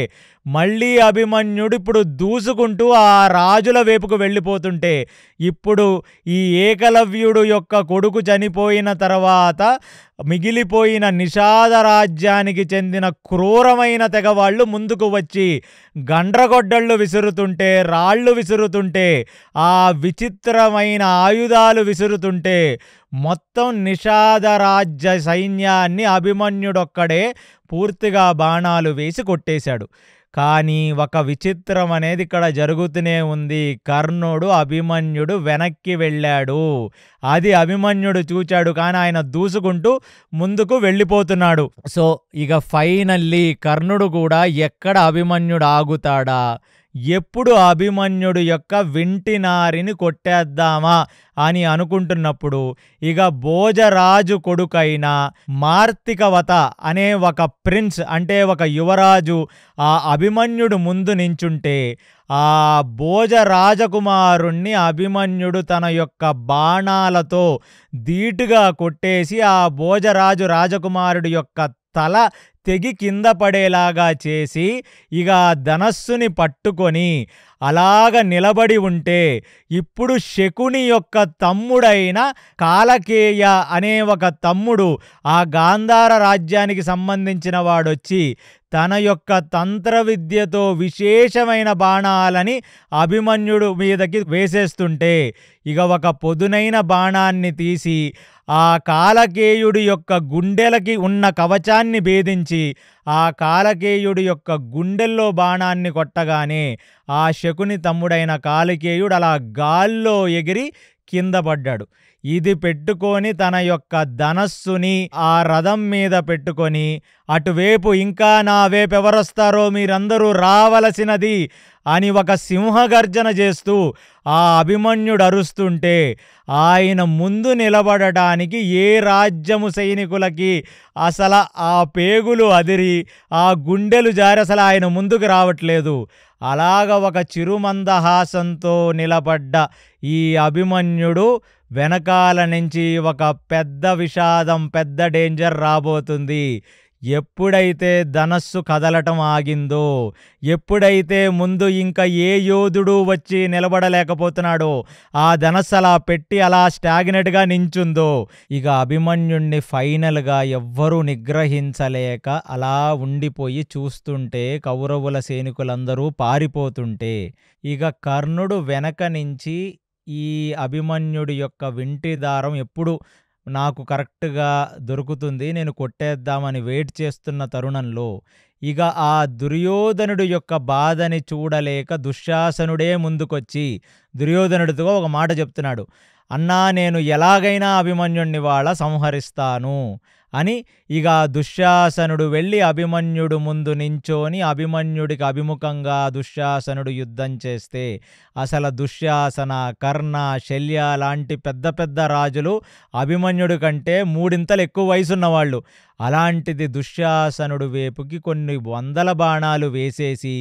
మళ్ళీ అభిమన్యుడు ఇప్పుడు దూసుకుంటూ ఆ రాజుల వైపుకు వెళ్ళిపోతుంటే, ఇప్పుడు ఈ ఏకలవ్యుడు యొక్క కొడుకు చనిపోయిన తర్వాత మిగిలిపోయిన నిషాద రాజ్యానికి చెందిన క్రూరమైన తెగవాళ్ళు ముందుకు వచ్చి గండ్రగొడ్డళ్ళు విసురుతుంటే, రాళ్ళు విసురుతుంటే, ఆ విచిత్రమైన ఆయుధాలు విసురుతుంటే మొత్తం నిషాద రాజ్య సైన్యాన్ని అభిమన్యుడొక్కడే పూర్తిగా బాణాలు వేసి కొట్టేశాడు. కానీ ఒక విచిత్రం అనేది ఇక్కడ జరుగుతూనే ఉంది. కర్ణుడు, అభిమన్యుడు వెనక్కి వెళ్ళాడు. అది అభిమన్యుడు చూచాడు, కానీ ఆయన దూసుకుంటూ ముందుకు వెళ్ళిపోతున్నాడు. సో ఇక ఫైనల్లీ కర్ణుడు కూడా ఎక్కడ అభిమన్యుడు ఆగుతాడా, ఎప్పుడు అభిమన్యుడు యొక్క వింటినారిని కొట్టేద్దామా అని అనుకుంటున్నప్పుడు ఇక భోజరాజు కొడుకైన మార్తికవత అనే ఒక ప్రిన్స్, అంటే ఒక యువరాజు ఆ అభిమన్యుడు ముందు నించుంటే ఆ భోజ రాజకుమారుణ్ణి అభిమన్యుడు తన యొక్క బాణాలతో ధీటుగా కొట్టేసి ఆ భోజరాజు రాజకుమారుడి యొక్క తల తెగి కింద పడేలాగా చేసి ఇక ధనస్సుని పట్టుకొని అలాగ నిలబడి ఉంటే ఇప్పుడు శకుని యొక్క తమ్ముడైన కాలకేయ అనే ఒక తమ్ముడు ఆ గాంధార రాజ్యానికి సంబంధించిన వాడొచ్చి తన యొక్క తంత్ర విద్యతో విశేషమైన బాణాలని అభిమన్యుడు మీదకి వేసేస్తుంటే ఇక ఒక పొదునైన బాణాన్ని తీసి ఆ కాలకేయుడి యొక్క గుండెలకి ఉన్న కవచాన్ని భేదించి ఆ కాలకేయుడి యొక్క గుండెల్లో బాణాన్ని కొట్టగానే ఆ శకుని తమ్ముడైన కాలకేయుడు అలా గాల్లో ఎగిరి కింద పడ్డాడు. ఇది పెట్టుకొని తన యొక్క ధనస్సుని ఆ రథం మీద పెట్టుకొని అటువైపు ఇంకా నా వైపు ఎవరొస్తారో మీరందరూ రావలసినది అని ఒక సింహగర్జన చేస్తూ ఆ అభిమన్యుడు అరుస్తుంటే ఆయన ముందు నిలబడటానికి ఏ రాజ్యము సైనికులకి అసలు ఆ పేగులు అదిరి ఆ గుండెలు జారి అసలు ఆయన ముందుకు రావట్లేదు. అలాగ ఒక చిరుమందహాసంతో నిలబడ్డ ఈ అభిమన్యుడు వెనకాల నుంచి ఒక పెద్ద విషాదం, పెద్ద డేంజర్ రాబోతుంది. ఎప్పుడైతే ధనస్సు కదలటం ఆగిందో, ఎప్పుడైతే ముందు ఇంకా ఏ యోధుడు వచ్చి నిలబడలేకపోతున్నాడో ఆ ధనస్సు అలా పెట్టి అలా స్టాగ్నెట్గా నించుందో ఇక అభిమన్యుణ్ణి ఫైనల్గా ఎవ్వరూ నిగ్రహించలేక అలా ఉండిపోయి చూస్తుంటే కౌరవుల సైనికులందరూ పారిపోతుంటే ఇక కర్ణుడు వెనక నుంచి ఈ అభిమన్యుడి యొక్క వింటి దారం ఎప్పుడు నాకు కరెక్ట్గా దొరుకుతుంది, నేను కొట్టేద్దామని వెయిట్ చేస్తున్న తరుణంలో ఇక ఆ దుర్యోధనుడు యొక్క బాధని చూడలేక దుశ్శాసనుడే ముందుకొచ్చి దుర్యోధనుడితో ఒక మాట చెప్తున్నాడు. అన్నా, నేను ఎలాగైనా అభిమన్యుడిని వాళ్ళ సంహరిస్తాను అని ఇక దుశ్శాసనుడు వెళ్ళి అభిమన్యుడు ముందు నించోని అభిమన్యుడికి అభిముఖంగా దుశ్శాసనుడు యుద్ధం చేస్తే అసలు దుశ్శాసన, కర్ణ, శల్య లాంటి పెద్ద పెద్ద రాజులు అభిమన్యుడి కంటే మూడింతలు ఎక్కువ వయసున్నవాళ్ళు. అలాంటిది దుశ్శాసనుడు వైపుకి కొన్ని వందల బాణాలు వేసేసి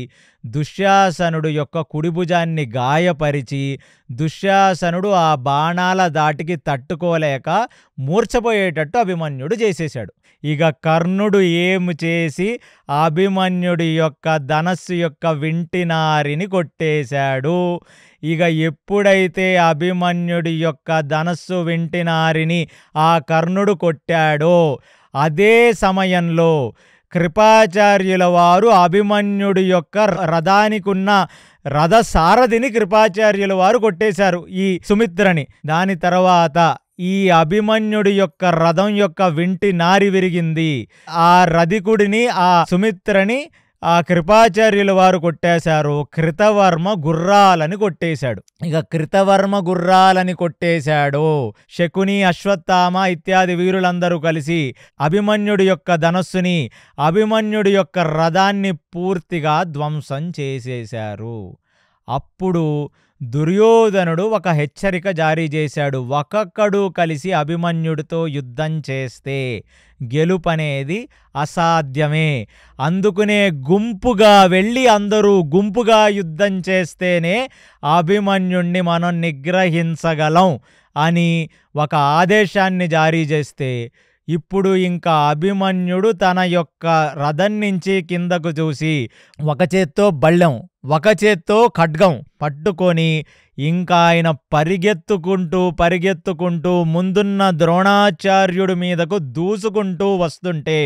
దుశ్శాసనుడు యొక్క కుడిభుజాన్ని గాయపరిచి దుశ్శాసనుడు ఆ బాణాల దాటికి తట్టుకోలేక మూర్ఛపోయేటట్టు అభిమన్యుడు చేసేశాడు. ఇక కర్ణుడు ఏమి చేసి అభిమన్యుడి యొక్క ధనస్సు యొక్క వింటినారిని కొట్టేశాడు. ఇక ఎప్పుడైతే అభిమన్యుడి యొక్క ధనస్సు వింటినారిని ఆ కర్ణుడు కొట్టాడో అదే సమయంలో కృపాచార్యుల వారు అభిమన్యుడి యొక్క రథానికున్న రథసారథిని కృపాచార్యుల వారు కొట్టేశారు, ఈ సుమిత్రని. దాని తర్వాత ఈ అభిమన్యుడి యొక్క రథం యొక్క వింటి నారి విరిగింది. ఆ రధికుడిని, ఆ సుమిత్రని ఆ కృపాచార్యుల వారు కొట్టేశారు. కృతవర్మ గుర్రాలని కొట్టేశాడు. ఇక కృతవర్మ గుర్రాలని కొట్టేశాడు. శకుని, అశ్వత్థామ ఇత్యాది వీరులందరూ కలిసి అభిమన్యుడి యొక్క ధనస్సుని, అభిమన్యుడి యొక్క రథాన్ని పూర్తిగా ధ్వంసం చేసేశారు. అప్పుడు దుర్యోధనుడు ఒక హెచ్చరిక జారీ చేశాడు. ఒక్కొక్కడు కలిసి అభిమన్యుడితో యుద్ధం చేస్తే గెలుపనేది అసాధ్యమే. అందుకునే గుంపుగా వెళ్ళి అందరూ గుంపుగా యుద్ధం చేస్తేనే అభిమన్యుణ్ణి మనం నిగ్రహించగలం అని ఒక ఆదేశాన్ని జారీ చేస్తే ఇప్పుడు ఇంకా అభిమన్యుడు తన యొక్క రథం నుంచి కిందకు చూసి ఒక చేత్తో బళ్ళెం, ఒక చేత్తో ఖడ్గం పట్టుకొని ఇంకా ఆయన పరిగెత్తుకుంటూ ముందున్న ద్రోణాచార్యుడి మీదకు దూసుకుంటూ వస్తుంటే,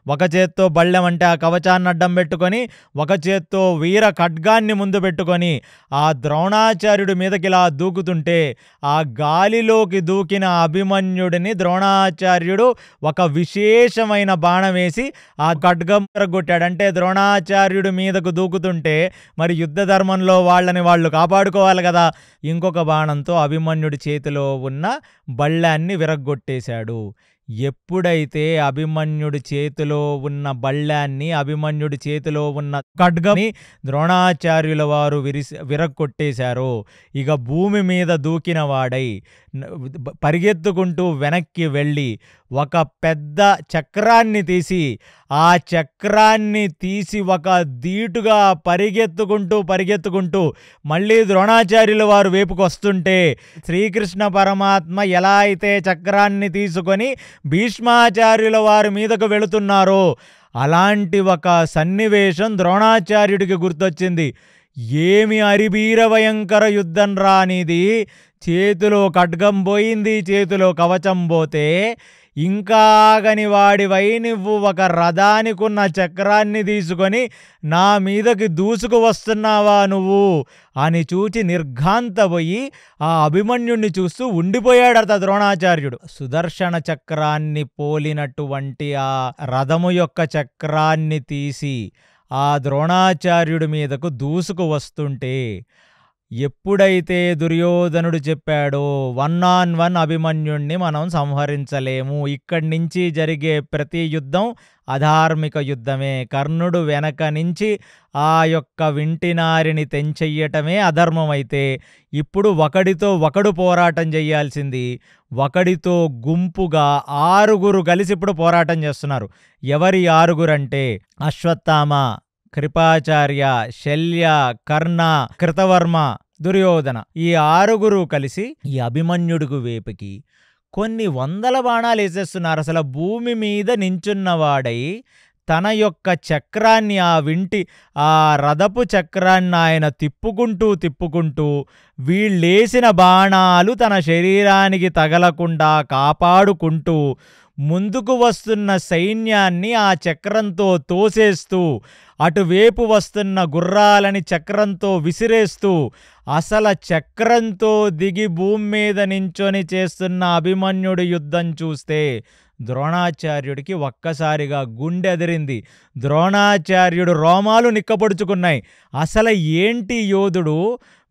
ఒక చేత్తో బళ్ళెం అంటే ఆ కవచాన్ని అడ్డం పెట్టుకొని, ఒక చేత్తో వీర ఖడ్గాన్ని ముందు పెట్టుకొని ఆ ద్రోణాచార్యుడి మీదకిలా దూకుతుంటే, ఆ గాలిలోకి దూకిన అభిమన్యుడిని ద్రోణాచార్యుడు ఒక విశేషమైన బాణం వేసి ఆ ఖడ్గం కొట్టాడు. అంటే ద్రోణాచార్యుడి మీదకు దూకుతుంటే మరి యుద్ధ ధర్మంలో వాళ్ళని వాళ్ళు కాపాడుకోవాలి కదా. ఇంకొక బాణంతో అభిమన్యుడి చేతిలో ఉన్న బళ్ళాన్ని విరగ్గొట్టేశాడు. ఎప్పుడైతే అభిమన్యుడి చేతిలో ఉన్న బళ్ళాన్ని, అభిమన్యుడి చేతిలో ఉన్న ఖడ్గంని ద్రోణాచార్యుల వారు విరగ్గొట్టేశారో, ఇక భూమి మీద దూకిన వాడై పరిగెత్తుకుంటూ వెనక్కి వెళ్ళి ఒక పెద్ద చక్రాన్ని తీసి ఒక ధీటుగా పరిగెత్తుకుంటూ మళ్ళీ ద్రోణాచార్యుల వారు వైపుకు వస్తుంటే, శ్రీకృష్ణ పరమాత్మ ఎలా అయితే చక్రాన్ని తీసుకొని భీష్మాచార్యుల వారి మీదకు వెళుతున్నారో అలాంటి ఒక సన్నివేశం ద్రోణాచార్యుడికి గుర్తొచ్చింది. ఏమి అరిబీర భయంకర యుద్ధం రానిది, చేతిలో ఖడ్గం పోయింది, చేతిలో కవచం పోతే, ఇంకా ఆగని వాడివై నువ్వు ఒక రథానికున్న చక్రాన్ని తీసుకొని నా మీదకి దూసుకు వస్తున్నావా నువ్వు అని చూచి నిర్ఘాంతపోయి ఆ అభిమన్యుణ్ణి చూస్తూ ఉండిపోయాడట ద్రోణాచార్యుడు. సుదర్శన చక్రాన్ని పోలినటువంటి ఆ రథము యొక్క చక్రాన్ని తీసి ఆ ద్రోణాచార్యుడి మీదకు దూసుకు వస్తుంటే, ఎప్పుడైతే దుర్యోధనుడు చెప్పాడో 1-on-1 అభిమన్యుణ్ణి మనం సంహరించలేము, ఇక్కడి నుంచి జరిగే ప్రతి యుద్ధం అధార్మిక యుద్ధమే, కర్ణుడు వెనక నుంచి ఆ యొక్క వింటినారిని తెంచెయ్యటమే అధర్మమైతే, ఇప్పుడు ఒకడితో ఒకడు పోరాటం చేయాల్సింది, ఒకడితో గుంపుగా 6 కలిసి ఇప్పుడు పోరాటం చేస్తున్నారు. ఎవరి 6 అంటే అశ్వత్థామ, కృపాచార్య, శల్య, కర్ణ, కృతవర్మ, దుర్యోధన. ఈ 6 కలిసి ఈ అభిమన్యుడికి వేపుకి కొన్ని 100 బాణాలు వేసేస్తున్నారు. అసలు భూమి మీద నించున్నవాడై తన యొక్క చక్రాన్ని, ఆ రథపు చక్రాన్ని ఆయన తిప్పుకుంటూ వీళ్ళేసిన బాణాలు తన శరీరానికి తగలకుండా కాపాడుకుంటూ ముందుకు వస్తున్న సైన్యాన్ని ఆ చక్రంతో తోసేస్తూ, అటువైపు వస్తున్న గుర్రాలని చక్రంతో విసిరేస్తూ, అసలు చక్రంతో దిగి భూమి మీద నించొని చేస్తున్న అభిమన్యుడి యుద్ధం చూస్తే ద్రోణాచార్యుడికి ఒక్కసారిగా గుండె అదిరింది. ద్రోణాచార్యుడు రోమాలు నిక్కపొడుచుకున్నాయి. అసలు ఏంటి యోధుడు,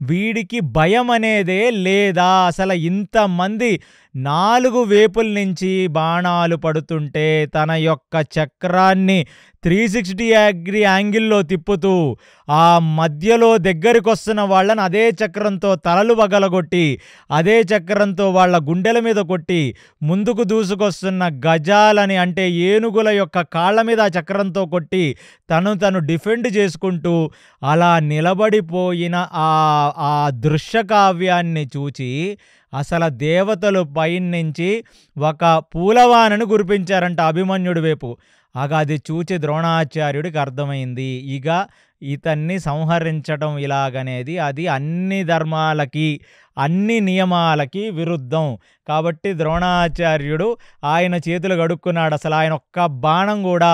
వీడికి భయం అనేదే లేదా, అసలు ఇంతమంది 4 వైపుల నుంచి బాణాలు పడుతుంటే తన యొక్క చక్రాన్ని 360 యాంగిల్లో తిప్పుతూ ఆ మధ్యలో దగ్గరికి వస్తున్న వాళ్ళని అదే చక్రంతో తలలు పగలగొట్టి, అదే చక్రంతో వాళ్ళ గుండెల మీద కొట్టి, ముందుకు దూసుకొస్తున్న గజాలని అంటే ఏనుగుల యొక్క కాళ్ళ మీద ఆ చక్రంతో కొట్టి తను డిఫెండ్ చేసుకుంటూ అలా నిలబడిపోయిన ఆ దృశ్యకావ్యాన్ని చూచి అసలు దేవతలు పైనుంచి ఒక పూలవానను కురిపించారంట అభిమన్యుడి వైపు. అది చూచి ద్రోణాచార్యుడికి అర్థమైంది, ఇక ఇతన్ని సంహరించడం ఇలాగనేది అది అన్ని ధర్మాలకి, అన్ని నియమాలకి విరుద్ధం. కాబట్టి ద్రోణాచార్యుడు ఆయన చేతులు కడుక్కున్నాడు. అసలు ఆయన ఒక్క బాణం కూడా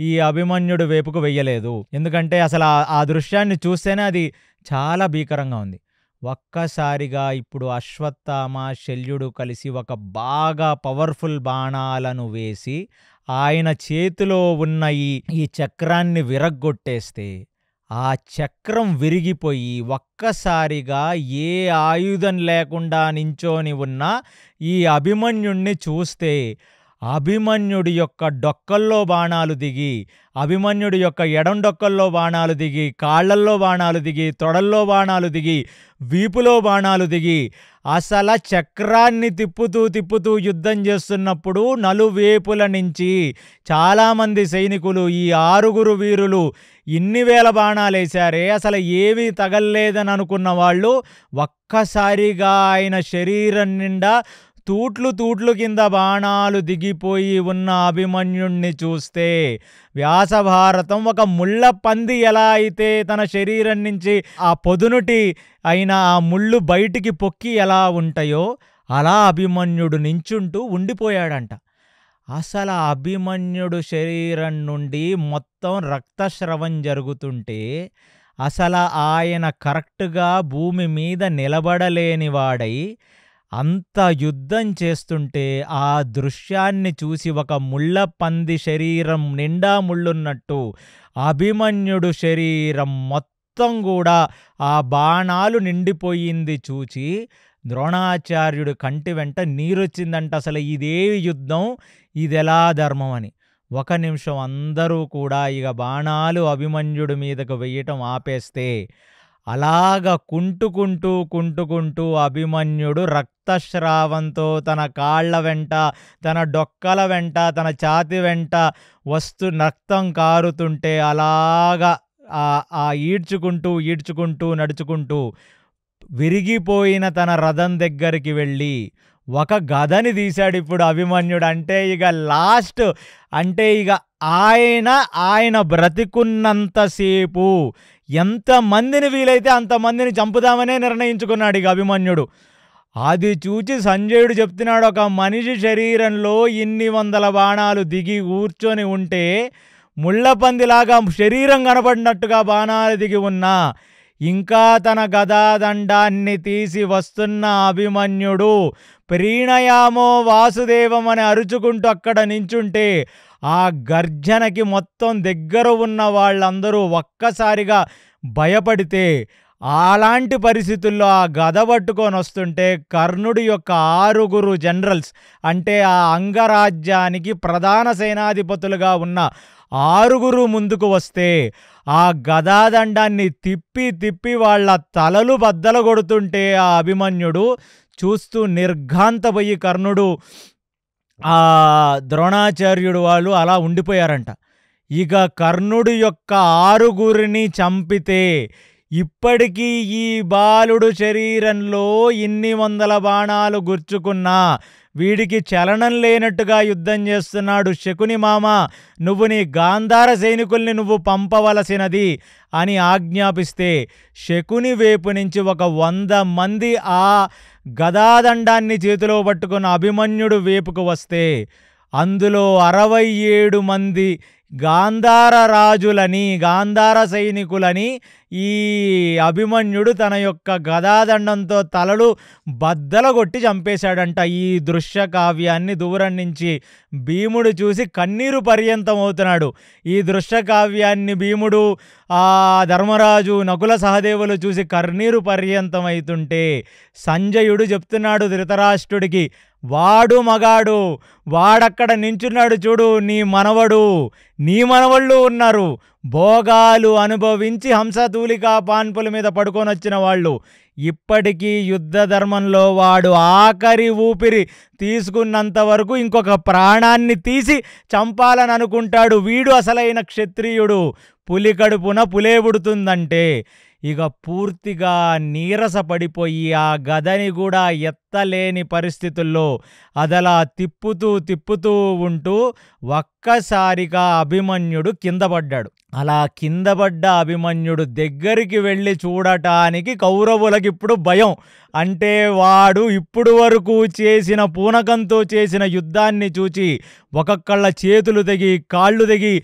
ఈ అభిమన్యుడి వైపుకు వెయ్యలేదు. ఎందుకంటే అసలు ఆ దృశ్యాన్ని చూస్తేనే అది చాలా భీకరంగా ఉంది. ఒక్కసారిగా ఇప్పుడు అశ్వత్థామ, శల్యుడు కలిసి ఒక బాగా పవర్ఫుల్ బాణాలను వేసి ఆయన చేతిలో ఉన్న ఈ చక్రాన్ని విరగ్గొట్టేస్తే, ఆ చక్రం విరిగిపోయి ఒక్కసారిగా ఏ ఆయుధం లేకుండా నించోని ఉన్న ఈ అభిమన్యుణ్ణి చూస్తే, అభిమన్యుడి యొక్క డొక్కల్లో బాణాలు దిగి, అభిమన్యుడి యొక్క ఎడం డొక్కల్లో బాణాలు దిగి, కాళ్లల్లో బాణాలు దిగి, తొడల్లో బాణాలు దిగి, వీపులో బాణాలు దిగి, అసలు చక్రాన్ని తిప్పుతూ యుద్ధం చేస్తున్నప్పుడు నలువేపుల నుంచి చాలామంది సైనికులు, ఈ 6 వీరులు ఇన్ని వేల బాణాలు వేశారే, అసలు ఏమీ తగల్లేదని అనుకున్న వాళ్ళు ఒక్కసారిగా ఆయన శరీరం నిండా తూట్లు తూట్లు కింద బాణాలు దిగిపోయి ఉన్న అభిమన్యుణ్ణి చూస్తే వ్యాసభారతం ఒక ముళ్ళ పంది ఎలా అయితే తన శరీరం నుంచి ఆ పొదునుటి అయిన ఆ ముళ్ళు బయటికి పొక్కి ఎలా ఉంటాయో అలా అభిమన్యుడు నించుంటూ ఉండిపోయాడంట. అసలు ఆ అభిమన్యుడు శరీరం నుండి మొత్తం రక్తస్రవం జరుగుతుంటే అసలు ఆయన కరెక్ట్గా భూమి మీద నిలబడలేనివాడై అంత యుద్ధం చేస్తుంటే ఆ దృశ్యాన్ని చూసి ఒక ముళ్ళ పంది శరీరం నిండా ముళ్ళున్నట్టు అభిమన్యుడు శరీరం మొత్తం కూడా ఆ బాణాలు నిండిపోయింది చూచి ద్రోణాచార్యుడు కంటి వెంట నీరొచ్చిందంట. అసలు ఇదే యుద్ధం, ఇదెలా ధర్మం అని. ఒక నిమిషం అందరూ కూడా ఇక బాణాలు అభిమన్యుడి మీదకు వెయ్యటం ఆపేస్తే అలాగ కుంటుకుంటూ అభిమన్యుడు రక్తస్రావంతో తన కాళ్ళ వెంట, తన డొక్కల వెంట, తన ఛాతి వెంట రక్తం కారుతుంటే అలాగా ఈడ్చుకుంటూ నడుచుకుంటూ విరిగిపోయిన తన రథం దగ్గరికి వెళ్ళి ఒక గదని తీశాడు ఇప్పుడు అభిమన్యుడు. అంటే ఇక లాస్ట్, అంటే ఇక ఆయన బ్రతికున్నంతసేపు ఎంతమందిని వీలైతే అంతమందిని చంపుదామనే నిర్ణయించుకున్నాడు ఇక అభిమన్యుడు. అది చూచి సంజయుడు చెప్తున్నాడు, ఒక మనిషి శరీరంలో ఇన్ని వందల బాణాలు దిగి కూర్చొని ఉంటే ముళ్ళపందిలాగా శరీరం కనబడినట్టుగా బాణాలు దిగి ఉన్నా ఇంకా తన గదాదండాన్ని తీసి వస్తున్న అభిమన్యుడు ప్రీణయామో వాసుదేవం అని అరుచుకుంటూ అక్కడ నించుంటే ఆ గర్జనకి మొత్తం దగ్గర ఉన్న వాళ్ళందరూ ఒక్కసారిగా భయపడితే అలాంటి పరిస్థితుల్లో ఆ గద పట్టుకొని వస్తుంటే కర్ణుడి యొక్క 6 జనరల్స్, అంటే ఆ అంగరాజ్యానికి ప్రధాన సేనాధిపతులుగా ఉన్న 6 ముందుకు వస్తే ఆ గదాదండాన్ని తిప్పి వాళ్ళ తలలు బద్దలు కొడుతుంటే ఆ అభిమన్యుడు చూస్తూ నిర్ఘాంతపోయి కర్ణుడు, ఆ ద్రోణాచార్యుడు వాళ్ళు అలా ఉండిపోయారంట. ఇక కర్ణుడి యొక్క 6 చంపితే ఇప్పటికీ ఈ బాలుడు శరీరంలో ఇన్ని వందల బాణాలు గుర్చుకున్నా వీడికి చలనం లేనట్టుగా యుద్ధం చేస్తున్నాడు. శకుని మామ, నువ్వు నీ గాంధార సైనికుల్ని నువ్వు పంపవలసినది అని ఆజ్ఞాపిస్తే శకుని వైపు నుంచి ఒక 100 మంది ఆ గదాదండాన్ని చేతిలో పట్టుకున్న అభిమన్యుడు వైపుకు వస్తే అందులో 67 మంది గాంధార రాజులని, గాంధార సైనికులని ఈ అభిమన్యుడు తన యొక్క గదాదండంతో తలలు బద్దలగొట్టి చంపేశాడంట. ఈ దృశ్య కావ్యాన్ని దూరం నుంచి భీముడు చూసి కన్నీరు పర్యంతం అవుతున్నాడు. ఈ దృశ్య కావ్యాన్ని భీముడు, ఆ ధర్మరాజు, నకుల సహదేవులు చూసి కన్నీరు పర్యంతం అవుతుంటే సంజయుడు చెప్తున్నాడు ధృతరాష్ట్రుడికి, వాడు మగాడు, వాడక్కడ నించున్నాడు చూడు, నీ మనవళ్ళు ఉన్నారు, భోగాలు అనుభవించి హంసతూలికా పాన్పుల మీద పడుకొని వచ్చిన వాళ్ళు. ఇప్పటికీ యుద్ధ ధర్మంలో వాడు ఆఖరి ఊపిరి తీసుకున్నంత వరకు ఇంకొక ప్రాణాన్ని తీసి చంపాలని అనుకుంటాడు. వీడు అసలైన క్షత్రియుడు, పులి కడుపున పులే పుడుతుందంటే ఇక పూర్తిగా నీరసపడిపోయి ఆ గదని కూడా ఎత్తలేని పరిస్థితుల్లో అదలా తిప్పుతూ ఉంటూ ఒక్కసారిగా అభిమన్యుడు కింద పడ్డాడు. అలా కింద పడ్డ అభిమన్యుడు దగ్గరికి వెళ్ళి చూడటానికి కౌరవులకు ఇప్పుడు భయం. అంటే వాడు ఇప్పుడు వరకు చేసిన పూనకంతో చేసిన యుద్ధాన్ని చూచి ఒక్కొక్కళ్ళ చేతులు తెగి కాళ్ళు తెగి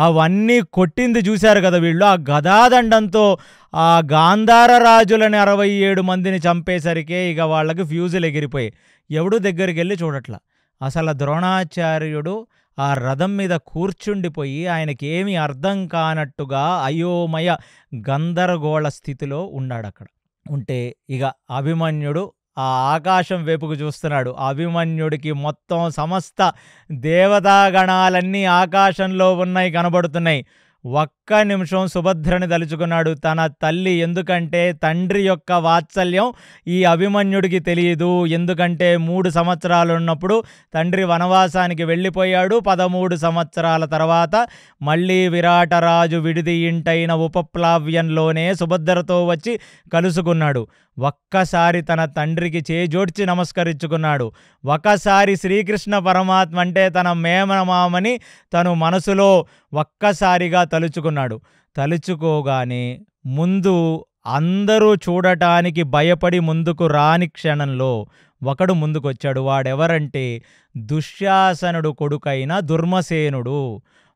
అవన్నీ కొట్టింది చూశారు కదా వీళ్ళు. ఆ గదాదండంతో ఆ గాంధార రాజులని 67 మందిని చంపేసరికే ఇక వాళ్ళకి ఫ్యూజులు ఎగిరిపోయి ఎవడు దగ్గరికి వెళ్ళి చూడట్లా. అసలు ద్రోణాచార్యుడు ఆ రథం మీద కూర్చుండిపోయి ఆయనకి ఏమీ అర్థం కానట్టుగా అయోమయ గందరగోళ స్థితిలో ఉన్నాడు. అక్కడ ఉంటే ఇక అభిమన్యుడు ఆ ఆకాశం వైపుకు చూస్తున్నాడు. అభిమన్యుడికి మొత్తం సమస్త దేవతాగణాలన్నీ ఆకాశంలో ఉన్నాయి, కనబడుతున్నాయి. ఒక్క నిమిషం సుభద్రని తలుచుకున్నాడు, తన తల్లి. ఎందుకంటే తండ్రి యొక్క వాత్సల్యం ఈ అభిమన్యుడికి తెలియదు. ఎందుకంటే 3 సంవత్సరాలు ఉన్నప్పుడు తండ్రి వనవాసానికి వెళ్ళిపోయాడు. 13 సంవత్సరాల తర్వాత మళ్ళీ విరాటరాజు విడిది ఇంటైన ఉపప్లావ్యంలోనే సుభద్రతో వచ్చి కలుసుకున్నాడు. ఒక్కసారి తన తండ్రికి చేజోడ్చి నమస్కరించుకున్నాడు. ఒకసారి శ్రీకృష్ణ పరమాత్మ అంటే తన మేనమామని తను మనసులో ఒక్కసారిగా తలుచుకున్నాడు. తలుచుకోగానే ముందు అందరూ చూడటానికి భయపడి ముందుకు రాని క్షణంలో ఒకడు ముందుకొచ్చాడు. వాడెవరంటే దుశ్శాసనుడు కొడుకైన దుర్మసేనుడు.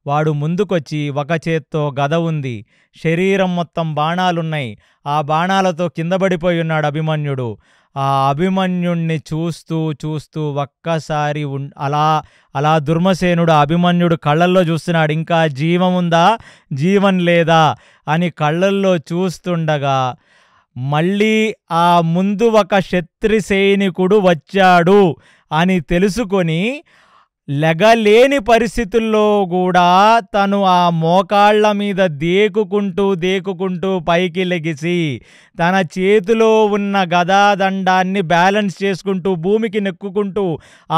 వాడు ముందుకొచ్చి ఒక చేత్తో గద ఉంది, శరీరం మొత్తం బాణాలున్నాయి. ఆ బాణాలతో కింద పడిపోయి ఉన్నాడు అభిమన్యుడు. ఆ అభిమన్యుణ్ణి చూస్తూ చూస్తూ ఒక్కసారి అలా దుర్మసేనుడు అభిమన్యుడు కళ్ళల్లో చూస్తున్నాడు. ఇంకా జీవం ఉందా, జీవం లేదా అని కళ్ళల్లో చూస్తుండగా మళ్ళీ ఆ ముందు ఒక క్షత్రి సైనికుడు వచ్చాడు అని తెలుసుకొని లెగలేని పరిస్థితుల్లో కూడా తను ఆ మోకాళ్ళ మీద దేకుకుంటూ పైకి లెగిసి తన చేతిలో ఉన్న గదాదండాన్ని బ్యాలెన్స్ చేసుకుంటూ భూమికి నెక్కుకుంటూ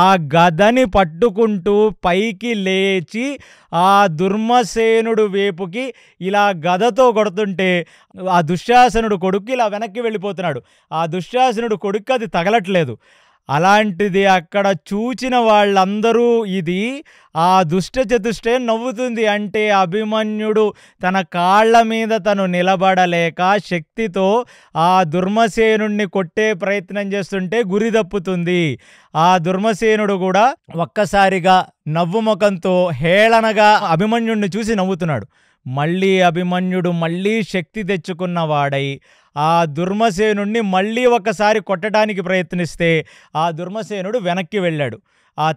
ఆ గదని పట్టుకుంటూ పైకి లేచి ఆ దుర్మసేనుడు వేపుకి ఇలా గదతో కొడుతుంటే ఆ దుశ్శాసనుడు కొడుకు ఇలా వెనక్కి వెళ్ళిపోతున్నాడు. ఆ దుశ్శాసనుడు కొడుకు అది తగలట్లేదు. అలాంటిది అక్కడ చూచిన వాళ్ళందరూ ఇది ఆ దుష్టచతుష్టే నవ్వుతుంది. అంటే అభిమన్యుడు తన కాళ్ళ మీద తను నిలబడలేక శక్తితో ఆ దుర్మసేనుణ్ణి కొట్టే ప్రయత్నం చేస్తుంటే గురి తప్పుతుంది. ఆ దుర్మసేనుడు కూడా ఒక్కసారిగా నవ్వు ముఖంతో హేళనగా అభిమన్యుడిని చూసి నవ్వుతున్నాడు. మళ్ళీ అభిమన్యుడు మళ్ళీ శక్తి తెచ్చుకున్నవాడై ఆ దుర్మసేనుణ్ణి మళ్ళీ ఒకసారి కొట్టడానికి ప్రయత్నిస్తే ఆ దుర్మసేనుడు వెనక్కి వెళ్ళాడు,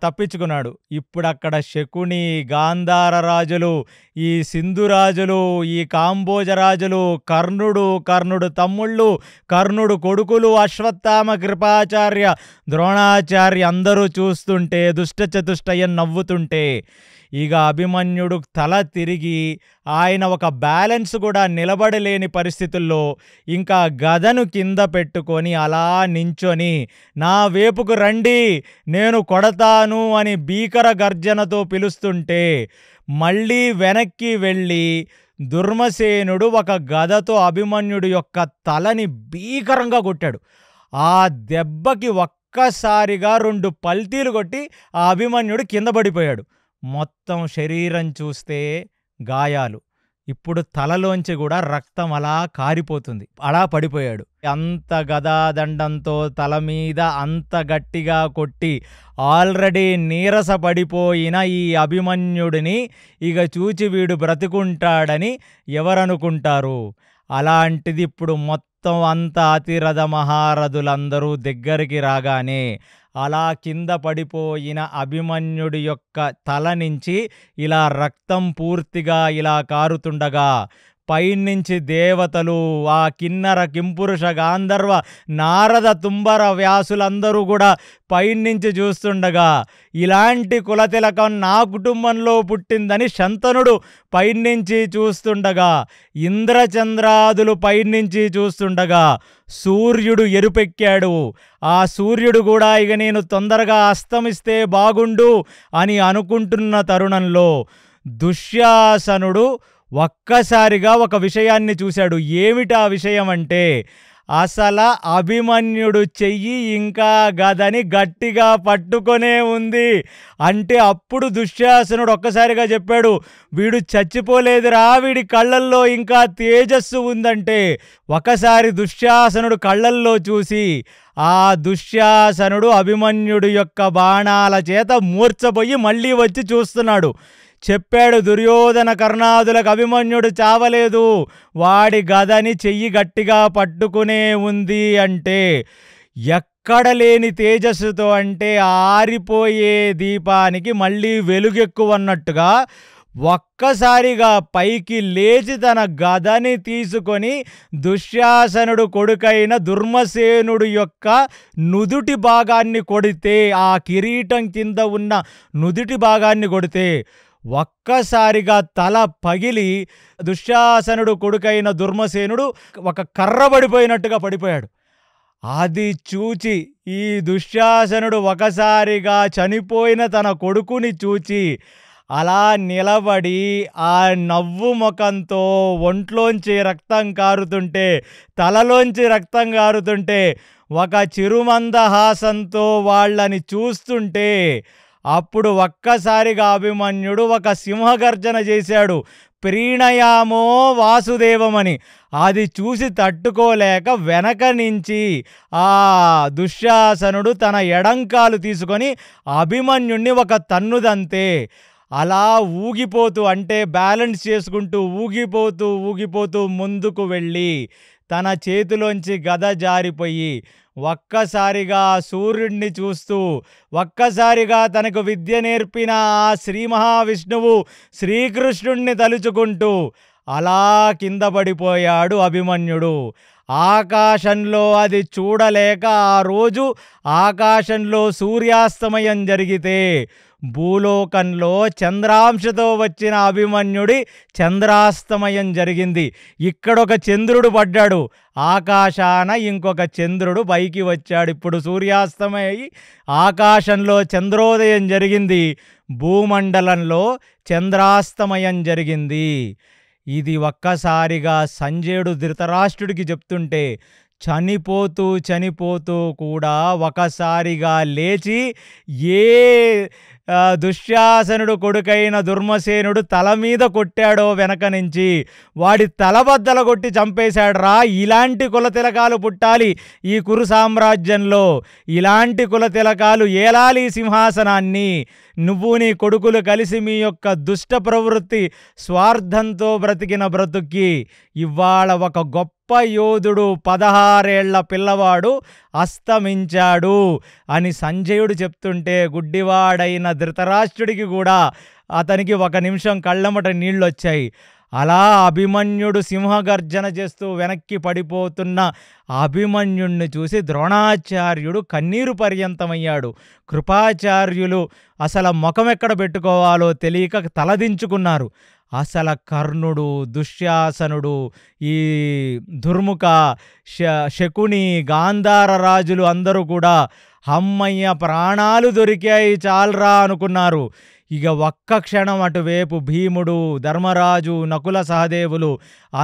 తప్పించుకున్నాడు. ఇప్పుడు అక్కడ శకుని, గాంధార రాజులు, ఈ సింధు రాజులు, ఈ కాంబోజ రాజులు, కర్ణుడు తమ్ముళ్ళు, కర్ణుడు కొడుకులు, అశ్వత్థామ, కృపాచార్య, ద్రోణాచార్య అందరూ చూస్తుంటే దుష్టచతుష్టయం నవ్వుతుంటే ఇక అభిమన్యుడు తల తిరిగి ఆయన ఒక బ్యాలెన్స్ కూడా నిలబడలేని పరిస్థితుల్లో ఇంకా గదను కింద పెట్టుకొని అలా నించొని నా వేపుకు రండి నేను కొడతాను అని భీకర గర్జనతో పిలుస్తుంటే మళ్ళీ వెనక్కి వెళ్ళి దుర్మసేనుడు ఒక గదతో అభిమన్యుడు యొక్క తలని భీకరంగా కొట్టాడు. ఆ దెబ్బకి ఒక్కసారిగా 2 పల్టీలు కొట్టి ఆ అభిమన్యుడు కింద పడిపోయాడు. మొత్తం శరీరం చూస్తే గాయాలు, ఇప్పుడు తలలోంచి కూడా రక్తం అలా కారిపోతుంది. అలా పడిపోయాడు. అంత గదాదండంతో తల మీద అంత గట్టిగా కొట్టి ఆల్రెడీ నీరస పడిపోయిన ఈ అభిమన్యుడిని ఇక చూచి వీడు బ్రతుకుంటాడని ఎవరనుకుంటారు? అలాంటిది ఇప్పుడు మొత్తం అంత అతిరథ మహారథులందరూ దగ్గరికి రాగానే అలా కింద పడిపోయిన అభిమన్యుడి యొక్క తల నుంచి ఇలా రక్తం పూర్తిగా ఇలా కారుతుండగా పైనుంచి దేవతలు, ఆ కిన్నర, కింపురుష, గాంధర్వ, నారద, తుంబర వ్యాసులందరూ కూడా పైనుంచి చూస్తుండగా ఇలాంటి కులతిలకం నా కుటుంబంలో పుట్టిందని శంతనుడు పైనుంచి చూస్తుండగా, ఇంద్రచంద్రాదులు పైనుంచి చూస్తుండగా సూర్యుడు ఎరుపెక్కాడు. ఆ సూర్యుడు కూడా ఇక నేను తొందరగా అస్తమిస్తే బాగుండు అని అనుకుంటున్న తరుణంలో దుశ్శాసనుడు ఒక్కసారిగా ఒక విషయాన్ని చూశాడు. ఏమిటా విషయం అంటే అసలు అభిమన్యుడు చెయ్యి ఇంకా గదని గట్టిగా పట్టుకొనే ఉంది. అంటే అప్పుడు దుశ్శాసనుడు ఒక్కసారిగా చెప్పాడు, వీడు చచ్చిపోలేదురా, వీడి కళ్ళల్లో ఇంకా తేజస్సు ఉందంటే ఒకసారి దుశ్శాసనుడు కళ్ళల్లో చూసి ఆ దుశ్శాసనుడు అభిమన్యుడు యొక్క బాణాల చేత మూర్ఛపోయి మళ్ళీ వచ్చి చూస్తున్నాడు. చెప్పాడు దుర్యోధన కర్ణాదులకు అభిమన్యుడు చావలేదు, వాడి గదని చెయ్యి గట్టిగా పట్టుకునే ఉంది. అంటే ఎక్కడ లేని తేజస్సుతో, అంటే ఆరిపోయే దీపానికి మళ్ళీ వెలుగెక్కువన్నట్టుగా ఒక్కసారిగా పైకి లేచి తన గదని తీసుకొని దుశ్శాసనుడు కొడుకైన దుర్మసేనుడు యొక్క నుదుటి భాగాన్ని కొడితే, ఆ కిరీటం కింద ఉన్న నుదుటి భాగాన్ని కొడితే ఒక్కసారిగా తల పగిలి దుశ్శాసనుడు కొడుకైన దుర్మసేనుడు ఒక కర్రబడిపోయినట్టుగా పడిపోయాడు. అది చూచి ఈ దుశ్శాసనుడు ఒకసారిగా చనిపోయిన తన కొడుకుని చూచి అలా నిలబడి ఆ నవ్వు ముఖంతో ఒంట్లోంచి రక్తం కారుతుంటే, తలలోంచి రక్తం కారుతుంటే, ఒక చిరుమందహాసంతో వాళ్ళని చూస్తుంటే, అప్పుడు ఒక్కసారిగా అభిమన్యుడు ఒక సింహగర్జన చేశాడు. ప్రీణయామో వాసుదేవమని. అది చూసి తట్టుకోలేక వెనక నుంచి ఆ దుశ్శాసనుడు తన ఎడంకాలు తీసుకొని అభిమన్యుణ్ణి ఒక తన్నుదంతే. అలా ఊగిపోతూ, అంటే బ్యాలెన్స్ చేసుకుంటూ ఊగిపోతూ ముందుకు వెళ్ళి తన చేతిలోంచి గద జారిపోయి ఒక్కసారిగా సూర్యుడిని చూస్తూ, ఒక్కసారిగా తనకు విద్య నేర్పిన ఆ శ్రీ మహావిష్ణువు శ్రీకృష్ణుణ్ణి తలుచుకుంటూ అలా కింద పడిపోయాడు అభిమన్యుడు. ఆకాశంలో అది చూడలేక ఆ రోజు ఆకాశంలో సూర్యాస్తమయం జరిగితే భూలోకంలో చంద్రాంశతో వచ్చిన అభిమన్యుడి చంద్రాస్తమయం జరిగింది. ఇక్కడొక చంద్రుడు పడ్డాడు, ఆకాశాన ఇంకొక చంద్రుడు పైకి వచ్చాడు. ఇప్పుడు సూర్యాస్తమయం ఆకాశంలో చంద్రోదయం జరిగింది, భూమండలంలో చంద్రాస్తమయం జరిగింది. ఇది ఒక్కసారిగా సంజయుడు ధృతరాష్ట్రుడికి చెప్తుంటే చనిపోతూ కూడా ఒకసారిగా లేచి ఏ దుశ్శాసనుడు కొడుకైన దుర్మసేనుడు తల మీద కొట్టాడో వెనక నుంచి వాడి తలబద్దల కొట్టి చంపేశాడ్రా. ఇలాంటి కులతిలకాలు పుట్టాలి ఈ కురు సామ్రాజ్యంలో, ఇలాంటి కులతిలకాలు ఏలాలి సింహాసనాన్ని. నువ్వు నీ కొడుకులు కలిసి మీ యొక్క దుష్ట ప్రవృత్తి స్వార్థంతో బ్రతికిన బ్రతుక్కి ఇవాళ ఒక గొప్ప యోధుడు 16 ఏళ్ల పిల్లవాడు అస్తమించాడు అని సంజయుడు చెప్తుంటే గుడ్డివాడైన ధృతరాష్ట్రుడికి కూడా అతనికి ఒక నిమిషం కళ్ళమట నీళ్ళొచ్చాయి. అలా అభిమన్యుడు సింహగర్జన చేస్తూ వెనక్కి పడిపోతున్న అభిమన్యుణ్ణి చూసి ద్రోణాచార్యుడు కన్నీరు పర్యంతమయ్యాడు. కృపాచార్యులు అసలు ముఖం ఎక్కడ పెట్టుకోవాలో తెలియక తలదించుకున్నారు. అసలు కర్ణుడు, దుశ్శాసనుడు, ఈ దుర్ముఖ, శకుని, గాంధార రాజులు అందరూ కూడా అమ్మయ్య ప్రాణాలు దొరికాయి చాలరా అనుకున్నారు. ఇక ఒక్క క్షణం అటువైపు భీముడు, ధర్మరాజు, నకుల సహదేవులు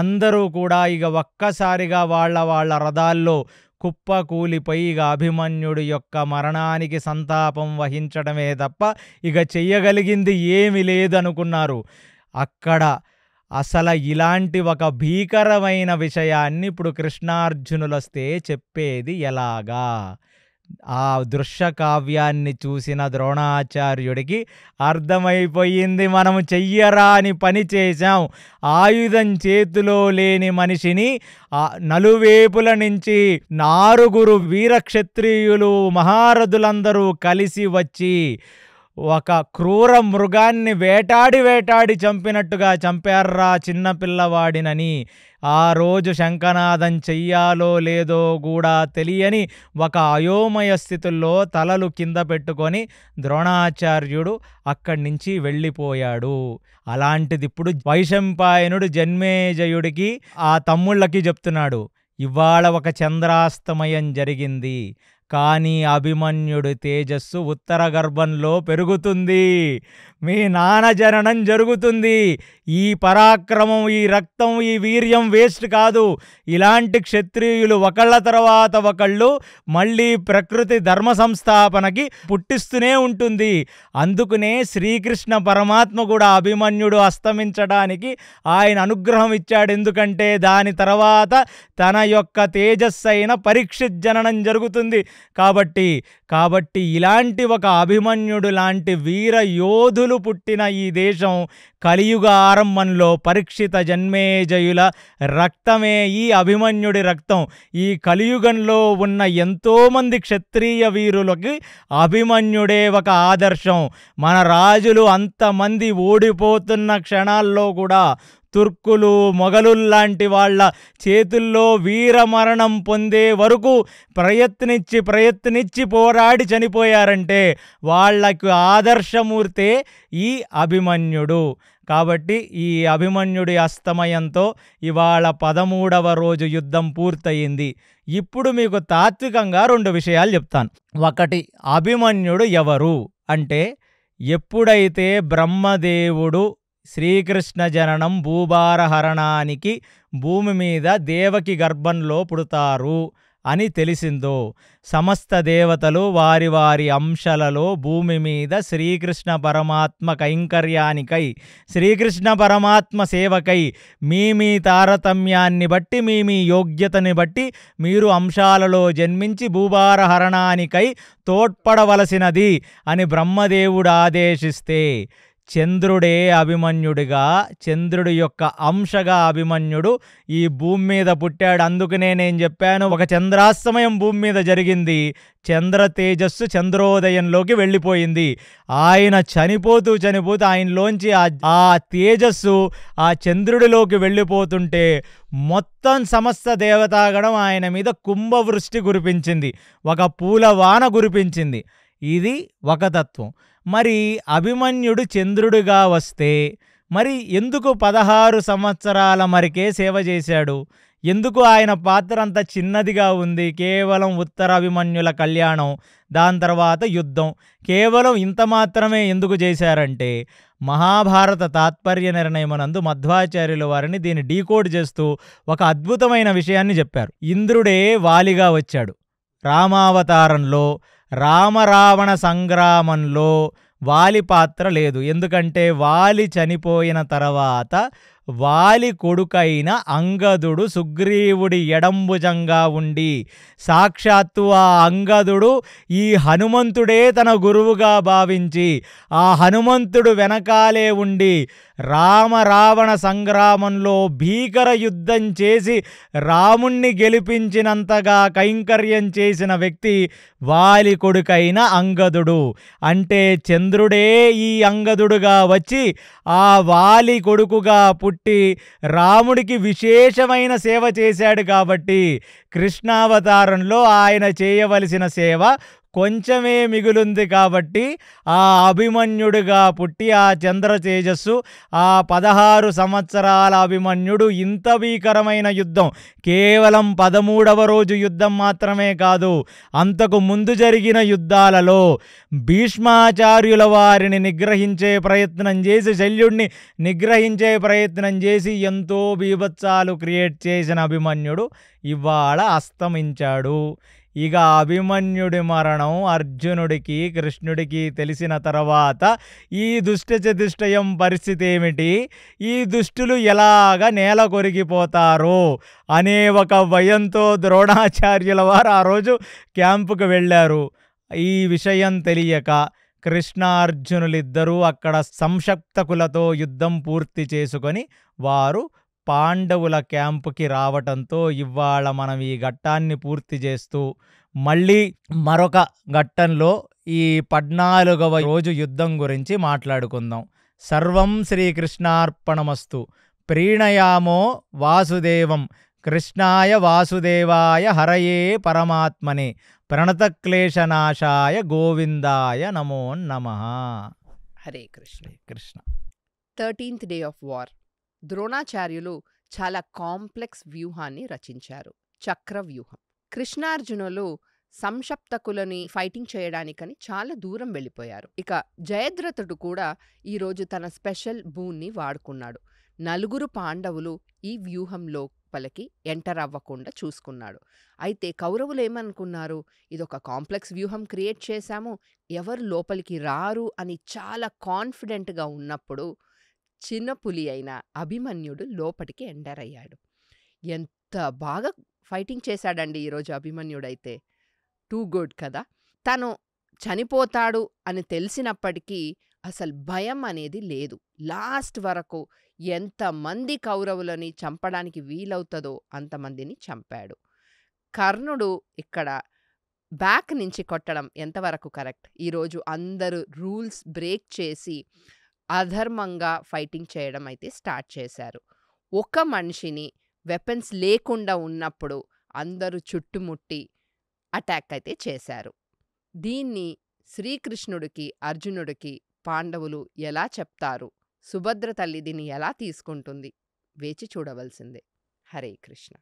అందరూ కూడా ఇక ఒక్కసారిగా వాళ్ళ రథాల్లో కుప్పకూలిపోయి ఇక అభిమన్యుడి యొక్క మరణానికి సంతాపం వహించడమే తప్ప ఇక చెయ్యగలిగింది ఏమీ లేదనుకున్నారు. అక్కడ అసలు ఇలాంటి ఒక భీకరమైన విషయాన్ని ఇప్పుడు కృష్ణార్జునులొస్తే చెప్పేది ఎలాగా? ఆ దృశ్య కావ్యాన్ని చూసిన ద్రోణాచార్యుడికి అర్థమైపోయింది, మనము చెయ్యరాని పని చేశాం. ఆయుధం చేతిలో లేని మనిషిని నలువేపుల నుంచి 4 వీరక్షత్రియులు మహారథులందరూ కలిసి వచ్చి ఒక క్రూర మృగాన్ని వేటాడి చంపినట్టుగా చంపారా చిన్నపిల్లవాడినని. ఆ రోజు శంఖనాదం చెయ్యాలో లేదో కూడా తెలియని ఒక అయోమయ స్థితుల్లో తలలు కింద పెట్టుకొని ద్రోణాచార్యుడు అక్కడి నుంచి వెళ్ళిపోయాడు. అలాంటిది ఇప్పుడు వైశంపాయనుడు జన్మేజయుడికి ఆ తమ్ముళ్ళకి చెప్తున్నాడు, ఇవాళ ఒక చంద్రాస్తమయం జరిగింది, కానీ అభిమన్యుడి తేజస్సు ఉత్తర గర్భంలో పెరుగుతుంది, మీ నాన్న జననం జరుగుతుంది. ఈ పరాక్రమం, ఈ రక్తం, ఈ వీర్యం వేస్ట్ కాదు. ఇలాంటి క్షత్రియులు ఒకళ్ళ తర్వాత ఒకళ్ళు మళ్ళీ ప్రకృతి ధర్మ సంస్థాపనకి పుట్టిస్తూనే ఉంటుంది. అందుకనే శ్రీకృష్ణ పరమాత్మ కూడా అభిమన్యుడు అస్తమించడానికి ఆయన అనుగ్రహం ఇచ్చాడు. ఎందుకంటే దాని తర్వాత తన యొక్క తేజస్సైన పరీక్షిత్ జననం జరుగుతుంది. కాబట్టి ఇలాంటి ఒక అభిమన్యుడు లాంటి వీర యోధులు పుట్టిన ఈ దేశం కలియుగ ఆరంభంలో పరీక్షిత జన్మేజయుల రక్తమే ఈ అభిమన్యుడి రక్తం. ఈ కలియుగంలో ఉన్న ఎంతోమంది క్షత్రియ వీరులకి అభిమన్యుడే ఒక ఆదర్శం. మన రాజులు అంతమంది ఓడిపోతున్న క్షణాల్లో కూడా తుర్కులు, మొఘలుల్లాంటి వాళ్ళ చేతుల్లో వీరమరణం పొందే వరకు ప్రయత్నించి పోరాడి చనిపోయారంటే వాళ్లకు ఆదర్శమూర్తే ఈ అభిమన్యుడు. కాబట్టి ఈ అభిమన్యుడి అస్తమయంతో ఇవాళ 13వ రోజు యుద్ధం పూర్తయింది. ఇప్పుడు మీకు తాత్వికంగా 2 విషయాలు చెప్తాను. ఒకటి, అభిమన్యుడు ఎవరు అంటే ఎప్పుడైతే బ్రహ్మదేవుడు శ్రీకృష్ణ జననం భూభారహరణానికి భూమి మీద దేవకి గర్భంలో పుడతారు అని తెలిసిందో, సమస్త దేవతలు వారి వారి అంశలలో భూమి మీద శ్రీకృష్ణ పరమాత్మ కైంకర్యానికై, శ్రీకృష్ణ పరమాత్మ సేవకై మీ తారతమ్యాన్ని బట్టి, మీ యోగ్యతని బట్టి మీరు అంశాలలో జన్మించి భూభారహరణానికై తోడ్పడవలసినది అని బ్రహ్మదేవుడు ఆదేశిస్తే, చంద్రుడే అభిమన్యుడిగా, చంద్రుడి యొక్క అంశగా అభిమన్యుడు ఈ భూమి మీద పుట్టాడు. అందుకనే నేను చెప్పాను, ఒక చంద్రాస్తమయం భూమి మీద జరిగింది, చంద్ర తేజస్సు చంద్రోదయంలోకి వెళ్ళిపోయింది. ఆయన చనిపోతూ ఆయనలోంచి ఆ తేజస్సు ఆ చంద్రుడిలోకి వెళ్ళిపోతుంటే మొత్తం సమస్త దేవతాగణం ఆయన మీద కుంభవృష్టి కురిపించింది, ఒక పూలవాన కురిపించింది. ఇది ఒక తత్వం. మరి అభిమన్యుడు చంద్రుడిగా వస్తే మరి ఎందుకు 16 సంవత్సరాల మరికే సేవ చేశాడు? ఎందుకు ఆయన పాత్ర అంత చిన్నదిగా ఉంది? కేవలం ఉత్తర అభిమన్యుల కళ్యాణం, దాని తర్వాత యుద్ధం, కేవలం ఇంత మాత్రమే ఎందుకు చేశారంటే, మహాభారత తాత్పర్య నిర్ణయమునందు మధ్వాచార్యుల వారిని దీన్ని డీకోడ్ చేస్తూ ఒక అద్భుతమైన విషయాన్ని చెప్పారు. ఇంద్రుడే వాలిగా వచ్చాడు రామావతారంలో. రామరావణ సంగ్రామంలో వాలి పాత్ర లేదు. ఎందుకంటే వాలి చనిపోయిన తర్వాత వాలి కొడుకైన అంగదుడు సుగ్రీవుడి ఎడంభుజంగా ఉండి, సాక్షాత్తు ఆ అంగదుడు ఈ హనుమంతుడే తన గురువుగా భావించి, ఆ హనుమంతుడు వెనకాలే ఉండి రామరావణ సంగ్రామంలో భీకర యుద్ధం చేసి రాముణ్ణి గెలిపించినంతగా కైంకర్యం చేసిన వ్యక్తి వాలి కొడుకైన అంగదుడు. అంటే చంద్రుడే ఈ అంగదుడుగా వచ్చి ఆ వాలి కొడుకుగా పుట్టి రాముడికి విశేషమైన సేవ చేశాడు. కాబట్టి కృష్ణావతారంలో ఆయన చేయవలసిన సేవ కొంచెమే మిగులుంది. కాబట్టి ఆ అభిమన్యుడిగా పుట్టి ఆ చంద్ర తేజస్సు, ఆ 16 సంవత్సరాల అభిమన్యుడు ఇంత భీకరమైన యుద్ధం, కేవలం 13వ రోజు యుద్ధం మాత్రమే కాదు, అంతకు ముందు జరిగిన యుద్ధాలలో భీష్మాచార్యుల వారిని నిగ్రహించే ప్రయత్నం చేసి, శల్యుడిని నిగ్రహించే ప్రయత్నం చేసి ఎంతో బీభత్సాలు క్రియేట్ చేసిన అభిమన్యుడు ఇవాళ అస్తమించాడు. ఇక అభిమన్యుడి మరణం అర్జునుడికి కృష్ణుడికి తెలిసిన తర్వాత ఈ దుష్ట చతుష్టయం పరిస్థితి ఏమిటి, ఈ దుష్టులు ఎలాగ నేల కొరిగిపోతారో అనే ఒక భయంతో ద్రోణాచార్యుల వారు ఆ రోజు క్యాంపుకు వెళ్ళారు. ఈ విషయం తెలియక కృష్ణార్జునులిద్దరూ అక్కడ సంశప్తకులతో యుద్ధం పూర్తి చేసుకొని వారు పాండవుల క్యాంపుకి రావటంతో ఇవాళ మనం ఈ ఘట్టాన్ని పూర్తి చేస్తూ మళ్ళీ మరొక ఘట్టంలో ఈ 14వ రోజు యుద్ధం గురించి మాట్లాడుకుందాం. సర్వం శ్రీకృష్ణార్పణమస్తు. ప్రీణయామో వాసుదేవం కృష్ణాయ వాసుదేవాయ హరయే పరమాత్మనే ప్రణతక్లేశనాశాయ గోవిందాయ నమో నమః. Hare Krishna. Krishna. 13th day of war. ద్రోణాచార్యులు చాలా కాంప్లెక్స్ వ్యూహాన్ని రచించారు, చక్ర వ్యూహం. కృష్ణార్జునులు సంశప్తకులని ఫైటింగ్ చేయడానికని చాలా దూరం వెళ్ళిపోయారు. ఇక జయద్రథుడు కూడా ఈరోజు తన స్పెషల్ బూన్ని వాడుకున్నాడు. 4 పాండవులు ఈ వ్యూహం లోపలికి ఎంటర్ అవ్వకుండా చూసుకున్నాడు. అయితే కౌరవులు ఏమనుకున్నారు, ఇదొక కాంప్లెక్స్ వ్యూహం క్రియేట్ చేశాము, ఎవరు లోపలికి రారు అని చాలా కాన్ఫిడెంట్గా ఉన్నప్పుడు చిన్న పులి అయిన అభిమన్యుడు లోపటికి ఎంటర్ అయ్యాడు. ఎంత బాగా ఫైటింగ్ చేశాడండి ఈరోజు అభిమన్యుడైతే. టూ గుడ్ కదా. తను చనిపోతాడు అని తెలిసినప్పటికీ అసలు భయం అనేది లేదు. లాస్ట్ వరకు ఎంతమంది కౌరవులని చంపడానికి వీలవుతుందో అంతమందిని చంపాడు. కర్ణుడు ఇక్కడ బ్యాక్ నుంచి కొట్టడం ఎంతవరకు కరెక్ట్? ఈరోజు అందరూ రూల్స్ బ్రేక్ చేసి అధర్మంగా ఫైటింగ్ చేయడం అయితే స్టార్ట్ చేశారు. ఒక మనిషిని వెపన్స్ లేకుండా ఉన్నప్పుడు అందరూ చుట్టుముట్టి అటాక్ అయితే చేశారు. దీన్ని శ్రీకృష్ణుడికి అర్జునుడికి పాండవులు ఎలా చెప్తారు, సుభద్ర తల్లి దీన్ని ఎలా తీసుకుంటుంది, వేచి చూడవలసిందే. హరే కృష్ణ.